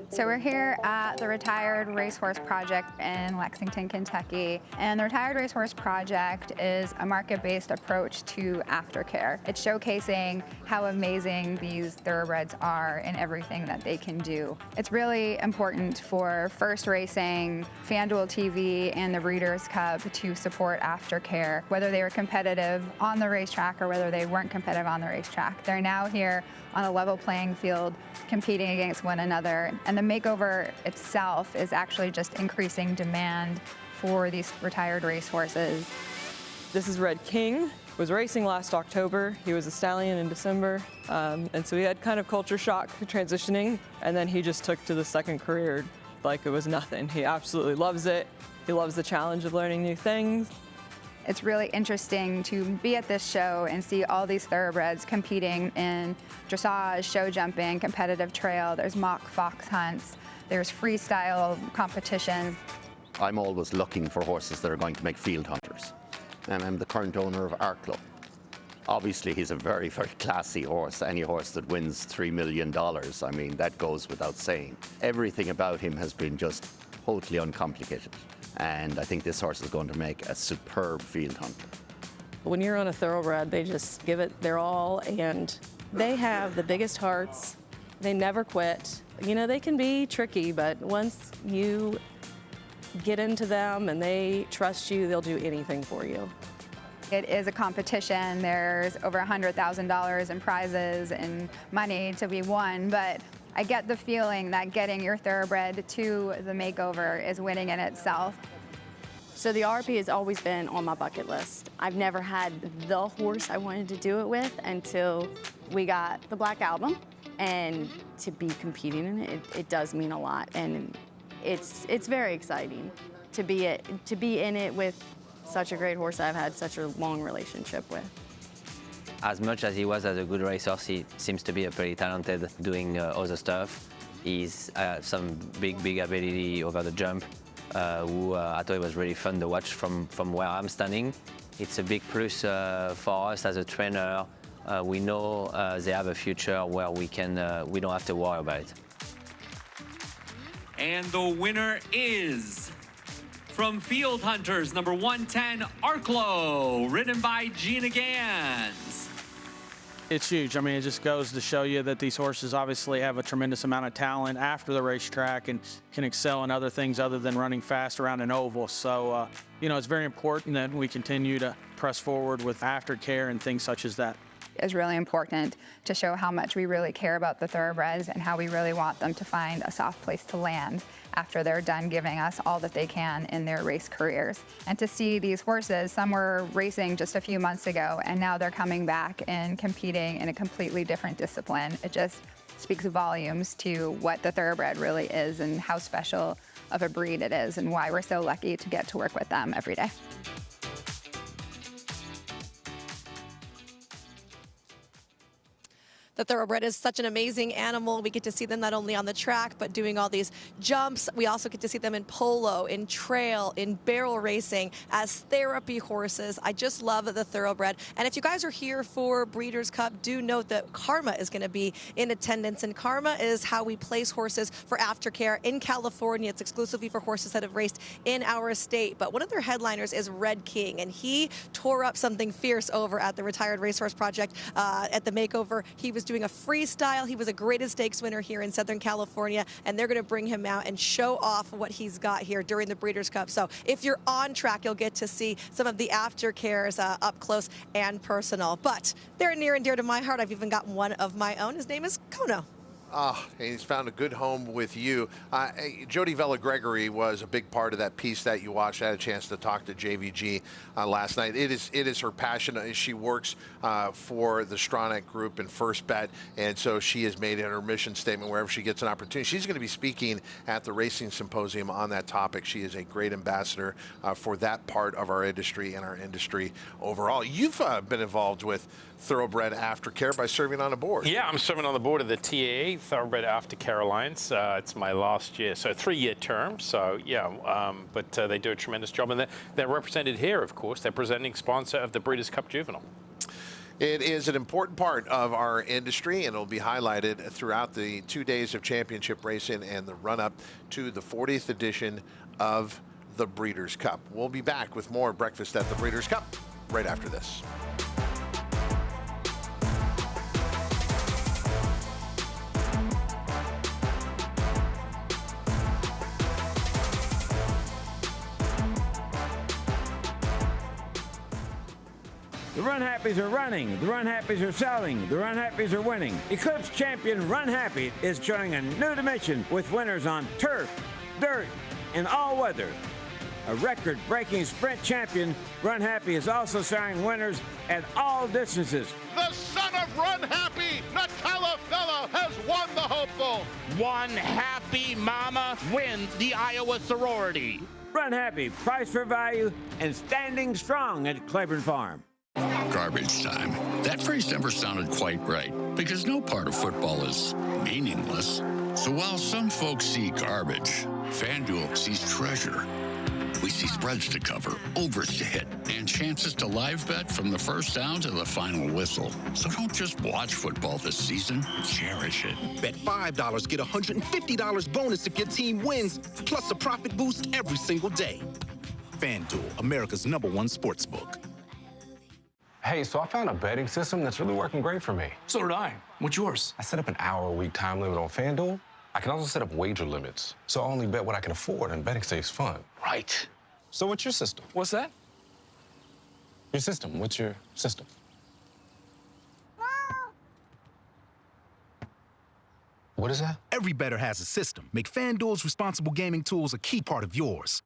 So we're here at the Retired Racehorse Project in Lexington, Kentucky. And the Retired Racehorse Project is a market-based approach to aftercare. It's showcasing how amazing these thoroughbreds are in everything that they can do. It's really important for First Racing, FanDuel TV, and the Breeders' Cup to support aftercare, whether they were competitive on the racetrack or whether they weren't competitive on the racetrack. They're now here on a level playing field competing against one another. And the makeover itself is actually just increasing demand for these retired racehorses. This is Red King. Was racing last October. He was a stallion in December. And so he had kind of culture shock transitioning. And then he just took to the second career like it was nothing. He absolutely loves it. He loves the challenge of learning new things. It's really interesting to be at this show and see all these thoroughbreds competing in dressage, show jumping, competitive trail. There's mock fox hunts. There's freestyle competitions. I'm always looking for horses that are going to make field hunters. And I'm the current owner of our club. Obviously, he's a very, very classy horse. Any horse that wins $3 million, I mean, that goes without saying. Everything about him has been just totally uncomplicated. And I think this horse is going to make a superb field hunter. When you're on a thoroughbred, they just give it their all, and they have the biggest hearts. They never quit. You know, they can be tricky, but once you get into them and they trust you, they'll do anything for you. It is a competition. There's over $100,000 in prizes and money to be won, but I get the feeling that getting your thoroughbred to the makeover is winning in itself. So the RP has always been on my bucket list. I've never had the horse I wanted to do it with until we got the Black Album. And to be competing in it, it does mean a lot. And it's very exciting to be in it with such a great horse I've had such a long relationship with. As much as he was as a good racehorse, he seems to be a pretty talented doing other stuff. He's some big ability over the jump. I thought it was really fun to watch from where I'm standing. It's a big plus for us as a trainer. We know they have a future where we don't have to worry about it. And the winner is from Field Hunters, number 110, Arklow, ridden by Gina Gans. It's huge. I mean, it just goes to show you that these horses obviously have a tremendous amount of talent after the racetrack and can excel in other things other than running fast around an oval. So, you know, it's very important that we continue to press forward with aftercare and things such as that. Is really important to show how much we really care about the thoroughbreds and how we really want them to find a soft place to land after they're done giving us all that they can in their race careers. And to see these horses, some were racing just a few months ago and now they're coming back and competing in a completely different discipline. It just speaks volumes to what the thoroughbred really is and how special of a breed it is and why we're so lucky to get to work with them every day. The thoroughbred is such an amazing animal. We get to see them not only on the track, but doing all these jumps. We also get to see them in polo, in trail, in barrel racing, as therapy horses. I just love the thoroughbred. And if you guys are here for Breeders' Cup, do note that Karma is going to be in attendance. And Karma is how we place horses for aftercare in California. It's exclusively for horses that have raced in our state. But one of their headliners is Red King, and he tore up something fierce over at the Retired Racehorse Project at the makeover. He was doing a freestyle. He was a graded stakes winner here in Southern California, and they're going to bring him out and show off what he's got here during the Breeders' Cup. So if you're on track, you'll get to see some of the aftercares up close and personal. But they're near and dear to my heart. I've even got one of my own. His name is Kono. He's found a good home with you. Jody Vella-Gregory was a big part of that piece that you watched. I had a chance to talk to JVG last night. It is her passion. She works for the Stronach Group and First Bet, and so she has made it her mission statement wherever she gets an opportunity. She's going to be speaking at the Racing Symposium on that topic. She is a great ambassador for that part of our industry and our industry overall. You've been involved with Thoroughbred Aftercare by serving on a board. Yeah, I'm serving on the board of the TAA, Thoroughbred Aftercare Alliance. It's my last year, so 3-year term. So yeah, but they do a tremendous job, and they're represented here, of course. They're presenting sponsor of the Breeders' Cup Juvenile. It is an important part of our industry, and it'll be highlighted throughout the 2 days of championship racing and the run-up to the 40th edition of the Breeders' Cup. We'll be back with more Breakfast at the Breeders' Cup right after this. The Run Happies are running, the Run Happies are selling, the Run Happies are winning. Eclipse champion Run Happy is showing a new dimension with winners on turf, dirt, and all weather. A record-breaking sprint champion, Run Happy is also showing winners at all distances. The son of Run Happy, Nutella Fella, has won the hopeful. One happy mama wins the Iowa sorority. Run Happy, price for value, and standing strong at Claiborne Farm. Garbage time. That phrase never sounded quite right, because no part of football is meaningless. So while some folks see garbage, FanDuel sees treasure. We see spreads to cover, overs to hit, and chances to live bet from the first down to the final whistle. So don't just watch football this season, cherish it. Bet $5, get $150 bonus if your team wins, plus a profit boost every single day. FanDuel, America's #1 sportsbook. Hey, so I found a betting system that's really working great for me. So did I. What's yours? I set up an hour-a-week time limit on FanDuel. I can also set up wager limits, so I only bet what I can afford, and betting stays fun. Right. So what's your system? What's that? Your system. What's your system? What is that? Every bettor has a system. Make FanDuel's responsible gaming tools a key part of yours.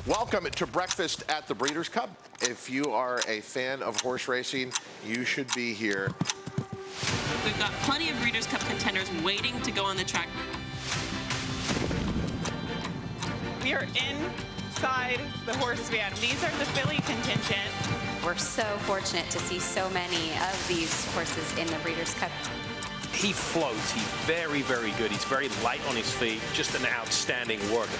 Welcome to Breakfast at the Breeders' Cup. If you are a fan of horse racing, you should be here. We've got plenty of Breeders' Cup contenders waiting to go on the track. We are inside the horse van. These are the filly contingent. We're so fortunate to see so many of these horses in the Breeders' Cup. He floats. He's very, very good. He's very light on his feet. Just an outstanding worker.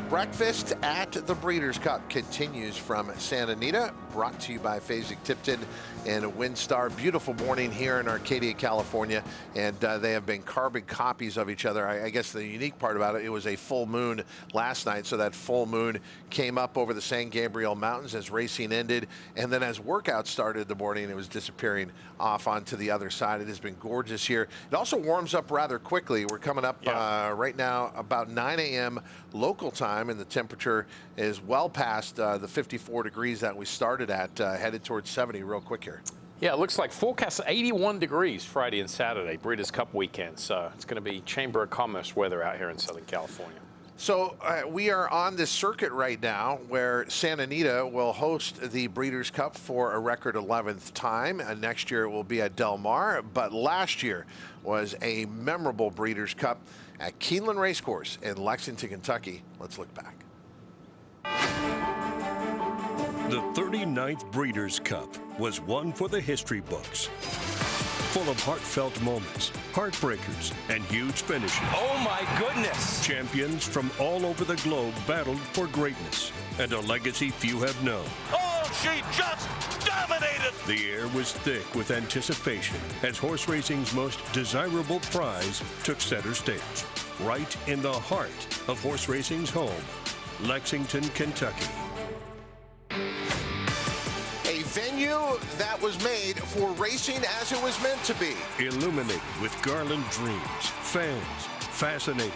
Breakfast at the Breeders' Cup continues from Santa Anita, brought to you by Fasig-Tipton and WinStar. Beautiful morning here in Arcadia, California, and they have been carbon copies of each other. I guess the unique part about it, it was a full moon last night, so that full moon came up over the San Gabriel Mountains as racing ended, and then as workouts started in the morning, it was disappearing off onto the other side. It has been gorgeous here. It also warms up rather quickly. We're coming up right now about 9 a.m. local time, and the temperature is well past the 54 degrees that we started at, headed towards 70 real quick here. Yeah, it looks like forecast 81 degrees Friday and Saturday, Breeders' Cup weekend. So it's going to be Chamber of Commerce weather out here in Southern California. So we are on this circuit right now where Santa Anita will host the Breeders' Cup for a record 11th time. Next year it will be at Del Mar, but last year was a memorable Breeders' Cup at Keeneland Racecourse in Lexington, Kentucky. Let's look back. The 39th Breeders' Cup was one for the history books. Full of heartfelt moments, heartbreakers, and huge finishes. Oh my goodness! Champions from all over the globe battled for greatness and a legacy few have known. Oh, she just dominated! The air was thick with anticipation as horse racing's most desirable prize took center stage, right in the heart of horse racing's home, Lexington, Kentucky. A venue that was made for racing as it was meant to be. Illuminated with garland dreams, fans, fascinators,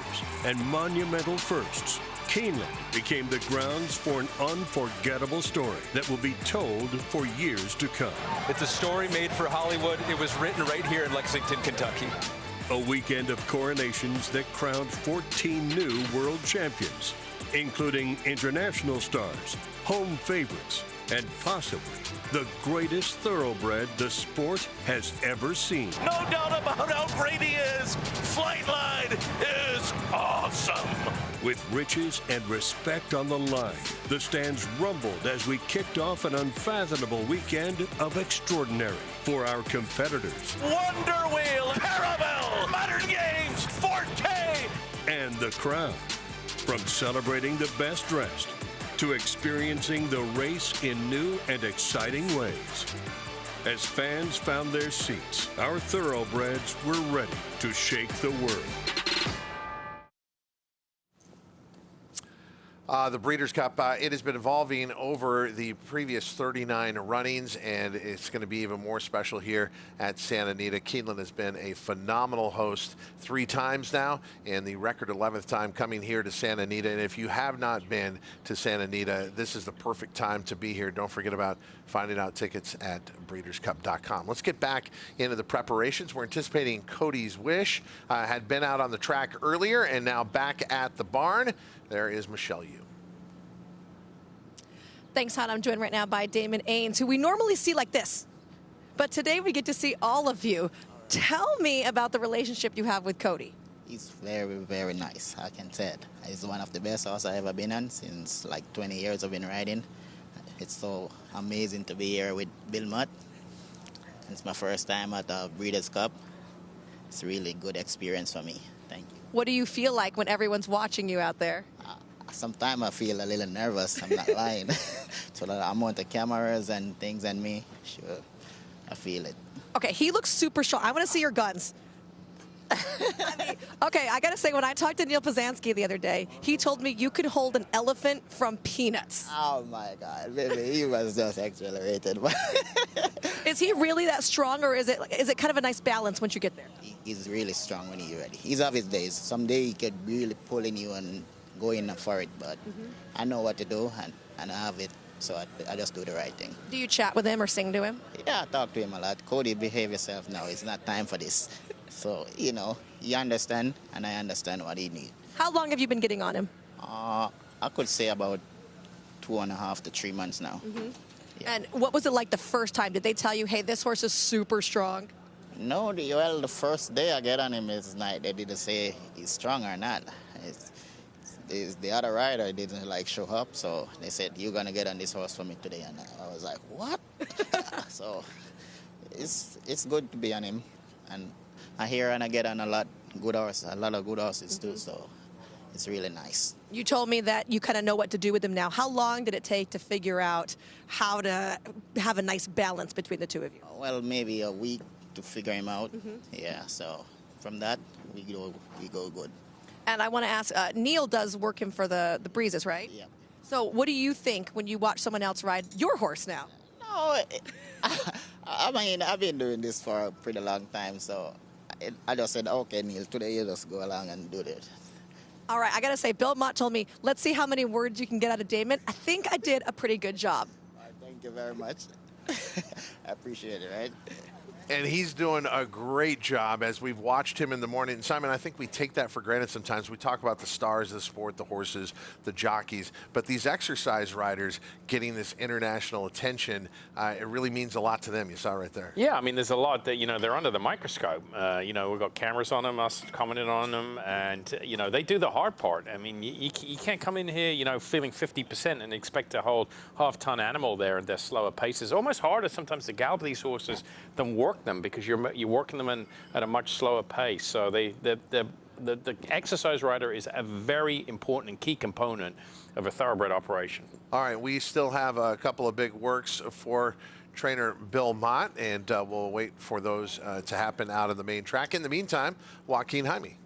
and monumental firsts, Keeneland became the grounds for an unforgettable story that will be told for years to come. It's a story made for Hollywood. It was written right here in Lexington, Kentucky. A weekend of coronations that crowned 14 new world champions, including international stars, home favorites, and possibly the greatest thoroughbred the sport has ever seen. No doubt about how great he is. Flightline is awesome. With riches and respect on the line, the stands rumbled as we kicked off an unfathomable weekend of extraordinary for our competitors. Wonder Wheel, Caramel, Modern Games, Forte, and the crowd. From celebrating the best dressed to experiencing the race in new and exciting ways. As fans found their seats, our thoroughbreds were ready to shake the world. The Breeders' Cup, it has been evolving over the previous 39 runnings, and it's going to be even more special here at Santa Anita. Keeneland has been a phenomenal host 3 times now, and the record 11th time coming here to Santa Anita. And if you have not been to Santa Anita, this is the perfect time to be here. Don't forget about finding out tickets at breederscup.com. Let's get back into the preparations. We're anticipating Cody's Wish. Had been out on the track earlier and now back at the barn. There is Michelle Yu. Thanks, Todd. I'm joined right now by Damon Ains, who we normally see like this. But today we get to see all of you. Tell me about the relationship you have with Cody. He's very, very nice, I can say it. He's one of the best horses I've ever been on since like 20 years I've been riding. It's so amazing to be here with Bill Mott. It's my first time at the Breeders' Cup. It's a really good experience for me. Thank you. What do you feel like when everyone's watching you out there? Sometimes I feel a little nervous, I'm not lying. So the amount of cameras and things on me, sure, I feel it. Okay, he looks super strong. I want to see your guns. Okay, I got to say, when I talked to Neil Pazanski the other day, he told me you could hold an elephant from peanuts. Oh, my God. Maybe he was just accelerated. Is he really that strong, or is it kind of a nice balance once you get there? He's really strong when he's ready. He's of his days. Someday he could really pull in you and go in for it, but I know what to do, and I have it, so I just do the right thing. Do you chat with him or sing to him? Yeah, I talk to him a lot. Cody, behave yourself now. It's not time for this. So, you know, he understand, and I understand what he needs. How long have you been getting on him? I could say about 2.5 to 3 months now. Yeah. And what was it like the first time? Did they tell you, hey, this horse is super strong? No, the first day I get on him is like they didn't say he's strong or not. The other rider didn't like show up, so they said, you're going to get on this horse for me today. And I was like, what? So it's good to be on him. And I hear and I get on a lot of good horses too, so it's really nice. You told me that you kind of know what to do with him now. How long did it take to figure out how to have a nice balance between the two of you? Well, maybe a week to figure him out. Yeah, so from that, we go good. And I want to ask, Neil does work him for the breezes, right? Yeah. So what do you think when you watch someone else ride your horse now? No, I mean, I've been doing this for a pretty long time, so I just said, okay, Neil, today you just go along and do this. All right, I got to say, Bill Mott told me, let's see how many words you can get out of Damon. I think I did a pretty good job. Thank you very much. I appreciate it, right? And he's doing a great job as we've watched him in the morning. And Simon, I think we take that for granted sometimes. We talk about the stars of the sport, the horses, the jockeys, but these exercise riders getting this international attention, it really means a lot to them. You saw right there. Yeah, I mean, there's a lot that, they're under the microscope. We've got cameras on them, us commenting on them, and, they do the hard part. I mean, you can't come in here, feeling 50% and expect to hold half-ton animal there at their slower paces. Almost harder sometimes to gallop these horses than work them because you're working them at a much slower pace. So the exercise rider is a very important and key component of a thoroughbred operation. All right, we still have a couple of big works for trainer Bill Mott, and we'll wait for those to happen out of the main track. In the meantime, Joaquin Jaime.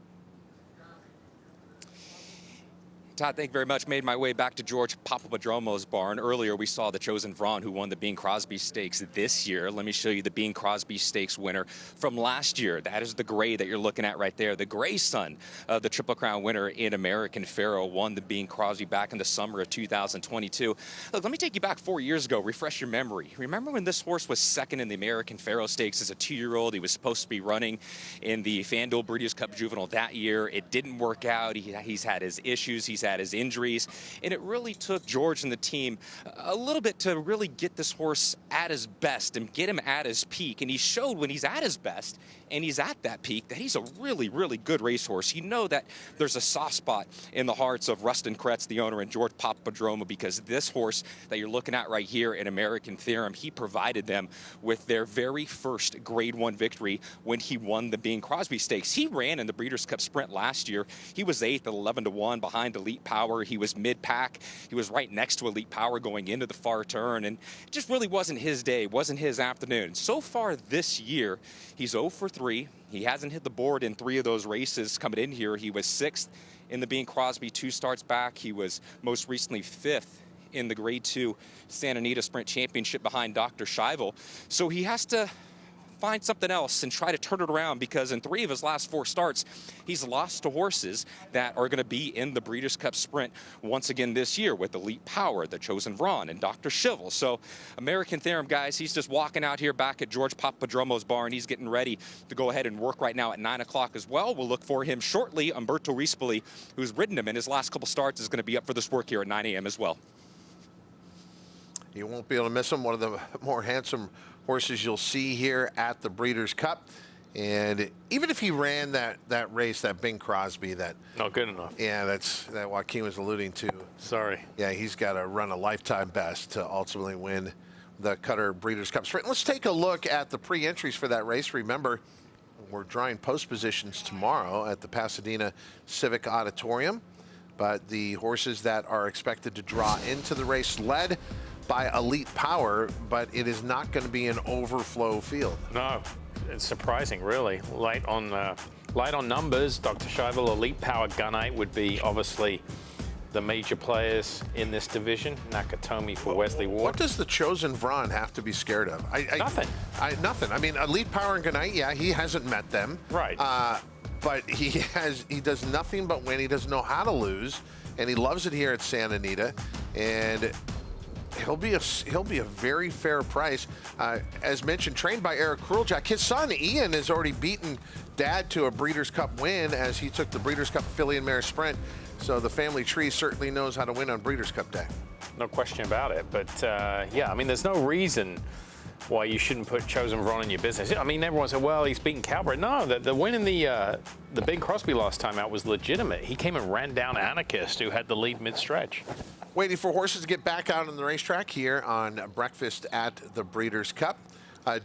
Todd, thank you very much. Made my way back to George Papadromo's barn. Earlier, we saw the Chosen Vron, who won the Bing Crosby Stakes this year. Let me show you the Bing Crosby Stakes winner from last year. That is the gray that you're looking at right there. The gray son of the Triple Crown winner in American Pharoah won the Bing Crosby back in the summer of 2022. Look, let me take you back 4 years ago, refresh your memory. Remember when this horse was second in the American Pharoah Stakes as a 2-year-old? He was supposed to be running in the FanDuel Breeders' Cup Juvenile that year. It didn't work out. He's had his issues. He's had his injuries, and it really took George and the team a little bit to really get this horse at his best and get him at his peak. And he showed when he's at his best and he's at that peak that he's a really, really good racehorse. You know that there's a soft spot in the hearts of Rustin Kretz, the owner, and George Papadromo, because this horse that you're looking at right here in American Theorem, he provided them with their very first Grade 1 victory when he won the Bing Crosby Stakes. He ran in the Breeders' Cup Sprint last year. He was 8th at 11-1 behind Elite Power. He was mid-pack. He was right next to Elite Power going into the far turn, and it just really wasn't his day, wasn't his afternoon. So far this year, he's 0 for 3. He hasn't hit the board in 3 of those races coming in here. He was 6th in the Bing Crosby 2 starts back. He was most recently 5th in the Grade 2 Santa Anita Sprint Championship behind Dr. Schivel. So he has to find something else and try to turn it around, because in 3 of his last 4 starts, he's lost to horses that are going to be in the Breeders' Cup Sprint once again this year with Elite Power, the Chosen Vron, and Dr. Schivel. So American Theorem, guys, he's just walking out here back at George Papadromo's barn. He's getting ready to go ahead and work right now at 9 o'clock as well. We'll look for him shortly. Umberto Rispoli, who's ridden him in his last couple starts, is going to be up for this work here at 9 a.m. as well. You won't be able to miss him. One of the more handsome horses you'll see here at the Breeders' Cup. And even if he ran that race, that Bing Crosby, that not good enough. Yeah, that's that Joaquin was alluding to. Sorry. Yeah, he's got to run a lifetime best to ultimately win the Cutter Breeders' Cup Sprint. Let's take a look at the pre-entries for that race. Remember, we're drawing post positions tomorrow at the Pasadena Civic Auditorium. But the horses that are expected to draw into the race led by Elite Power, but it is not going to be an overflow field. No, it's surprising, really. Light on numbers. Dr. Schivel, Elite Power, Gunite would be obviously the major players in this division. Nakatomi for Wesley Ward. What does the Chosen Vron have to be scared of? Nothing. Nothing. I mean, Elite Power and Gunite, yeah, he hasn't met them. Right. But he does nothing but win. He doesn't know how to lose, and he loves it here at Santa Anita. And he'll be a very fair price. As mentioned, trained by Eric Kruljack. His son Ian has already beaten Dad to a Breeders' Cup win as he took the Breeders' Cup Filly and Mare Sprint. So the family tree certainly knows how to win on Breeders' Cup Day. No question about it. But yeah, I mean, there's no reason why you shouldn't put Chosen Vron in your business. I mean, everyone said, well, he's beaten Calbert. No, the win in the Bing Crosby last time out was legitimate. He came and ran down Anarchist, who had the lead mid-stretch. Waiting for horses to get back out on the racetrack here on breakfast at the Breeders' Cup.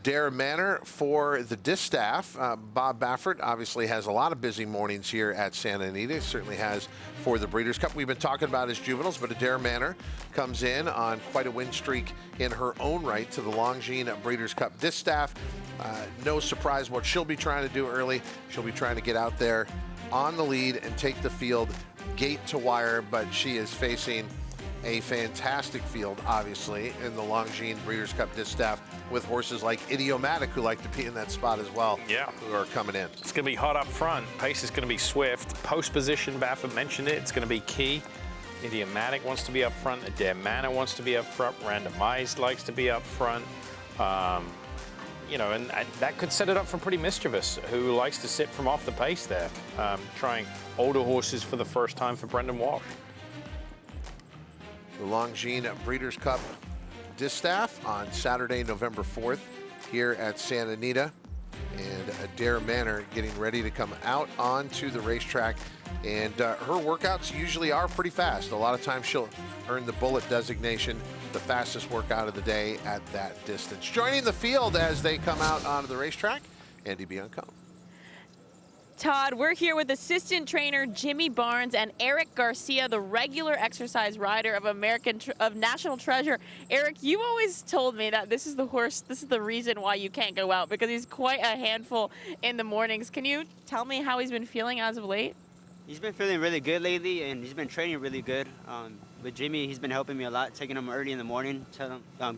Dare Manor for the distaff. Bob Baffert obviously has a lot of busy mornings here at Santa Anita. Certainly has for the Breeders' Cup. We've been talking about his juveniles, but Dare Manor comes in on quite a win streak in her own right to the Longines Breeders' Cup distaff. No surprise what she'll be trying to do early. She'll be trying to get out there on the lead and take the field gate to wire, but she is facing a fantastic field, obviously, in the Longines Breeders' Cup distaff with horses like Idiomatic, who like to be in that spot as well, yeah, who are coming in. It's going to be hot up front. Pace is going to be swift. Post position, Baffert mentioned it. It's going to be key. Idiomatic wants to be up front. Dare Manor wants to be up front. Randomized likes to be up front. you know, and that could set it up for Pretty Mischievous, who likes to sit from off the pace there, trying older horses for the first time for Brendan Walsh. The Longines Breeders' Cup Distaff on Saturday, November 4th here at Santa Anita. And Adair Manor getting ready to come out onto the racetrack. And her workouts usually are pretty fast. A lot of times she'll earn the bullet designation, the fastest workout of the day at that distance. Joining the field as they come out onto the racetrack, Andy Biancone. Todd, we're here with assistant trainer Jimmy Barnes and Eric Garcia, the regular exercise rider of National Treasure. Eric, you always told me that this is the horse, this is the reason why you can't go out, because he's quite a handful in the mornings. Can you tell me how he's been feeling as of late? He's been feeling really good lately, and he's been training really good. With Jimmy, he's been helping me a lot, taking him early in the morning,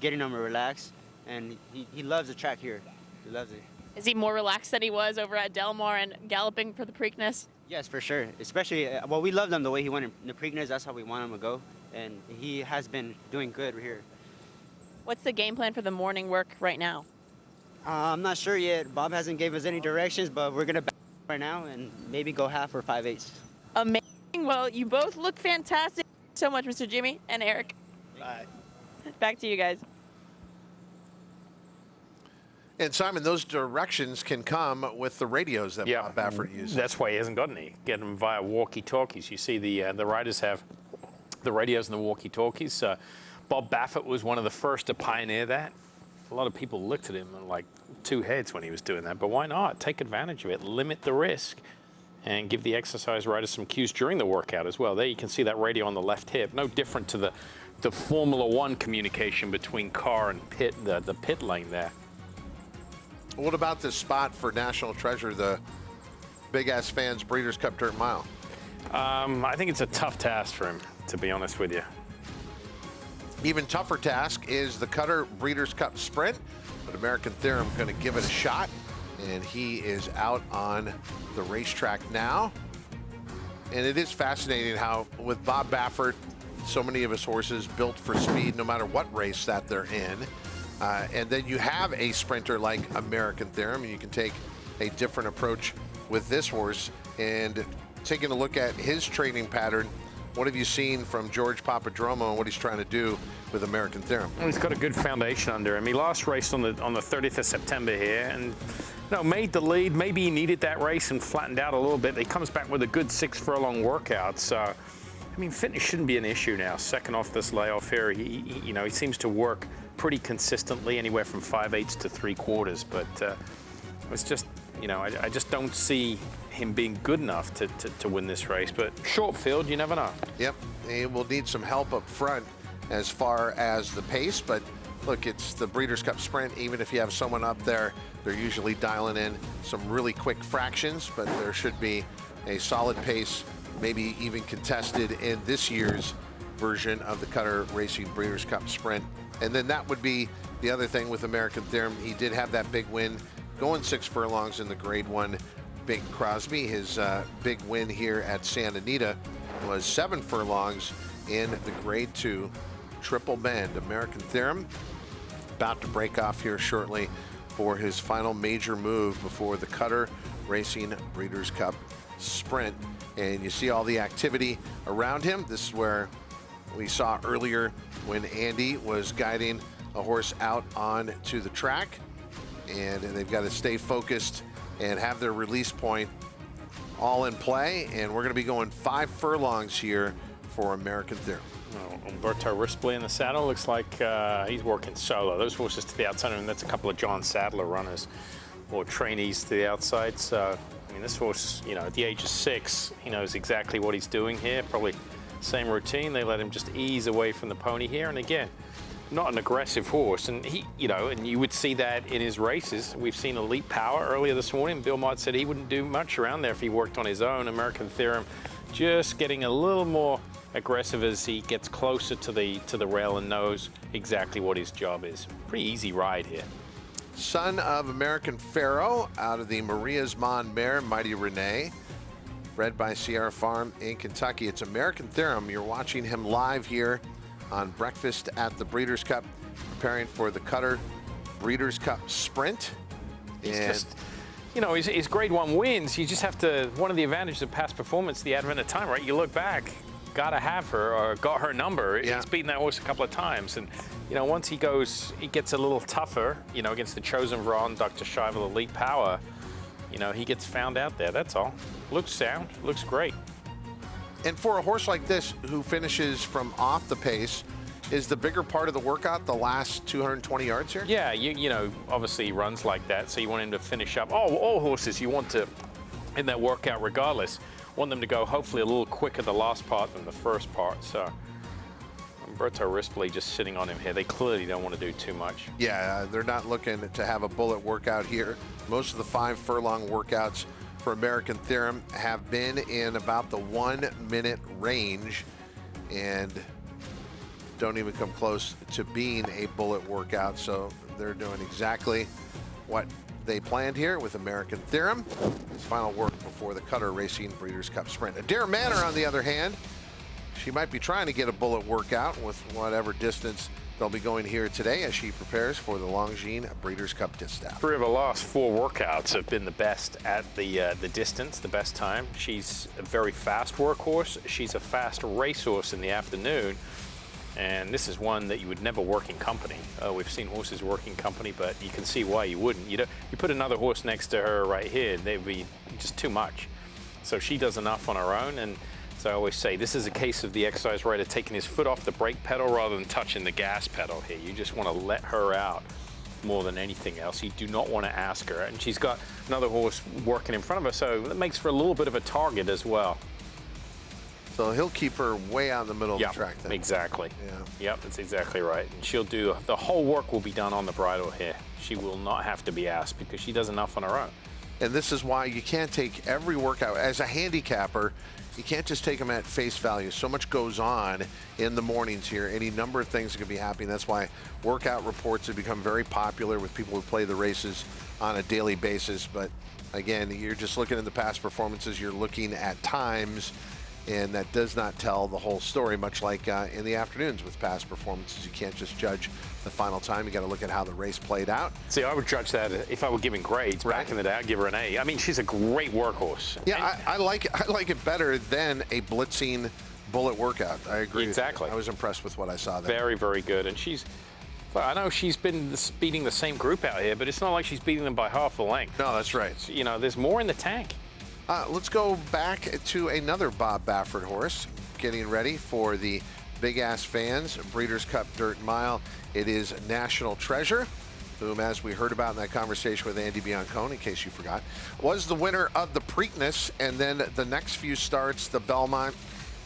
getting him to relax, and he loves the track here. He loves it. Is he more relaxed than he was over at Del Mar and galloping for the Preakness? Yes, for sure. Especially, well, we loved him the way he went in the Preakness. That's how we want him to go, and he has been doing good here. What's the game plan for the morning work right now? I'm not sure yet. Bob hasn't gave us any directions, but we're gonna back right now and maybe go half or 5/8. Amazing. Well, you both look fantastic. Thank you so much, Mr. Jimmy and Eric. Bye. Back to you guys. And Simon, those directions can come with the radios that Bob Baffert uses. That's why he hasn't got any. Get them via walkie-talkies. You see the riders have the radios and the walkie-talkies. Bob Baffert was one of the first to pioneer that. A lot of people looked at him like two heads when he was doing that, but why not? Take advantage of it, limit the risk, and give the exercise riders some cues during the workout as well. There you can see that radio on the left hip. No different to the Formula One communication between car and pit, the pit lane there. What about this spot for National Treasure, the Big Ass Fans Breeders' Cup Dirt Mile? I think it's a tough task for him, to be honest with you. Even tougher task is the Cutter Breeders' Cup Sprint, but American Theorem going to give it a shot, and he is out on the racetrack now. And it is fascinating how, with Bob Baffert, so many of his horses built for speed no matter what race that they're in. And then you have a sprinter like American Theorem, and you can take a different approach with this horse. And taking a look at his training pattern, what have you seen from George Papadromo and what he's trying to do with American Theorem? Well, he's got a good foundation under him. He last raced on the 30th of September here, and made the lead. Maybe he needed that race and flattened out a little bit. He comes back with a good 6 furlong workout. So, I mean, fitness shouldn't be an issue now. Second off this layoff here, he seems to work pretty consistently, anywhere from 5/8 to 3/4. But it's just, I just don't see him being good enough to win this race. But short field, you never know. Yep, he will need some help up front as far as the pace. But look, it's the Breeders' Cup Sprint. Even if you have someone up there, they're usually dialing in some really quick fractions. But there should be a solid pace, maybe even contested in this year's version of the Cutter Racing Breeders' Cup Sprint. And then that would be the other thing with American Theorem. He did have that big win going 6 furlongs in the Grade 1 Bing Crosby. His big win here at Santa Anita was 7 furlongs in the Grade 2 Triple Bend. American Theorem about to break off here shortly for his final major move before the Cutter Racing Breeders' Cup Sprint. And you see all the activity around him. This is where we saw earlier when Andy was guiding a horse out onto the track, and they've got to stay focused and have their release point all in play. And we're going to be going 5 furlongs here for American Theorem. Umberto Rispoli in the saddle. Looks like he's working solo. Those horses to the outside, and that's a couple of John Sadler runners or trainees to the outside. So, I mean, this horse, at the age of 6, he knows exactly what he's doing here. Probably same routine. They let him just ease away from the pony here. And again, not an aggressive horse. And he, and you would see that in his races. We've seen Elite Power earlier this morning. Bill Mott said he wouldn't do much around there if he worked on his own. American Theorem just getting a little more aggressive as he gets closer to the rail and knows exactly what his job is. Pretty easy ride here. Son of American Pharoah out of the Maria's Mon Mare, Mighty Renee, bred by Sierra Farm in Kentucky. It's American Theorem. You're watching him live here on Breakfast at the Breeders' Cup, preparing for the Cutter Breeders' Cup Sprint. He's just, you know, his grade 1 wins. You just have to, one of the advantages of past performance, the advent of time, right? You look back, gotta have her, or got her number. Yeah. He's beaten that horse a couple of times. And, you know, once he gets a little tougher, you know, against the Chosen Vron, Dr. Schivel, Elite Power, you know, he gets found out there, that's all. Looks sound, looks great. And for a horse like this who finishes from off the pace, is the bigger part of the workout the last 220 yards here? Yeah, you know, obviously he runs like that, so you want him to finish up. All horses you want to, in that workout regardless, want them to go hopefully a little quicker the last part than the first part. So Umberto Rispoli just sitting on him here. They clearly don't want to do too much. Yeah, they're not looking to have a bullet workout here. Most of the 5 furlong workouts for American Theorem have been in about the 1 minute range and don't even come close to being a bullet workout. So they're doing exactly what they planned here with American Theorem. His final work before the Cutter Racing Breeders' Cup Sprint. Adair Manor, on the other hand, she might be trying to get a bullet workout with whatever distance they'll be going here today as she prepares for the Longines Breeders' Cup Distaff. 3 of her last 4 workouts have been the best at the distance, the best time. She's a very fast workhorse. She's a fast racehorse in the afternoon. And this is one that you would never work in company. We've seen horses work in company, but you can see why you wouldn't. You put another horse next to her right here, they'd be just too much. So she does enough on her own. And so I always say, this is a case of the exercise rider taking his foot off the brake pedal rather than touching the gas pedal here. You just want to let her out more than anything else. You do not want to ask her. And she's got another horse working in front of her, so that makes for a little bit of a target as well. So he'll keep her way out in the middle of the track then. Exactly. Yeah. Yep, that's exactly right. And she'll do, the whole work will be done on the bridle here. She will not have to be asked because she does enough on her own. And this is why you can't take every workout. As a handicapper, you can't just take them at face value. So much goes on in the mornings here. Any number of things that could be happening. That's why workout reports have become very popular with people who play the races on a daily basis. But again, you're just looking at the past performances. You're looking at times, and that does not tell the whole story, much like in the afternoons with past performances. You can't just judge the final time. You got to look at how the race played out. See, I would judge that if I were giving grades back in the day. I'd give her an A. I mean, she's a great workhorse. Yeah, I like it better than a blitzing bullet workout. I agree. Exactly. I was impressed with what I saw there. Very, very good. And I know she's been beating the same group out here, but it's not like she's beating them by half the length. No, that's right. You know, there's more in the tank. Let's go back to another Bob Baffert horse, getting ready for the Big Ass Fans Breeders' Cup Dirt Mile. It is National Treasure, whom, as we heard about in that conversation with Andy Biancone, in case you forgot, was the winner of the Preakness, and then the next few starts, the Belmont,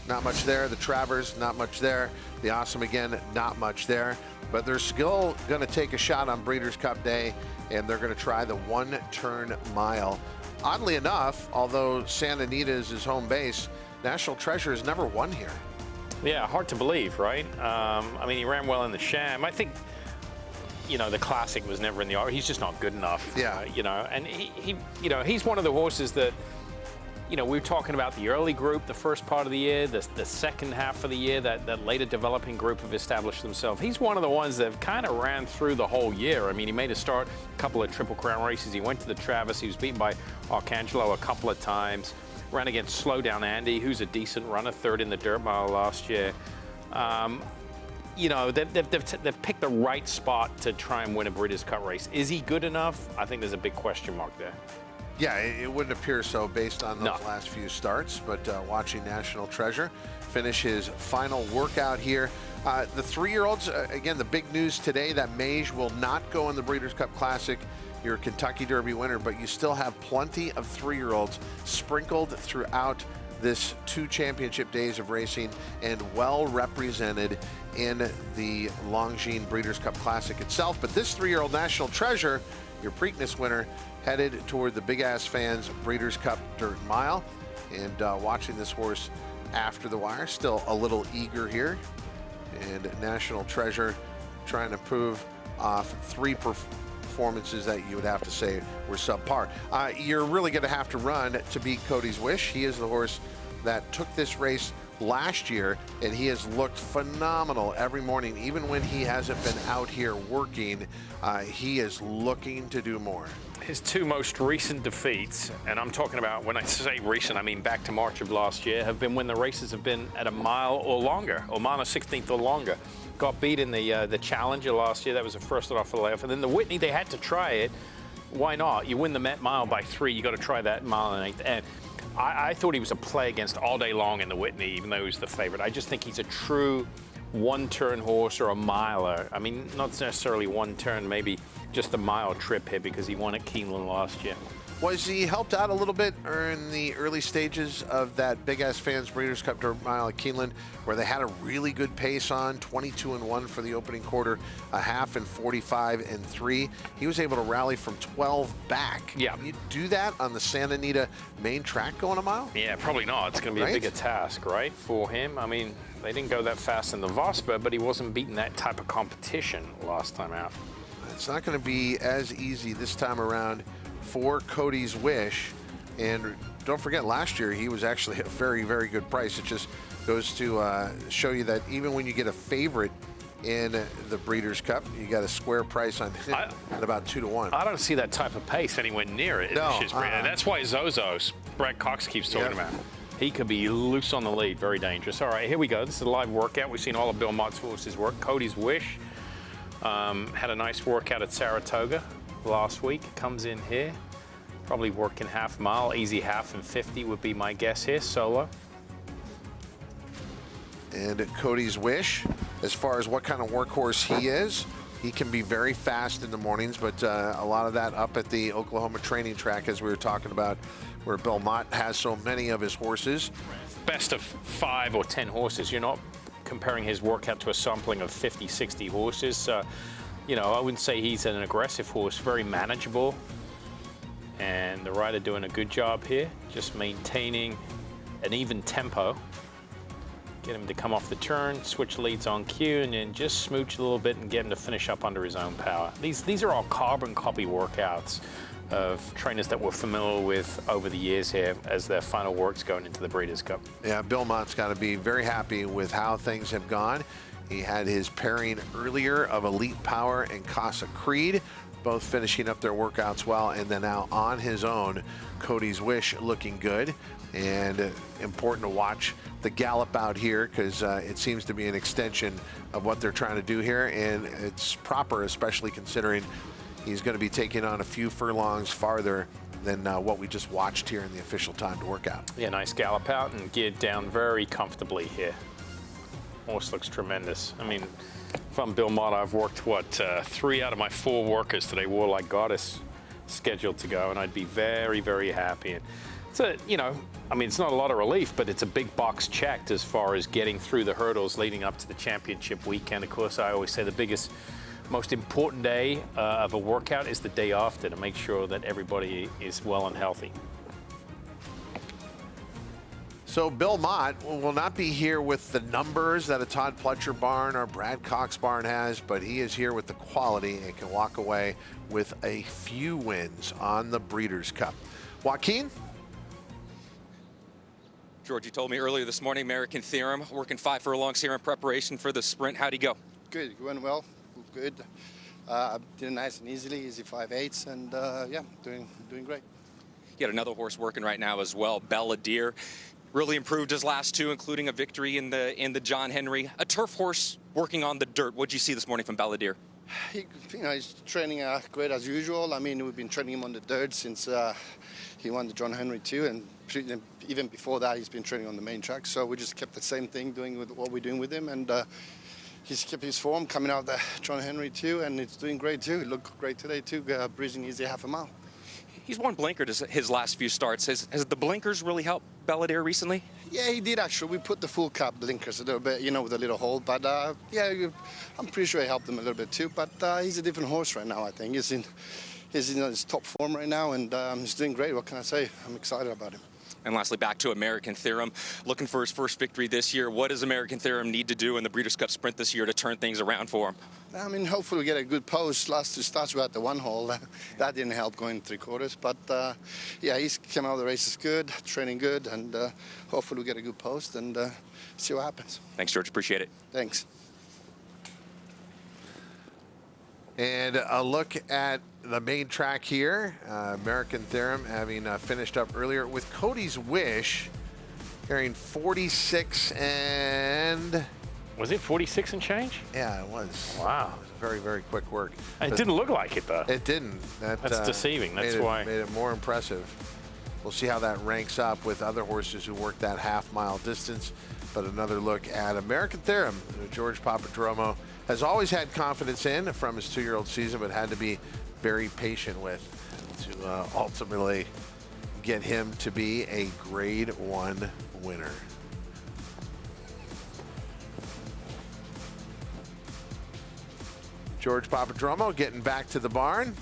not much there, the Travers, not much there, the Awesome Again, not much there, but they're still going to take a shot on Breeders' Cup Day, and they're going to try the 1-turn mile. Oddly enough, although Santa Anita is his home base, National Treasure has never won here. Yeah, hard to believe, right? I mean, he ran well in the Sham. I think, you know, the Classic was never in the he's just not good enough. Yeah. You know, and he, you know, he's one of the horses that, you know, we were talking about the early group, the first part of the year, the second half of the year, that later developing group have established themselves. He's one of the ones that have kind of ran through the whole year. I mean, he made a start, a couple of Triple Crown races. He went to the Travis. He was beaten by Arcangelo a couple of times. Ran against Slow Down Andy, who's a decent runner, 3rd in the Dirt Mile last year. You know, they've picked the right spot to try and win a Breeders' Cup race. Is he good enough? I think there's a big question mark there. Yeah, it wouldn't appear so based on those last few starts, but watching National Treasure finish his final workout here. The 3-year-olds, again, the big news today that Mage will not go in the Breeders' Cup Classic. You're a Kentucky Derby winner, but you still have plenty of 3-year-olds sprinkled throughout this 2 championship days of racing and well represented in the Longines Breeders' Cup Classic itself. But this 3-year-old National Treasure, your Preakness winner, headed toward the Big Ass Fans Breeders' Cup Dirt Mile. And watching this horse after the wire, still a little eager here. And National Treasure trying to prove off 3 performances that you would have to say were subpar. You're really going to have to run to beat Cody's Wish. He is the horse that took this race last year, and he has looked phenomenal every morning. Even when he hasn't been out here working, he is looking to do more. His two most recent defeats, and I'm talking about, when I say recent, I mean back to March of last year, have been when the races have been at a mile or longer, or mile and 16th or longer. Got beat in the Challenger last year. That was the first off the left. And then the Whitney, they had to try it. Why not? You win the Met Mile by 3. You got to try that mile and 8th. And I thought he was a play against all day long in the Whitney, even though he was the favorite. I just think he's a true one-turn horse or a miler. I mean, not necessarily one turn, maybe just a mile trip here because he won at Keeneland last year. Was he helped out a little bit in the early stages of that Big Ass Fans Breeders' Cup Dirt Mile at Keeneland, where they had a really good pace on, 22-1 for the opening quarter, a half and 45-3. He was able to rally from 12 back. Yeah. Can you do that on the Santa Anita main track going a mile? Yeah, probably not. It's going to be a bigger task, right, for him. I mean, they didn't go that fast in the Vosper, but he wasn't beating that type of competition last time out. It's not going to be as easy this time around for Cody's Wish. And don't forget, last year he was actually at a very, very good price. It just goes to show you that even when you get a favorite in the Breeders' Cup, you got a square price on him at about 2-1. I don't see that type of pace anywhere near it. No, And that's why Zozos, Brad Cox keeps talking about. He could be loose on the lead, very dangerous. All right, here we go. This is a live workout. We've seen all of Bill Mott's horses work. Cody's Wish had a nice workout at Saratoga last week. Comes in here, probably working half mile, easy half and 50 would be my guess here, solo. And Cody's Wish, as far as what kind of workhorse he is, he can be very fast in the mornings, but a lot of that up at the Oklahoma training track, as we were talking about, where Bill Mott has so many of his horses. Best of 5 or 10 horses. You're not comparing his workout to a sampling of 50, 60 horses. You know, I wouldn't say he's an aggressive horse, very manageable. And the rider doing a good job here, just maintaining an even tempo. Get him to come off the turn, switch leads on cue, and then just smooch a little bit and get him to finish up under his own power. These are all carbon copy workouts of trainers that we're familiar with over the years here as their final works going into the Breeders' Cup. Yeah, Bill Mott's got to be very happy with how things have gone. He had his pairing earlier of Elite Power and Casa Creed, both finishing up their workouts well, and then now on his own, Cody's Wish looking good. And important to watch the gallop out here because it seems to be an extension of what they're trying to do here, and it's proper, especially considering he's going to be taking on a few furlongs farther than what we just watched here in the official timed workout. Yeah, nice gallop out and geared down very comfortably here. Horse looks tremendous. I mean, if I'm Bill Mott, I've worked, 3 out of my 4 workers today, Warlike Goddess, scheduled to go, and I'd be very, very happy. And it's a, you know, I mean, it's not a lot of relief, but it's a big box checked as far as getting through the hurdles leading up to the championship weekend. Of course, I always say the biggest, most important day of a workout is the day after to make sure that everybody is well and healthy. So Bill Mott will not be here with the numbers that a Todd Pletcher barn or Brad Cox barn has, but he is here with the quality and can walk away with a few wins on the Breeders' Cup. Joaquin? George, you told me earlier this morning, American Theorem, working 5 furlongs here in preparation for the sprint. How'd he go? Good, he went well, good. Did it nice and easily, easy 5/8, and yeah, doing great. You got another horse working right now as well, Balladeer. Really improved his last 2, including a victory in the John Henry. A turf horse working on the dirt. What'd you see this morning from Balladeer? He's training great as usual. I mean, we've been training him on the dirt since he won the John Henry 2, and even before that, he's been training on the main track. So we just kept the same thing, doing with what we're doing with him, and he's kept his form coming out the John Henry 2, and it's doing great too. He looked great today too, breezing easy half a mile. He's worn blinkers his last few starts. Has the blinkers really helped Balladeer recently? Yeah, he did actually. We put the full cap blinkers a little bit, you know, with a little hole. But yeah, I'm pretty sure it helped him a little bit too. But he's a different horse right now, I think. He's in his top form right now, and he's doing great. What can I say? I'm excited about him. And lastly, back to American Theorem, looking for his first victory this year. What does American Theorem need to do in the Breeders' Cup Sprint this year to turn things around for him? I mean, hopefully we get a good post. Last two starts we had the one hole. That didn't help going 3/4. But yeah, he's come out of the races good, training good, and hopefully we get a good post and see what happens. Thanks, George. Appreciate it. Thanks. And a look at the main track here. American Theorem having finished up earlier with Cody's Wish, carrying 46 and... Was it 46 and change? Yeah, it was. Wow. It was very, very quick work. It didn't look like it, though. It didn't. That's deceiving. That's why. Made it more impressive. We'll see how that ranks up with other horses who worked that half-mile distance. But another look at American Theorem, who George Papadromo has always had confidence in from his 2-year-old season, but had to be very patient with to ultimately get him to be a Grade 1 winner. George Papadromo getting back to the barn.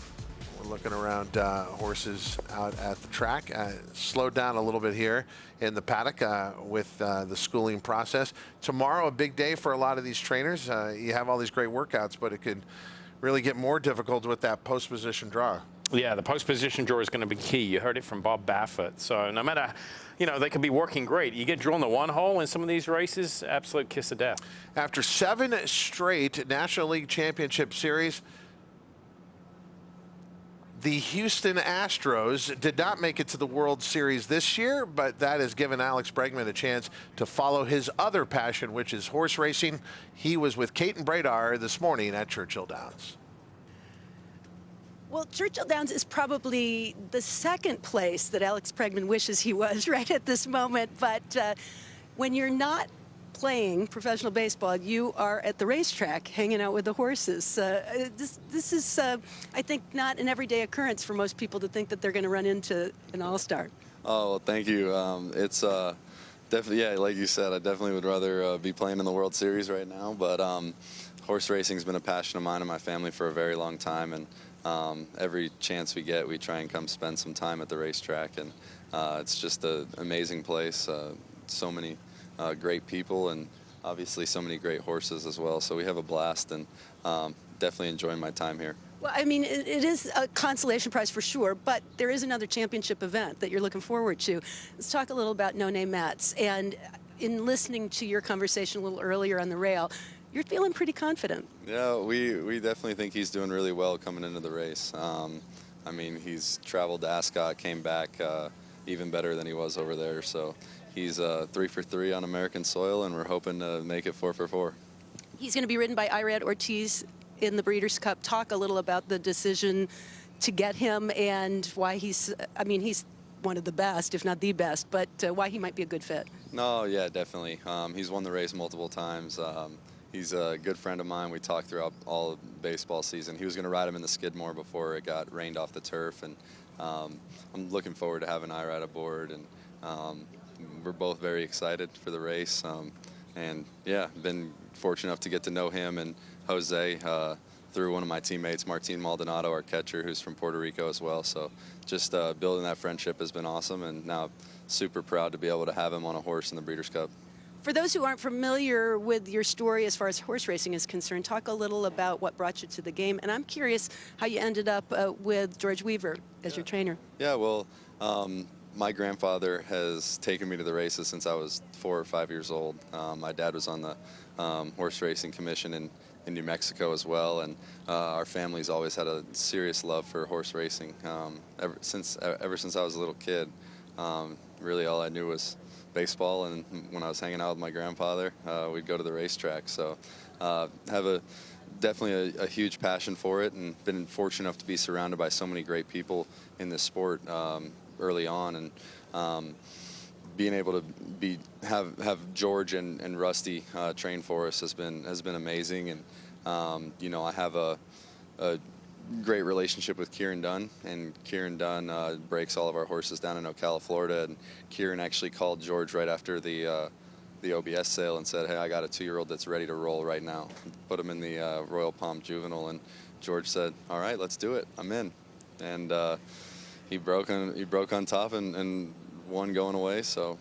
We're looking around horses out at the track. Slowed down a little bit here in the paddock with the schooling process. Tomorrow, a big day for a lot of these trainers. You have all these great workouts, but it could really get more difficult with that post position draw. Yeah, the post position draw is going to be key. You heard it from Bob Baffert. So no matter, they could be working great. You get drawn to one hole in some of these races, absolute kiss of death. After 7 straight National League Championship Series, the Houston Astros did not make it to the World Series this year, but that has given Alex Bregman a chance to follow his other passion, which is horse racing. He was with Caton Bradar this morning at Churchill Downs. Well, Churchill Downs is probably the second place that Alex Bregman wishes he was right at this moment. But when you're not playing professional baseball, you are at the racetrack hanging out with the horses. This is, I think, not an everyday occurrence for most people to think that they're going to run into an all-star. Oh, well, thank you. It's definitely, yeah, like you said, I definitely would rather be playing in the World Series right now. But horse racing has been a passion of mine and my family for a very long time. And every chance we get, we try and come spend some time at the racetrack. And it's just an amazing place. So many great people and obviously so many great horses as well. So we have a blast and definitely enjoying my time here. Well, I mean, it is a consolation prize for sure, but there is another championship event that you're looking forward to. Let's talk a little about No Name Mats. And in listening to your conversation a little earlier on the rail, you're feeling pretty confident. Yeah, we definitely think he's doing really well coming into the race. I mean, he's traveled to Ascot, came back even better than he was over there. So he's 3 for 3 on American soil, and we're hoping to make it 4 for 4. He's going to be ridden by Irad Ortiz in the Breeders' Cup. Talk a little about the decision to get him and why he's one of the best, if not the best, but why he might be a good fit. No, yeah, definitely. He's won the race multiple times. He's a good friend of mine. We talked throughout all of baseball season. He was going to ride him in the Skidmore before it got rained off the turf, and I'm looking forward to having Irad aboard, and we're both very excited for the race. And yeah, been fortunate enough to get to know him and Jose through one of my teammates, Martin Maldonado, our catcher, who's from Puerto Rico as well. So just building that friendship has been awesome, and now super proud to be able to have him on a horse in the Breeders' Cup. For those who aren't familiar with your story as far as horse racing is concerned, talk a little about what brought you to the game. And I'm curious how you ended up with George Weaver as your trainer. Yeah, well, my grandfather has taken me to the races since I was 4 or 5 years old. My dad was on the horse racing commission in New Mexico as well, and our family's always had a serious love for horse racing ever since I was a little kid. Really, all I knew was baseball, and when I was hanging out with my grandfather, we'd go to the racetrack. So have definitely a huge passion for it, and been fortunate enough to be surrounded by so many great people in this sport early on, and being able to have George and Rusty train for us has been amazing. And I have a great relationship with Kieran Dunn, and Kieran Dunn breaks all of our horses down in Ocala, Florida. And Kieran actually called George right after the OBS sale and said, "Hey, I got a 2-year-old that's ready to roll right now." Put him in the Royal Palm Juvenile, and George said, "All right, let's do it. I'm in." And he broke on top and one going away, so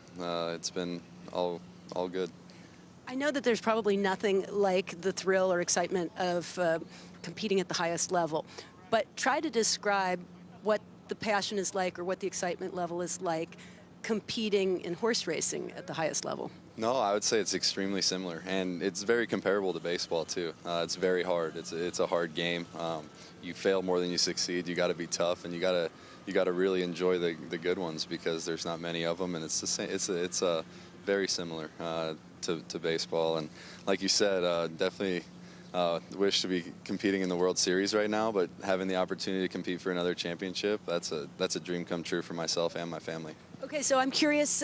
it's been all good. I know that there's probably nothing like the thrill or excitement of competing at the highest level, but try to describe what the passion is like or what the excitement level is like competing in horse racing at the highest level. No, I would say it's extremely similar, and it's very comparable to baseball too. It's very hard. It's a hard game. You fail more than you succeed. You got to be tough, and you got to really enjoy the good ones because there's not many of them, and it's the same. It's very similar to baseball, and like you said, definitely wish to be competing in the World Series right now, but having the opportunity to compete for another championship, that's a dream come true for myself and my family. Okay, so I'm curious,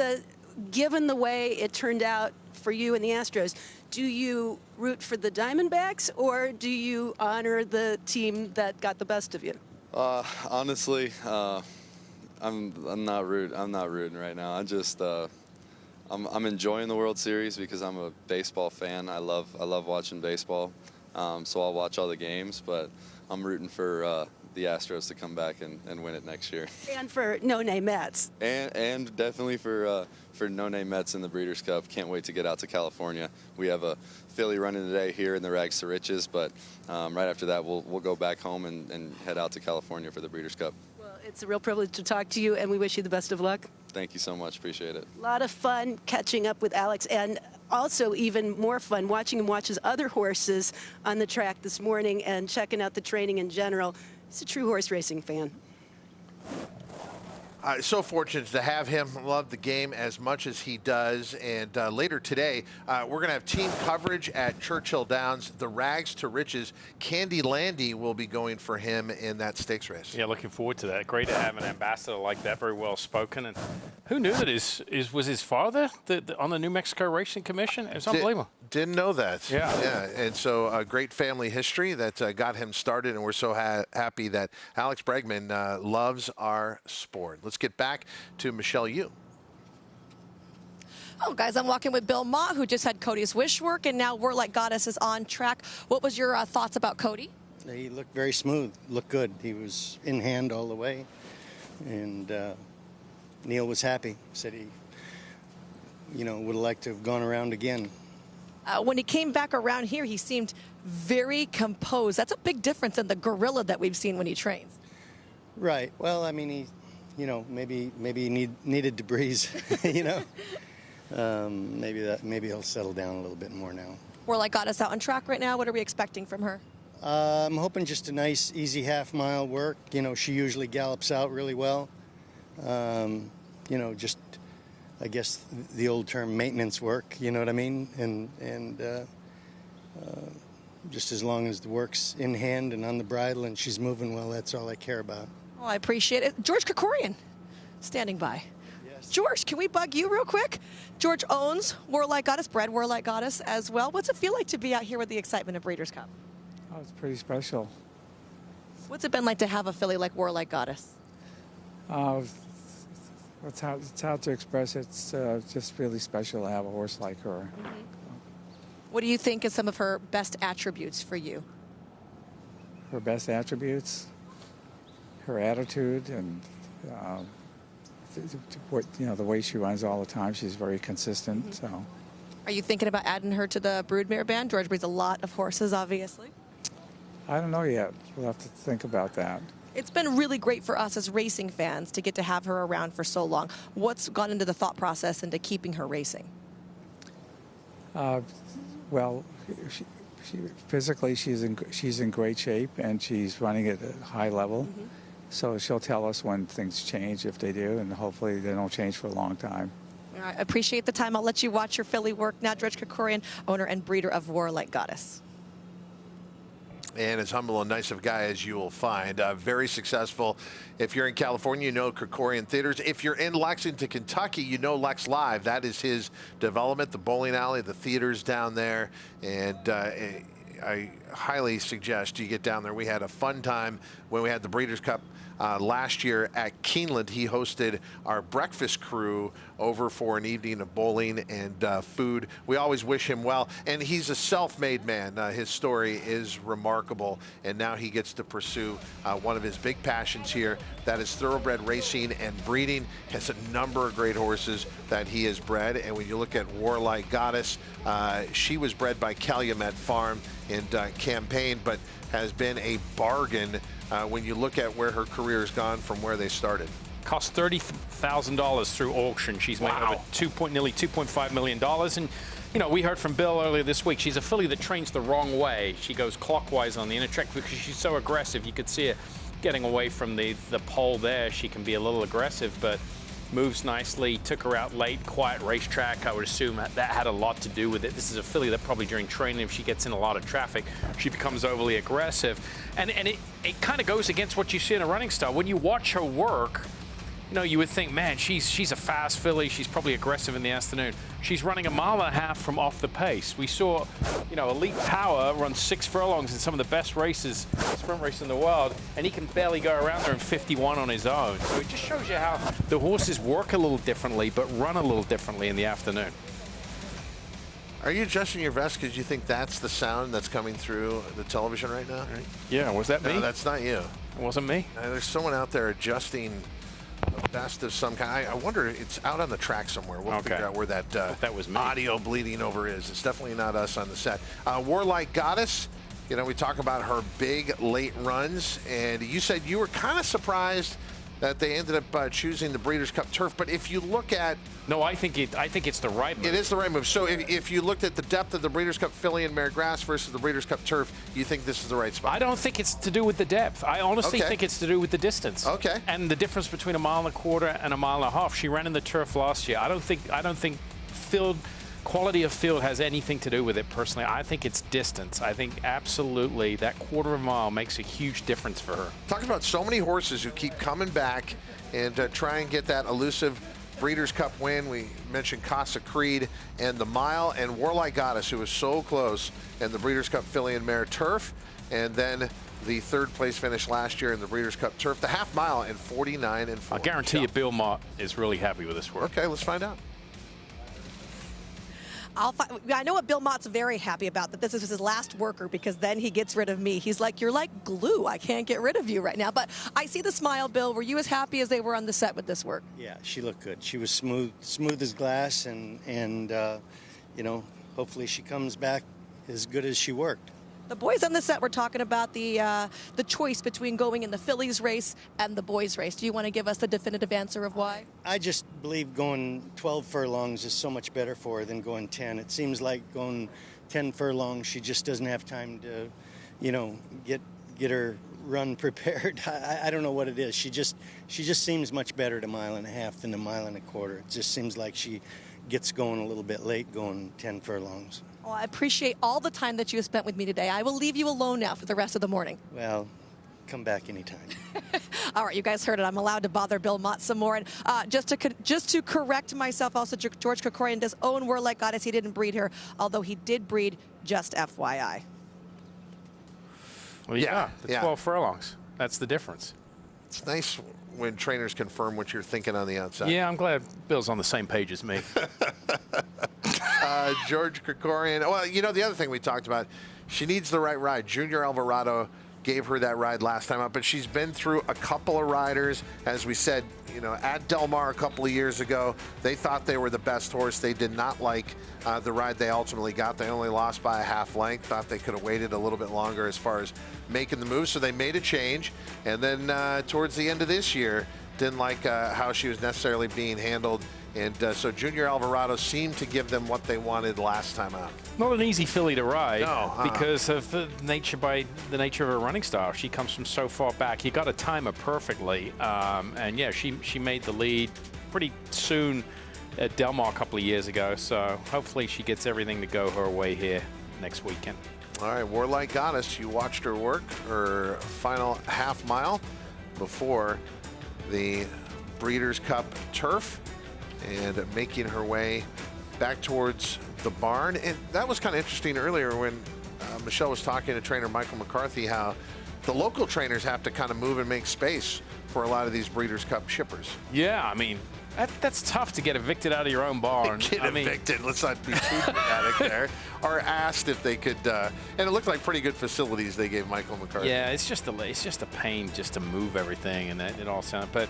given the way it turned out for you and the Astros, do you root for the Diamondbacks or do you honor the team that got the best of you? Honestly, I'm not rooting right now. I'm enjoying the World Series because I'm a baseball fan. I love watching baseball, so I'll watch all the games. But I'm rooting for the Astros to come back and win it next year. And for no-name Mets. And definitely for no-name Mets in the Breeders' Cup. Can't wait to get out to California. We have a filly running today here in the Rags to Riches, but right after that we'll go back home and head out to California for the Breeders' Cup. Well, it's a real privilege to talk to you, and we wish you the best of luck. Thank you so much. Appreciate it. A lot of fun catching up with Alex, and also even more fun watching him watch his other horses on the track this morning and checking out the training in general. He's a true horse racing fan. So fortunate to have him. Love the game as much as he does. And later today, we're going to have team coverage at Churchill Downs. The Rags to Riches. Candy Landy will be going for him in that stakes race. Yeah, looking forward to that. Great to have an ambassador like that, very well spoken. And who knew that was his father on the New Mexico Racing Commission? It's unbelievable. Didn't know that. Yeah. And so a great family history that got him started, and we're so happy that Alex Bregman loves our sport. Let's get back to Michelle Yu. Oh, guys, I'm walking with Bill Mott, who just had Cody's wish work, and now We're Like Goddess is on track. What was your thoughts about Cody? He looked very smooth, looked good. He was in hand all the way, and Neil was happy. Said he, would have liked to have gone around again. When he came back around here, he seemed very composed. That's a big difference in the gorilla that we've seen when he trains. Right. Well, I mean, he, maybe he needed to breeze. Maybe he'll settle down a little bit more now. We're Like Goddess out on track right now. What are we expecting from her? I'm hoping just a nice, easy half-mile work. She usually gallops out really well. Just, I guess, the old term maintenance work, you know what I mean? And just as long as the work's in hand and on the bridle and she's moving well, that's all I care about. Oh, I appreciate it. George Krikorian standing by. Yes. George, can we bug you real quick? George owns We're Like Goddess, bred We're Like Goddess as well. What's it feel like to be out here with the excitement of Breeders' Cup? Oh, it's pretty special. What's it been like to have a filly like We're Like Goddess? It's hard to express. It's just really special to have a horse like her. Mm-hmm. What do you think is some of her best attributes for you? Her best attributes? Her attitude and the way she runs all the time. She's very consistent. Mm-hmm. So, are you thinking about adding her to the broodmare band? George breeds a lot of horses, obviously. I don't know yet. We'll have to think about that. It's been really great for us as racing fans to get to have her around for so long. What's gone into the thought process into keeping her racing? Well, physically she's in great shape and she's running at a high level. Mm-hmm. So she'll tell us when things change, if they do, and hopefully they don't change for a long time. I appreciate the time. I'll let you watch your filly work now. George Krikorian, owner and breeder of We're Like Goddess. And as humble and nice of a guy as you will find. Very successful. If you're in California, you know Krikorian Theaters. If you're in Lexington, Kentucky, you know Lex Live. That is his development, the bowling alley, the theaters down there. And I highly suggest you get down there. We had a fun time when we had the Breeders' Cup last year at Keeneland. He hosted our breakfast crew over for an evening of bowling and food. We always wish him well. And he's a self-made man. His story is remarkable. And now he gets to pursue one of his big passions here. That is thoroughbred racing and breeding. Has a number of great horses that he has bred. And when you look at Warlike Goddess, she was bred by Calumet Farm in Campaign, but has been a bargain when you look at where her career has gone from where they started. Cost $30,000 through auction. She's made over nearly $2.5 million. And, you know, we heard from Bill earlier this week, she's a filly that trains the wrong way. She goes clockwise on the inner track because she's so aggressive. You could see her getting away from the pole there. She can be a little aggressive, but moves nicely. Took her out late, quiet racetrack. I would assume that had a lot to do with it. This is a filly that probably during training, if she gets in a lot of traffic, she becomes overly aggressive. And it kind of goes against what you see in a running style. When you watch her work, you know, you would think, man, she's a fast filly. She's probably aggressive in the afternoon. She's running 1.5 miles from off the pace. We saw, you know, Elite Power run 6 furlongs in some of the best races, sprint races in the world, and he can barely go around there in 51 on his own. So it just shows you how the horses work a little differently, but run a little differently in the afternoon. Are you adjusting your vest because you think that's the sound that's coming through the television right now? Yeah, was that me? No, that's not you. It wasn't me? There's someone out there adjusting a vest of some kind. I wonder, it's out on the track somewhere. We'll figure out where that was audio bleeding over is. It's definitely not us on the set. Warlike Goddess, you know, we talk about her big late runs, and you said you were kind of surprised that they ended up choosing the Breeders' Cup Turf. But if you look at... No, I think it's the right move. It is the right move. So if you looked at the depth of the Breeders' Cup Filly and Mare Grass versus the Breeders' Cup Turf, you think this is the right spot? I don't think it's to do with the depth. I honestly think it's to do with the distance. Okay. And the difference between 1.25 miles and 1.5 miles. She ran in the turf last year. I don't think field quality of field has anything to do with it personally. I think it's distance. I think absolutely that 1/4 mile makes a huge difference for her. Talking about so many horses who keep coming back and try and get that elusive Breeders' Cup win. We mentioned Casa Creed and the mile, and Warlike Goddess, who was so close in the Breeders' Cup Filly and Mare Turf, and then the 3rd place finish last year in the Breeders' Cup Turf, the half mile in 49 and 4. I guarantee you Bill Mott is really happy with this work. Okay, let's find out. I know what Bill Mott's very happy about, that this is his last worker, because then he gets rid of me. He's like, you're like glue. I can't get rid of you right now. But I see the smile, Bill. Were you as happy as they were on the set with this work? Yeah, she looked good. She was smooth as glass, and you know, hopefully she comes back as good as she worked. The boys on the set were talking about the choice between going in the fillies race and the boys race. Do you want to give us the definitive answer of why? I just believe going 12 furlongs is so much better for her than going 10. It seems like going 10 furlongs, she just doesn't have time to, you know, get her run prepared. I don't know what it is. She just seems much better at 1.5 miles than 1.25 miles. It just seems like she gets going a little bit late going 10 furlongs. Oh, I appreciate all the time that you have spent with me today. I will leave you alone now for the rest of the morning. Well, come back anytime. All right, you guys heard it. I'm allowed to bother Bill Mott some more. And just to correct myself, also, George Krikorian does own Warlike Goddess. He didn't breed her, although he did breed, just FYI. Well, yeah, the 12 furlongs. That's the difference. It's nice when trainers confirm what you're thinking on the outside. Yeah, I'm glad Bill's on the same page as me. George Krikorian. Well, you know, the other thing we talked about, she needs the right ride. Junior Alvarado gave her that ride last time out, but she's been through a couple of riders. As we said, you know, at Del Mar a couple of years ago, they thought they were the best horse. They did not like the ride they ultimately got. They only lost by a half length. Thought they could have waited a little bit longer as far as making the move, so they made a change. And then towards the end of this year, didn't like how she was necessarily being handled. And so Junior Alvarado seemed to give them what they wanted last time out. Not an easy filly to ride no, because of the nature of her running style. She comes from so far back. You got to time her perfectly. And yeah, she made the lead pretty soon at Del Mar a couple of years ago. So hopefully she gets everything to go her way here next weekend. All right, Warlike Goddess, you watched her work, her final half mile before the Breeders' Cup Turf, and making her way back towards the barn. And that was kind of interesting earlier when Michelle was talking to trainer Michael McCarthy how the local trainers have to kind of move and make space for a lot of these Breeders' Cup shippers. Yeah, I mean, that's tough to get evicted out of your own barn. Evicted. Let's not be too dramatic there. Or asked if they could, and it looked like pretty good facilities they gave Michael McCarthy. Yeah, it's just a pain just to move everything, and it all sounds. But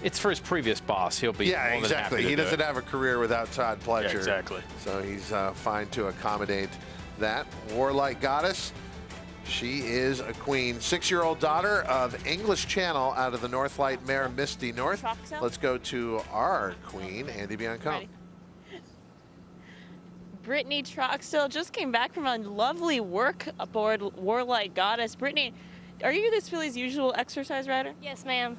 it's for his previous boss. He'll be more than exactly. happy to He do doesn't it. have a career without Todd Pletcher. Yeah, exactly. So he's fine to accommodate that. Warlike Goddess. She is a queen. 6-year-old daughter of English Channel out of the Northlight Mare Misty North. Let's go to our queen, Andy Biancone. Brittany Troxell just came back from a lovely work aboard Warlike Goddess. Brittany, are you this filly's usual exercise rider? Yes, ma'am.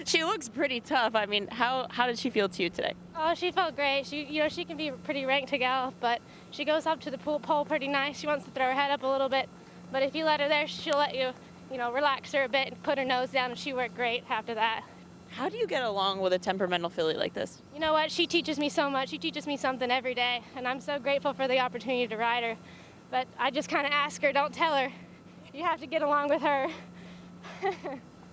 She looks pretty tough. I mean, how did she feel to you today? Oh, she felt great. She can be pretty ranked to gal, but she goes up to the pole pretty nice. She wants to throw her head up a little bit, but if you let her there, she'll let you, relax her a bit and put her nose down, and she worked great after that. How do you get along with a temperamental filly like this? You know what? She teaches me so much. She teaches me something every day, and I'm so grateful for the opportunity to ride her. But I just kind of ask her, don't tell her. You have to get along with her.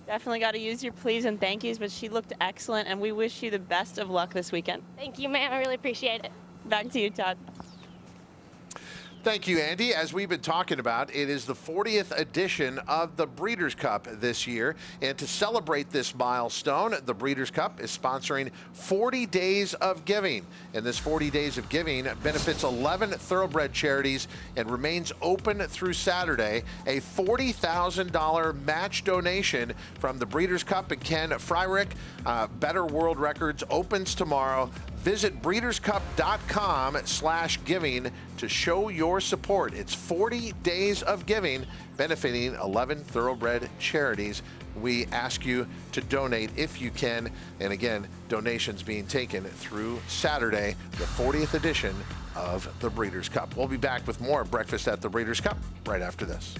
Definitely got to use your please and thank yous, but she looked excellent, and we wish you the best of luck this weekend. Thank you, ma'am. I really appreciate it. Back to you, Todd. Thank you, Andy. As we've been talking about, it is the 40th edition of the Breeders' Cup this year. And to celebrate this milestone, the Breeders' Cup is sponsoring 40 Days of Giving. And this 40 Days of Giving benefits 11 thoroughbred charities and remains open through Saturday. A $40,000 match donation from the Breeders' Cup and Ken Fryrick. Better World Records opens tomorrow. Visit breederscup.com/giving to show your support. It's 40 Days of Giving, benefiting 11 thoroughbred charities. We ask you to donate if you can. And again, donations being taken through Saturday, the 40th edition of the Breeders' Cup. We'll be back with more Breakfast at the Breeders' Cup right after this.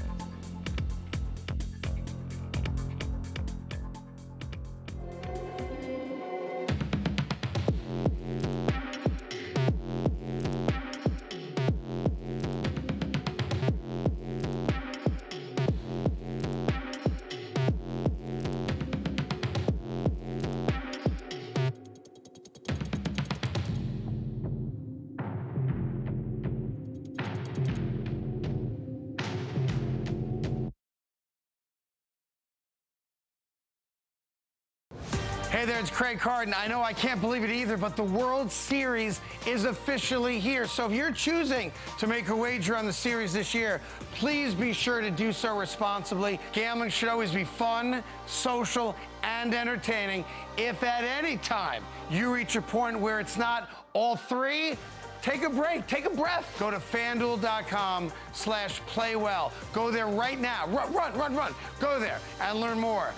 Hey there, it's Craig Carden. I know I can't believe it either, but the World Series is officially here. So if you're choosing to make a wager on the series this year, please be sure to do so responsibly. Gambling should always be fun, social, and entertaining. If at any time you reach a point where it's not all three, take a break, take a breath. Go to FanDuel.com/playwell. Go there right now. Run. Go there and learn more.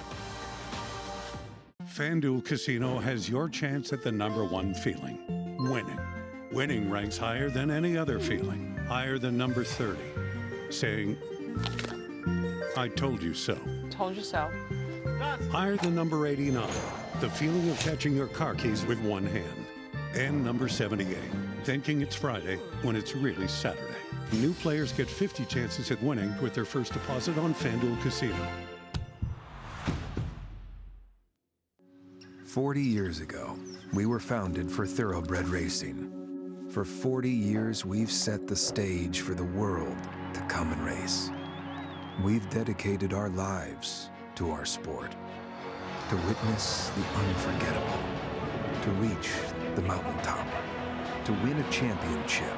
FanDuel Casino has your chance at the #1 feeling, winning. Winning ranks higher than any other feeling, higher than number 30. Saying, I told you so. Told you so. Higher than number 89, the feeling of catching your car keys with one hand. And number 78, thinking it's Friday when it's really Saturday. New players get 50 chances at winning with their first deposit on FanDuel Casino. 40 years ago, we were founded for thoroughbred racing. For 40 years, we've set the stage for the world to come and race. We've dedicated our lives to our sport, to witness the unforgettable, to reach the mountaintop, to win a championship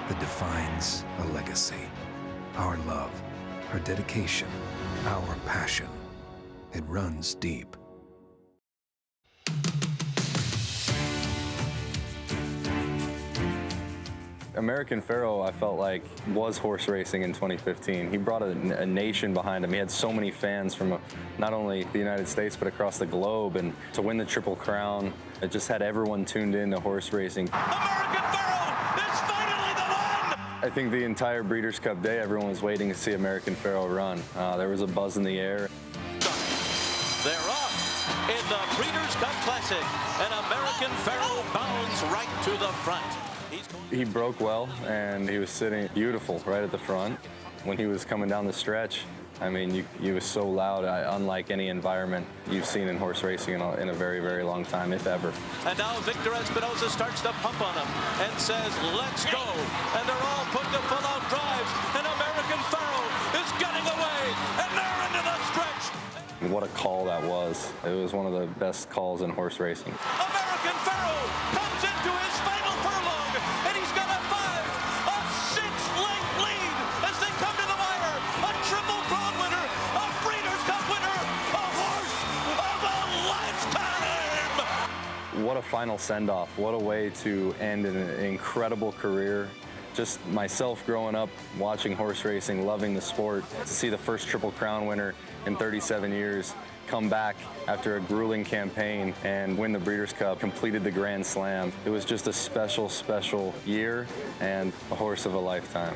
that defines a legacy. Our love, our dedication, our passion, it runs deep. American Pharoah, I felt like, was horse racing in 2015. He brought a nation behind him. He had so many fans from not only the United States, but across the globe. And to win the Triple Crown, it just had everyone tuned in to horse racing. American Pharoah is finally the one! I think the entire Breeders' Cup day, everyone was waiting to see American Pharoah run. There was a buzz in the air. They're off in the Breeders' Cup Classic, and American Pharoah bounds right to the front. He broke well, and he was sitting beautiful right at the front. when he was coming down the stretch. I mean, he was so loud, unlike any environment you've seen in horse racing in a very, very long time, if ever. And now Victor Espinosa starts to pump on him and says, let's go. And they're all putting to full-out drives. And American Pharoah is getting away. And they're into the stretch. What a call that was. It was one of the best calls in horse racing. American Pharoah comes into his final furlong, and he's got a 6-length lead as they come to the wire. A Triple Crown winner, a Breeders' Cup winner, a horse of a lifetime. What a final send-off. What a way to end an incredible career. Just myself growing up, watching horse racing, loving the sport, to see the first Triple Crown winner in 37 years come back after a grueling campaign and win the Breeders' Cup, completed the Grand Slam. It was just a special, special year and a horse of a lifetime.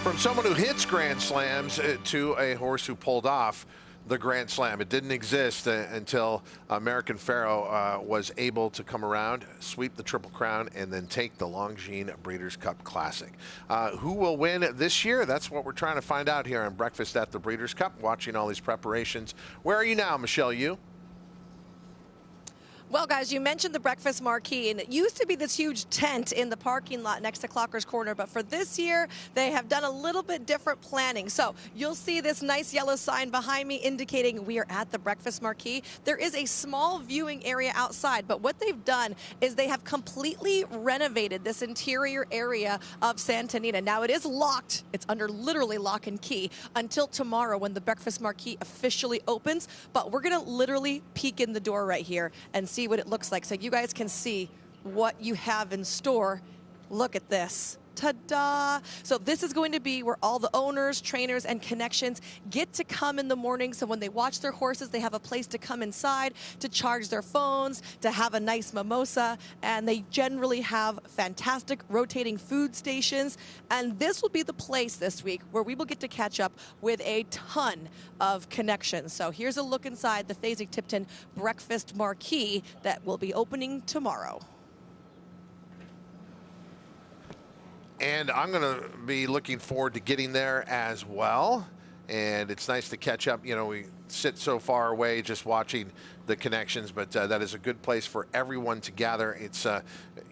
From someone who hits Grand Slams to a horse who pulled off the Grand Slam. It didn't exist until American Pharoah was able to come around, sweep the Triple Crown, and then take the Longines Breeders' Cup Classic. Who will win this year? That's what we're trying to find out here on Breakfast at the Breeders' Cup, watching all these preparations. Where are you now, Michelle Yu? Well, guys, you mentioned the breakfast marquee, and it used to be this huge tent in the parking lot next to Clocker's Corner, but for this year, they have done a little bit different planning. So you'll see this nice yellow sign behind me indicating we are at the breakfast marquee. There is a small viewing area outside, but what they've done is they have completely renovated this interior area of Santa Anita. Now, it is locked. It's under literally lock and key until tomorrow when the breakfast marquee officially opens, but we're going to literally peek in the door right here and see what it looks like so you guys can see what you have in store. Look at this. Ta-da! So this is going to be where all the owners, trainers, and connections get to come in the morning. So when they watch their horses, they have a place to come inside, to charge their phones, to have a nice mimosa, and they generally have fantastic rotating food stations. And this will be the place this week where we will get to catch up with a ton of connections. So here's a look inside the Fasig-Tipton Breakfast Marquee that will be opening tomorrow. And I'm going to be looking forward to getting there as well. And it's nice to catch up. You know, we sit so far away just watching the connections, but that is a good place for everyone to gather. It's,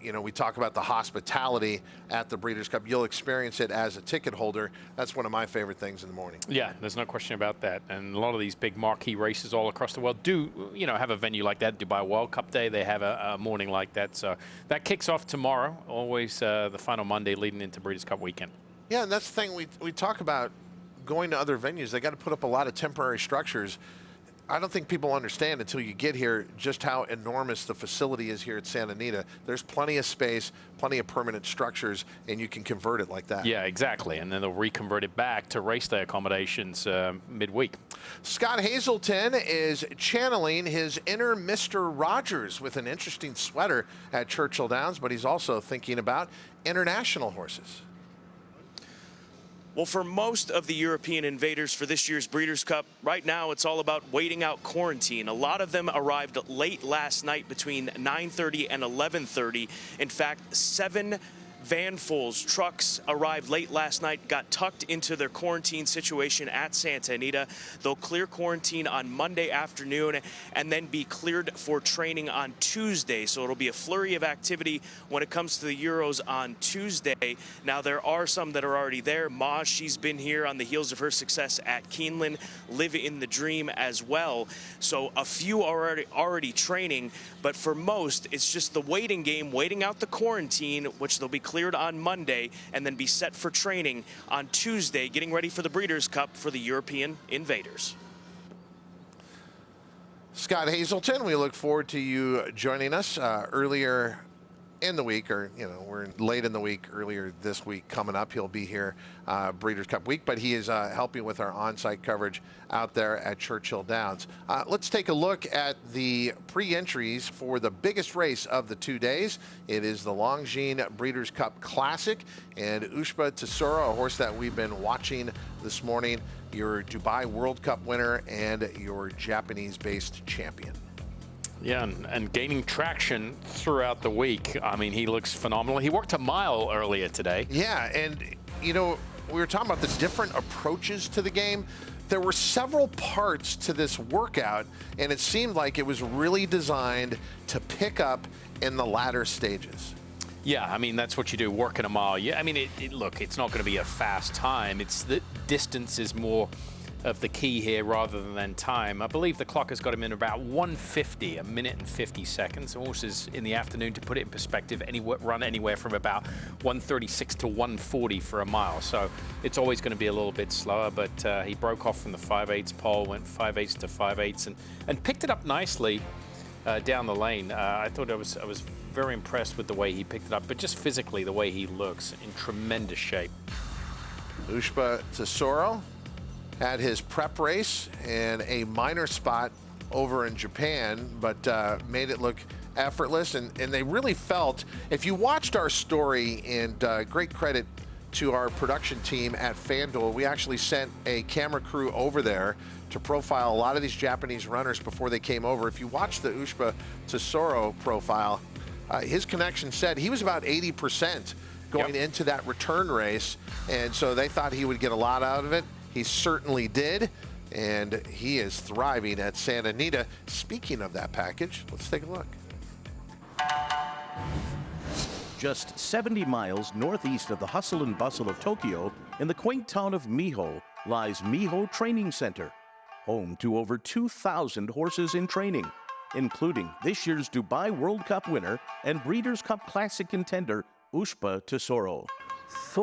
you know, we talk about the hospitality at the Breeders' Cup. You'll experience it as a ticket holder. That's one of my favorite things in the morning. Yeah, there's no question about that. And a lot of these big marquee races all across the world do, you know, have a venue like that. Dubai World Cup Day, they have a morning like that. So that kicks off tomorrow, always the final Monday leading into Breeders' Cup weekend. Yeah, and that's the thing we talk about going to other venues. They got to put up a lot of temporary structures. I don't think people understand until you get here just how enormous the facility is here at Santa Anita. There's plenty of space, plenty of permanent structures, and you can convert it like that. Yeah, exactly. And then they'll reconvert it back to race day accommodations midweek. Scott Hazelton is channeling his inner Mr. Rogers with an interesting sweater at Churchill Downs, but he's also thinking about international horses. Well, for most of the European invaders for this year's Breeders' Cup, right now it's all about waiting out quarantine. A lot of them arrived late last night between 9:30 and 11:30. In fact, 7 vanfuls, trucks arrived late last night, got tucked into their quarantine situation at Santa Anita. They'll clear quarantine on Monday afternoon and then be cleared for training on Tuesday. So it'll be a flurry of activity when it comes to the Euros on Tuesday. Now, there are some that are already there. Mage, she's been here on the heels of her success at Keeneland, Live in the Dream as well. So a few are already training, but for most, it's just the waiting game, waiting out the quarantine, which they'll be cleared on Monday and then be set for training on Tuesday, getting ready for the Breeders' Cup for the European invaders. Scott Hazelton, we look forward to you joining us earlier in the week, or, you know, we're late in the week, earlier this week coming up. He'll be here Breeders' Cup week, but he is helping with our on-site coverage out there at Churchill Downs. Let's take a look at the pre-entries for the biggest race of the 2 days. It is the Longines Breeders' Cup Classic, and Usba Tesoro, a horse that we've been watching this morning, your Dubai World Cup winner and your Japanese-based champion. Yeah, and gaining traction throughout the week. I mean, he looks phenomenal. He worked a mile earlier today. Yeah, and, you know, we were talking about the different approaches to the game. There were several parts to this workout, and it seemed like it was really designed to pick up in the latter stages. Yeah, I mean, that's what you do, working a mile. Yeah, I mean, look, it's not going to be a fast time. It's the distance is more of the key here rather than time. I believe the clock has got him in about 1:50, a minute and 50 seconds. Horses in the afternoon, to put it in perspective, run anywhere from about 1:36 to 1:40 for a mile. So it's always going to be a little bit slower, but he broke off from the 5/8 pole, went 5/8 to 5/8 and picked it up nicely down the lane. I thought I was very impressed with the way he picked it up, but just physically the way he looks in tremendous shape. Usba Tesoro had his prep race and a minor spot over in Japan, but made it look effortless. And they really felt, if you watched our story, and great credit to our production team at FanDuel, we actually sent a camera crew over there to profile a lot of these Japanese runners before they came over. If you watch the Usba Tesoro profile, his connection said he was about 80% going into that return race, and so they thought he would get a lot out of it. He certainly did, and he is thriving at Santa Anita. Speaking of that package, let's take a look. Just 70 miles northeast of the hustle and bustle of Tokyo, in the quaint town of Miho, lies Miho Training Center, home to over 2,000 horses in training, including this year's Dubai World Cup winner and Breeders' Cup Classic contender, Usba Tesoro. It's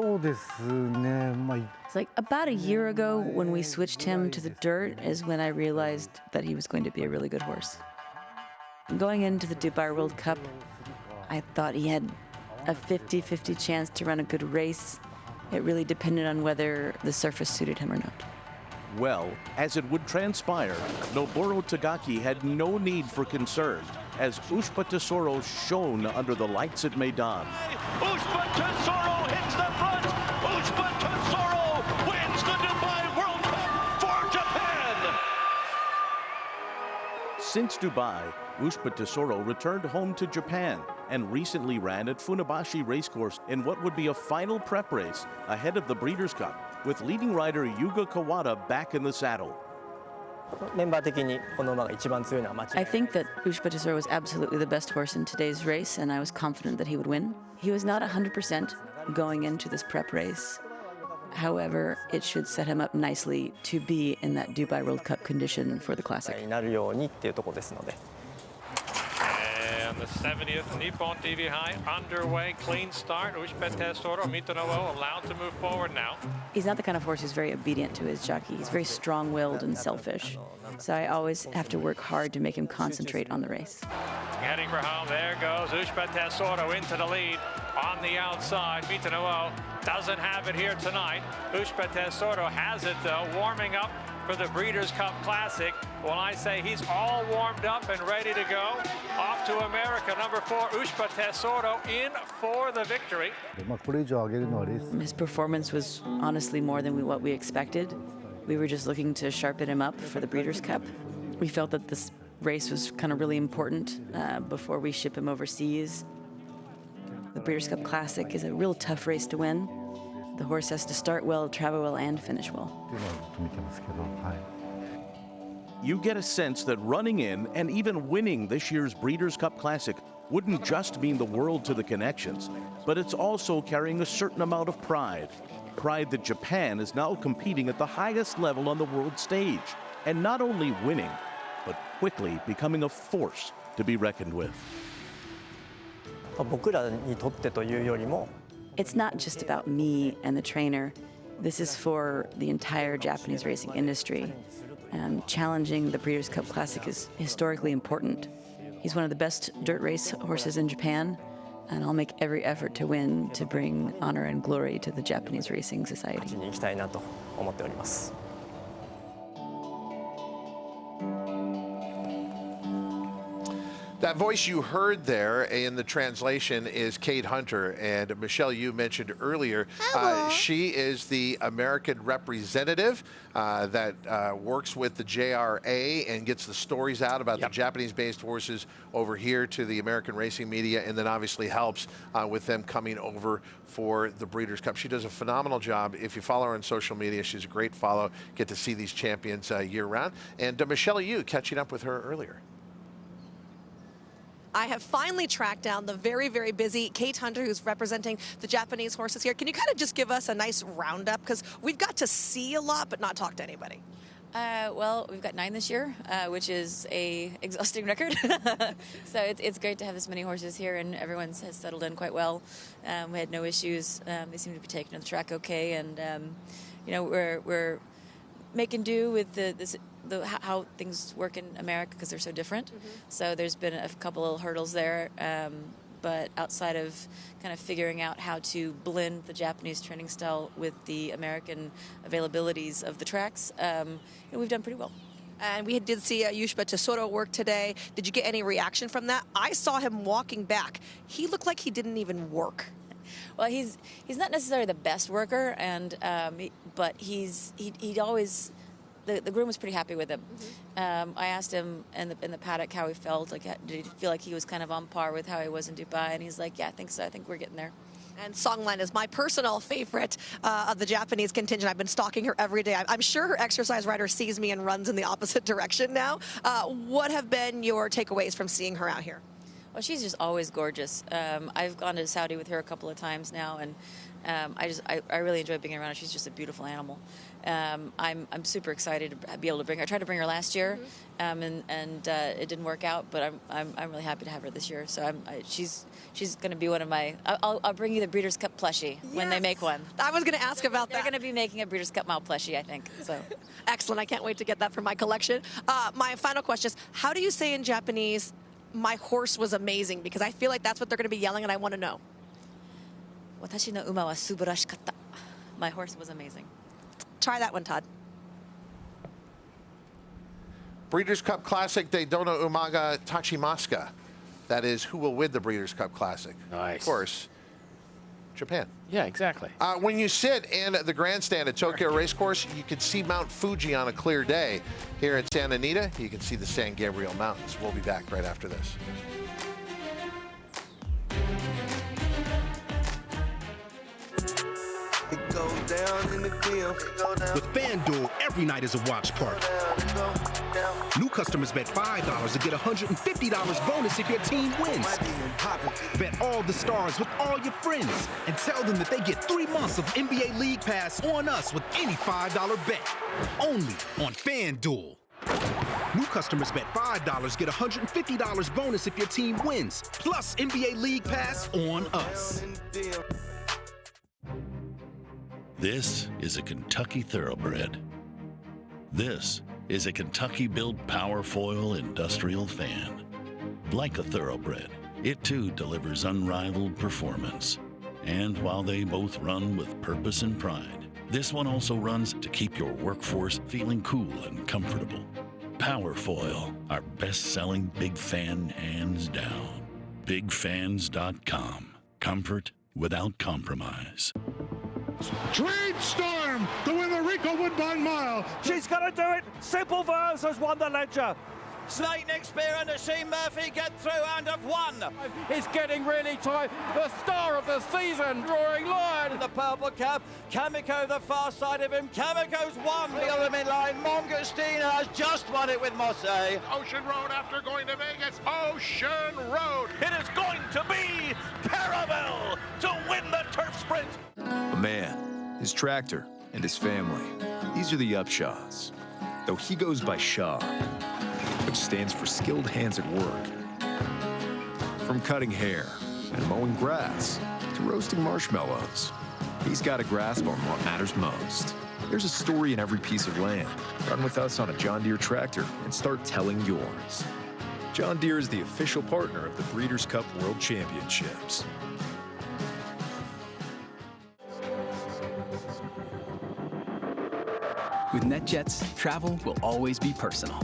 like about a year ago when we switched him to the dirt is when I realized that he was going to be a really good horse. Going into the Dubai World Cup, I thought he had a 50-50 chance to run a good race. It really depended on whether the surface suited him or not. Well, as it would transpire, Noboru Tagaki had no need for concern, as Usba Tesoro shone under the lights at Maidan. Usba Tesoro hits the front. Usba Tesoro wins the Dubai World Cup for Japan. Since Dubai, Usba Tesoro returned home to Japan and recently ran at Funabashi Racecourse in what would be a final prep race ahead of the Breeders' Cup, with leading rider Yuga Kawada back in the saddle. I think that Usba Tesoro was absolutely the best horse in today's race, and I was confident that he would win. He was not 100% going into this prep race. However, it should set him up nicely to be in that Dubai World Cup condition for the Classic. And the 70th Nippon TV High underway, clean start. Usba Tesoro, Mitanowo allowed to move forward now. He's not the kind of horse who's very obedient to his jockey. He's very strong-willed and selfish. So I always have to work hard to make him concentrate on the race. Heading for home, there goes Usba Tesoro into the lead on the outside. Mitanowo doesn't have it here tonight. Usba Tesoro has it though, warming up for the Breeders' Cup Classic. When I say he's all warmed up and ready to go, off to America, number 4, Usba Tesoro in for the victory. His performance was honestly more than what we expected. We were just looking to sharpen him up for the Breeders' Cup. We felt that this race was kind of really important before we ship him overseas. The Breeders' Cup Classic is a real tough race to win. The horse has to start well, travel well, and finish well. You get a sense that running in and even winning this year's Breeders' Cup Classic wouldn't just mean the world to the connections, but it's also carrying a certain amount of pride. Pride that Japan is now competing at the highest level on the world stage, and not only winning, but quickly becoming a force to be reckoned with. It's not just about me and the trainer. This is for the entire Japanese racing industry. Challenging the Breeders' Cup Classic is historically important. He's one of the best dirt race horses in Japan, and I'll make every effort to win to bring honor and glory to the Japanese Racing Society. That voice you heard there in the translation is Kate Hunter, and Michelle, you mentioned earlier, she is the American representative that works with the JRA and gets the stories out about the Japanese-based horses over here to the American racing media, and then obviously helps with them coming over for the Breeders' Cup. She does a phenomenal job. If you follow her on social media, she's a great follow. Get to see these champions year-round. And Michelle, you catching up with her earlier. I have finally tracked down the very, very busy Kate Hunter, who's representing the Japanese horses here. Can you kind of just give us a nice roundup? Because we've got to see a lot, but not talk to anybody. Well, we've got 9 this year, which is a exhausting record. So it's great to have this many horses here, and everyone has settled in quite well. We had no issues. They seem to be taking to the track okay, and you know, we're making do with how things work in America because they're so different. So there's been a couple of hurdles there, but outside of kind of figuring out how to blend the Japanese training style with the American availabilities of the tracks, you know, we've done pretty well. And we did see Usba Tesoro work today. Did you get any reaction from that? I saw him walking back. He looked like he didn't even work. Well, he's not necessarily the best worker, and but he always. The groom was pretty happy with him. I asked him in the paddock how he felt. Like, did he feel like he was kind of on par with how he was in Dubai? And he's like, yeah, I think so. I think we're getting there. And Songline is my personal favorite of the Japanese contingent. I've been stalking her every day. I'm sure her exercise rider sees me and runs in the opposite direction now. What have been your takeaways from seeing her out here? Well, she's just always gorgeous. I've gone to Saudi with her a couple of times now, and I really enjoy being around her. She's just a beautiful animal. I'm super excited to be able to bring her. I tried to bring her last year, and it didn't work out. But I'm really happy to have her this year. So she's going to be one of my. I'll bring you the Breeders' Cup plushie when they make one. I was going to ask about that. They're going to be making a Breeders' Cup Mile plushie, I think. So excellent. I can't wait to get that for my collection. My final question is, how do you say in Japanese, "My horse was amazing"? Because I feel like that's what they're going to be yelling, and I want to know. Watashi no uma wa subarashikatta. My horse was amazing. Try that one, Todd. Breeders' Cup Classic Daytona Umaga Tachimaska. That is who will win the Breeders' Cup Classic. Nice. Of course, Japan. Yeah, exactly. When you sit in the grandstand at Tokyo Racecourse, you can see Mount Fuji on a clear day. Here at Santa Anita, you can see the San Gabriel Mountains. We'll be back right after this. It goes down in the DM. With FanDuel, every night is a watch party. New customers bet $5 to get $150 bonus if your team wins. Bet all the stars with all your friends and tell them that they get 3 months of NBA League Pass on us with any $5 bet. Only on FanDuel. New customers bet $5, get $150 bonus if your team wins, plus NBA League Pass on us. This is a Kentucky Thoroughbred. This is a Kentucky-built Powerfoil industrial fan. Like a Thoroughbred, it too delivers unrivaled performance. And while they both run with purpose and pride, this one also runs to keep your workforce feeling cool and comfortable. Powerfoil, our best-selling big fan hands down. BigFans.com. Comfort without compromise. Dream Storm to win the Rico Woodbine Mile. She's going to do it. Simple Verse has won the Ledger. Snake Neck Spear and Sheen Murphy get through and have won. It's getting really tight. The star of the season, Roaring Lion. The purple cap. Kamiko the far side of him. Kamiko's won. The other midline. Mongostina has just won it with Mosse. Ocean Road after going to Vegas. Ocean Road. It is going to be Caravelle to win the Turf Sprint. A man, his tractor, and his family. These are the Upshaws. Though he goes by Shaw, which stands for skilled hands at work. From cutting hair and mowing grass to roasting marshmallows, he's got a grasp on what matters most. There's a story in every piece of land. Run with us on a John Deere tractor and start telling yours. John Deere is the official partner of the Breeders' Cup World Championships. With NetJets, travel will always be personal.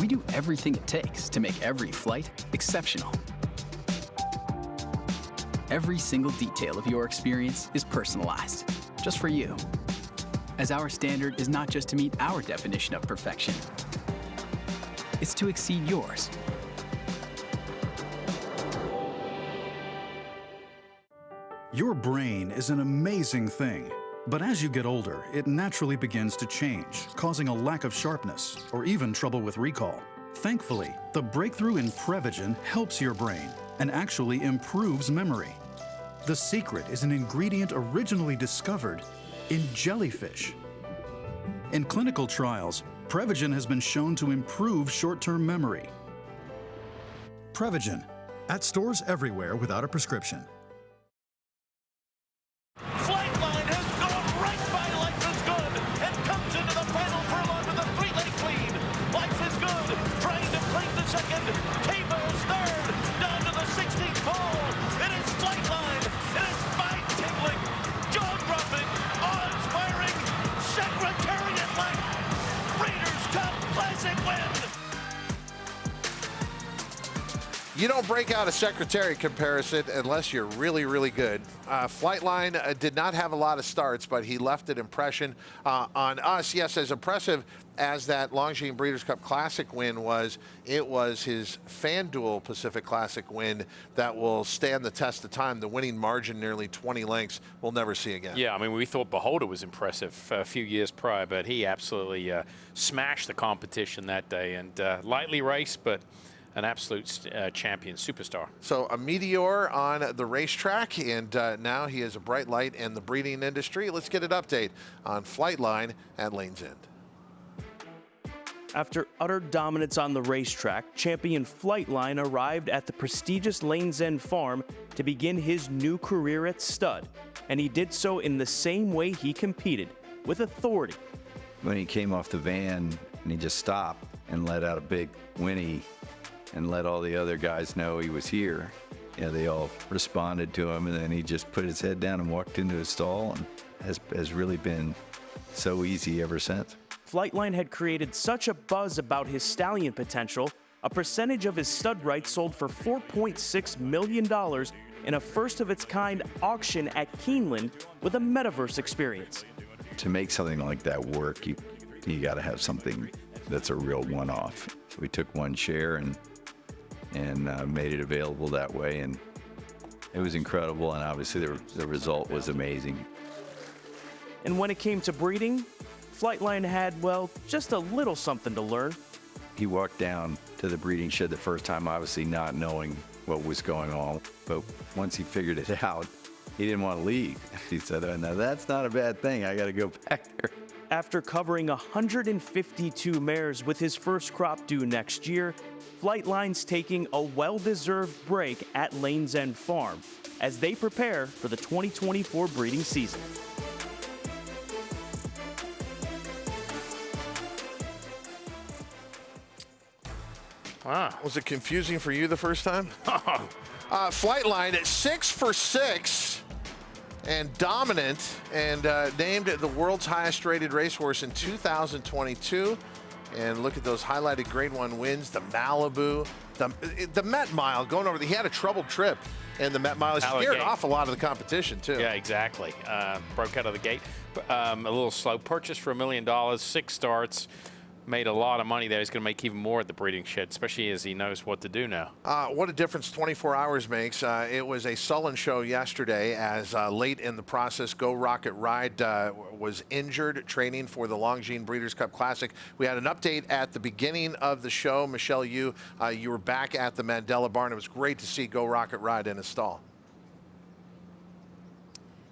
we do everything it takes to make every flight exceptional. Every single detail of your experience is personalized, just for you. As our standard is not just to meet our definition of perfection, it's to exceed yours. Your brain is an amazing thing, but as you get older, it naturally begins to change, causing a lack of sharpness or even trouble with recall. Thankfully, the breakthrough in Prevagen helps your brain and actually improves memory. The secret is an ingredient originally discovered in jellyfish. In clinical trials, Prevagen has been shown to improve short-term memory. Prevagen, at stores everywhere without a prescription. Flightline has gone right by Life is Good and comes into the final furlong with a three-lane lead. Life is Good trying to claim the second. Tabo's third, down to the 16th pole. It is Flightline. It is spine-tingling, jaw-dropping, awe-inspiring, Secretariat-like Breeders' Cup Classic win. You don't break out a Secretariat comparison unless you're really, really good. Flightline did not have a lot of starts, but he left an impression on us. Yes, as impressive as that Longines Breeders' Cup Classic win was, it was his FanDuel Pacific Classic win that will stand the test of time. The winning margin, nearly 20 lengths, we'll never see again. Yeah, I mean, we thought Beholder was impressive a few years prior, but he absolutely smashed the competition that day, and lightly raced, but an absolute champion, superstar. So a meteor on the racetrack, and now he is a bright light in the breeding industry. Let's get an update on Flightline at Lane's End. After utter dominance on the racetrack, champion Flightline arrived at the prestigious Lane's End farm to begin his new career at stud, and he did so in the same way he competed, with authority. When he came off the van and he just stopped and let out a big whinny and let all the other guys know he was here. Yeah, they all responded to him, and then he just put his head down and walked into his stall, and has really been so easy ever since. Flightline had created such a buzz about his stallion potential, a percentage of his stud rights sold for $4.6 million in a first-of-its-kind auction at Keeneland with a metaverse experience. To make something like that work, you got to have something that's a real one-off. So we took one share and made it available that way, and it was incredible, and obviously the result was amazing. And when it came to breeding, Flightline had, well, just a little something to learn. He walked down to the breeding shed the first time, obviously not knowing what was going on, but once he figured it out, he didn't want to leave. He said, "Oh, now that's not a bad thing, I got to go back there." After covering 152 mares with his first crop due next year, Flightline's taking a well-deserved break at Lane's End Farm as they prepare for the 2024 breeding season. Wow. Was it confusing for you the first time? Flightline at 6 for 6 and dominant, and named the world's highest rated racehorse in 2022. And look at those highlighted Grade 1 wins, the Malibu, the Met Mile going over. He had a troubled trip, and the Met Mile scared off a lot of the competition too. Yeah, exactly. Broke out of the gate. A little slow. Purchased for $1 million, 6 starts. Made a lot of money there. He's going to make even more at the breeding shed, especially as he knows what to do now. What a difference 24 hours makes. It was a sullen show yesterday as late in the process, Go Rocket Ride was injured training for the Longines Breeders' Cup Classic. We had an update at the beginning of the show. Michelle, you were back at the Mandela Barn. It was great to see Go Rocket Ride in a stall.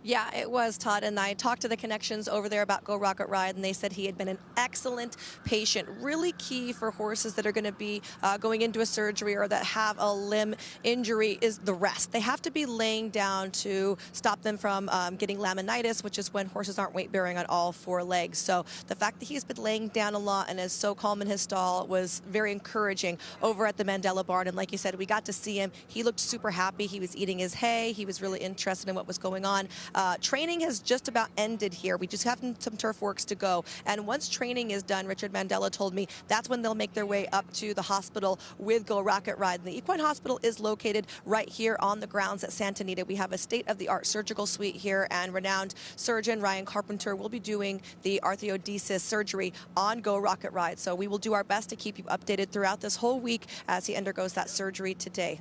Yeah, it was, Todd, and I talked to the connections over there about Go Rocket Ride, and they said he had been an excellent patient. Really key for horses that are going to be going into a surgery or that have a limb injury is the rest. They have to be laying down to stop them from getting laminitis, which is when horses aren't weight-bearing on all 4 legs. So the fact that he's been laying down a lot and is so calm in his stall was very encouraging over at the Mandela Barn. And like you said, we got to see him. He looked super happy. He was eating his hay. He was really interested in what was going on. Training has just about ended here. We just have some turf works to go. And once training is done, Richard Mandela told me that's when they'll make their way up to the hospital with Go Rocket Ride. And the Equine Hospital is located right here on the grounds at Santa Anita. We have a state-of-the-art surgical suite here, and renowned surgeon Ryan Carpenter will be doing the arthrodesis surgery on Go Rocket Ride. So we will do our best to keep you updated throughout this whole week as he undergoes that surgery today.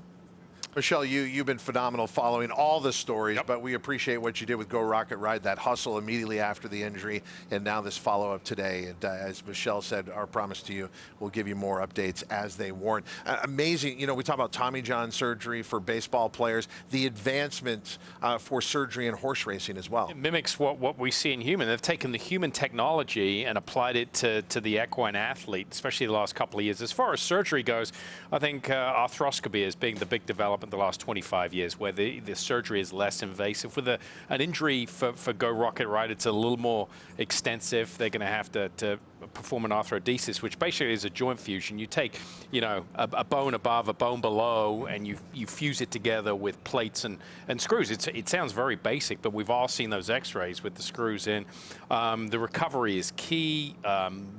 Michelle, you've been phenomenal following all the stories, but we appreciate what you did with Go Rocket Ride, that hustle immediately after the injury, and now this follow-up today. And as Michelle said, our promise to you, we'll give you more updates as they warrant. Amazing, you know, we talk about Tommy John surgery for baseball players, the advancements for surgery in horse racing as well. It mimics what we see in human. They've taken the human technology and applied it to the equine athlete, especially the last couple of years. As far as surgery goes, I think arthroscopy is being the big development the last 25 years, where the surgery is less invasive. With an injury for Go Rocket Ride, it's a little more extensive. They're going to have to perform an arthrodesis, which basically is a joint fusion. You take, you know, a bone above, a bone below, and you fuse it together with plates and screws. It sounds very basic, but we've all seen those x-rays with the screws in. The recovery is key,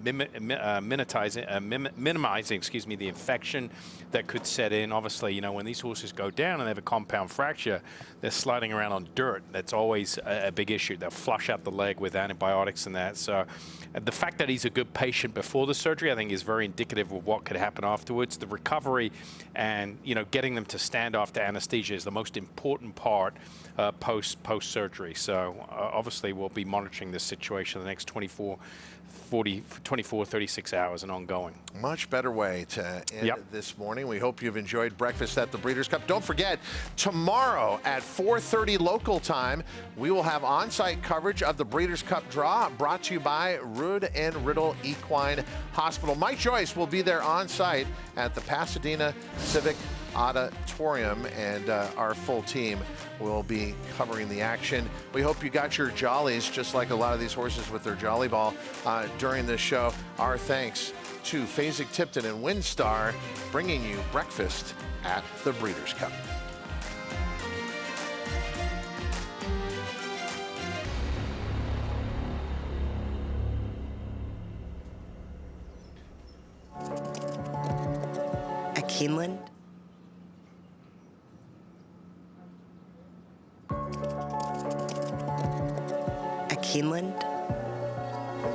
minimizing the infection that could set in. Obviously, you know, when these horses go down and they have a compound fracture, they're sliding around on dirt. That's always a big issue. They'll flush out the leg with antibiotics and that. So the fact that he's a good patient before the surgery, I think, is very indicative of what could happen afterwards. The recovery and, you know, getting them to stand after anesthesia is the most important part post surgery. So obviously we'll be monitoring this situation the next 24, 36 hours and ongoing. Much better way to end this morning. We hope you've enjoyed breakfast at the Breeders' Cup. Don't forget, tomorrow at 4:30 local time, we will have on-site coverage of the Breeders' Cup draw, brought to you by Rood and Riddle Equine Hospital. Mike Joyce will be there on-site at the Pasadena Civic Auditorium, and our full team will be covering the action. We hope you got your jollies, just like a lot of these horses with their jolly ball during this show. Our thanks to Fasig Tipton and Windstar, bringing you breakfast at the Breeders' Cup. At Keeneland, Keeneland,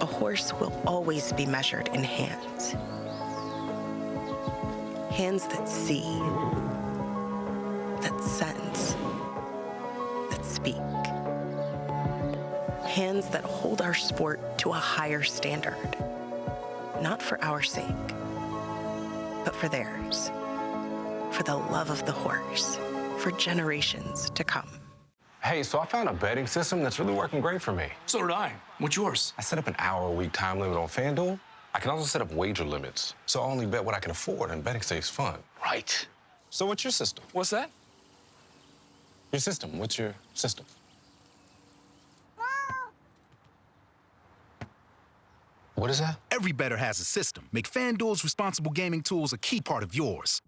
a horse will always be measured in hands. Hands that see, that sense, that speak. Hands that hold our sport to a higher standard, not for our sake, but for theirs, for the love of the horse, for generations to come. Hey, so I found a betting system that's really working great for me. So did I. What's yours? I set up an hour-a-week time limit on FanDuel. I can also set up wager limits, so I only bet what I can afford, and betting stays fun. Right. So what's your system? What's that? Your system. What's your system? What is that? Every bettor has a system. Make FanDuel's responsible gaming tools a key part of yours.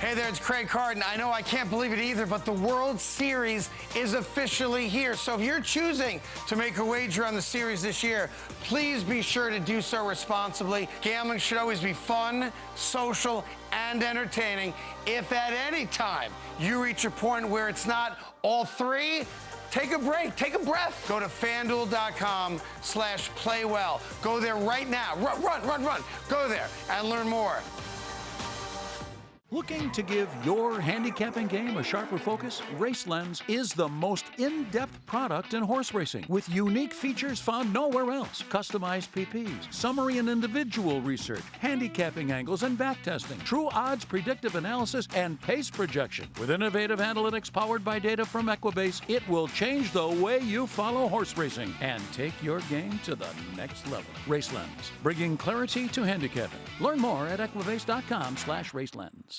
Hey there, it's Craig Carden. I know I can't believe it either, but the World Series is officially here. So if you're choosing to make a wager on the series this year, please be sure to do so responsibly. Gambling should always be fun, social, and entertaining. If at any time you reach a point where it's not all three, take a break, take a breath. Go to FanDuel.com/playwell. Go there right now. Run. Go there and learn more. Looking to give your handicapping game a sharper focus? RaceLens is the most in-depth product in horse racing, with unique features found nowhere else. Customized PPs, summary and individual research, handicapping angles and backtesting, true odds predictive analysis, and pace projection. With innovative analytics powered by data from Equibase, it will change the way you follow horse racing and take your game to the next level. RaceLens, bringing clarity to handicapping. Learn more at equibase.com/racelens.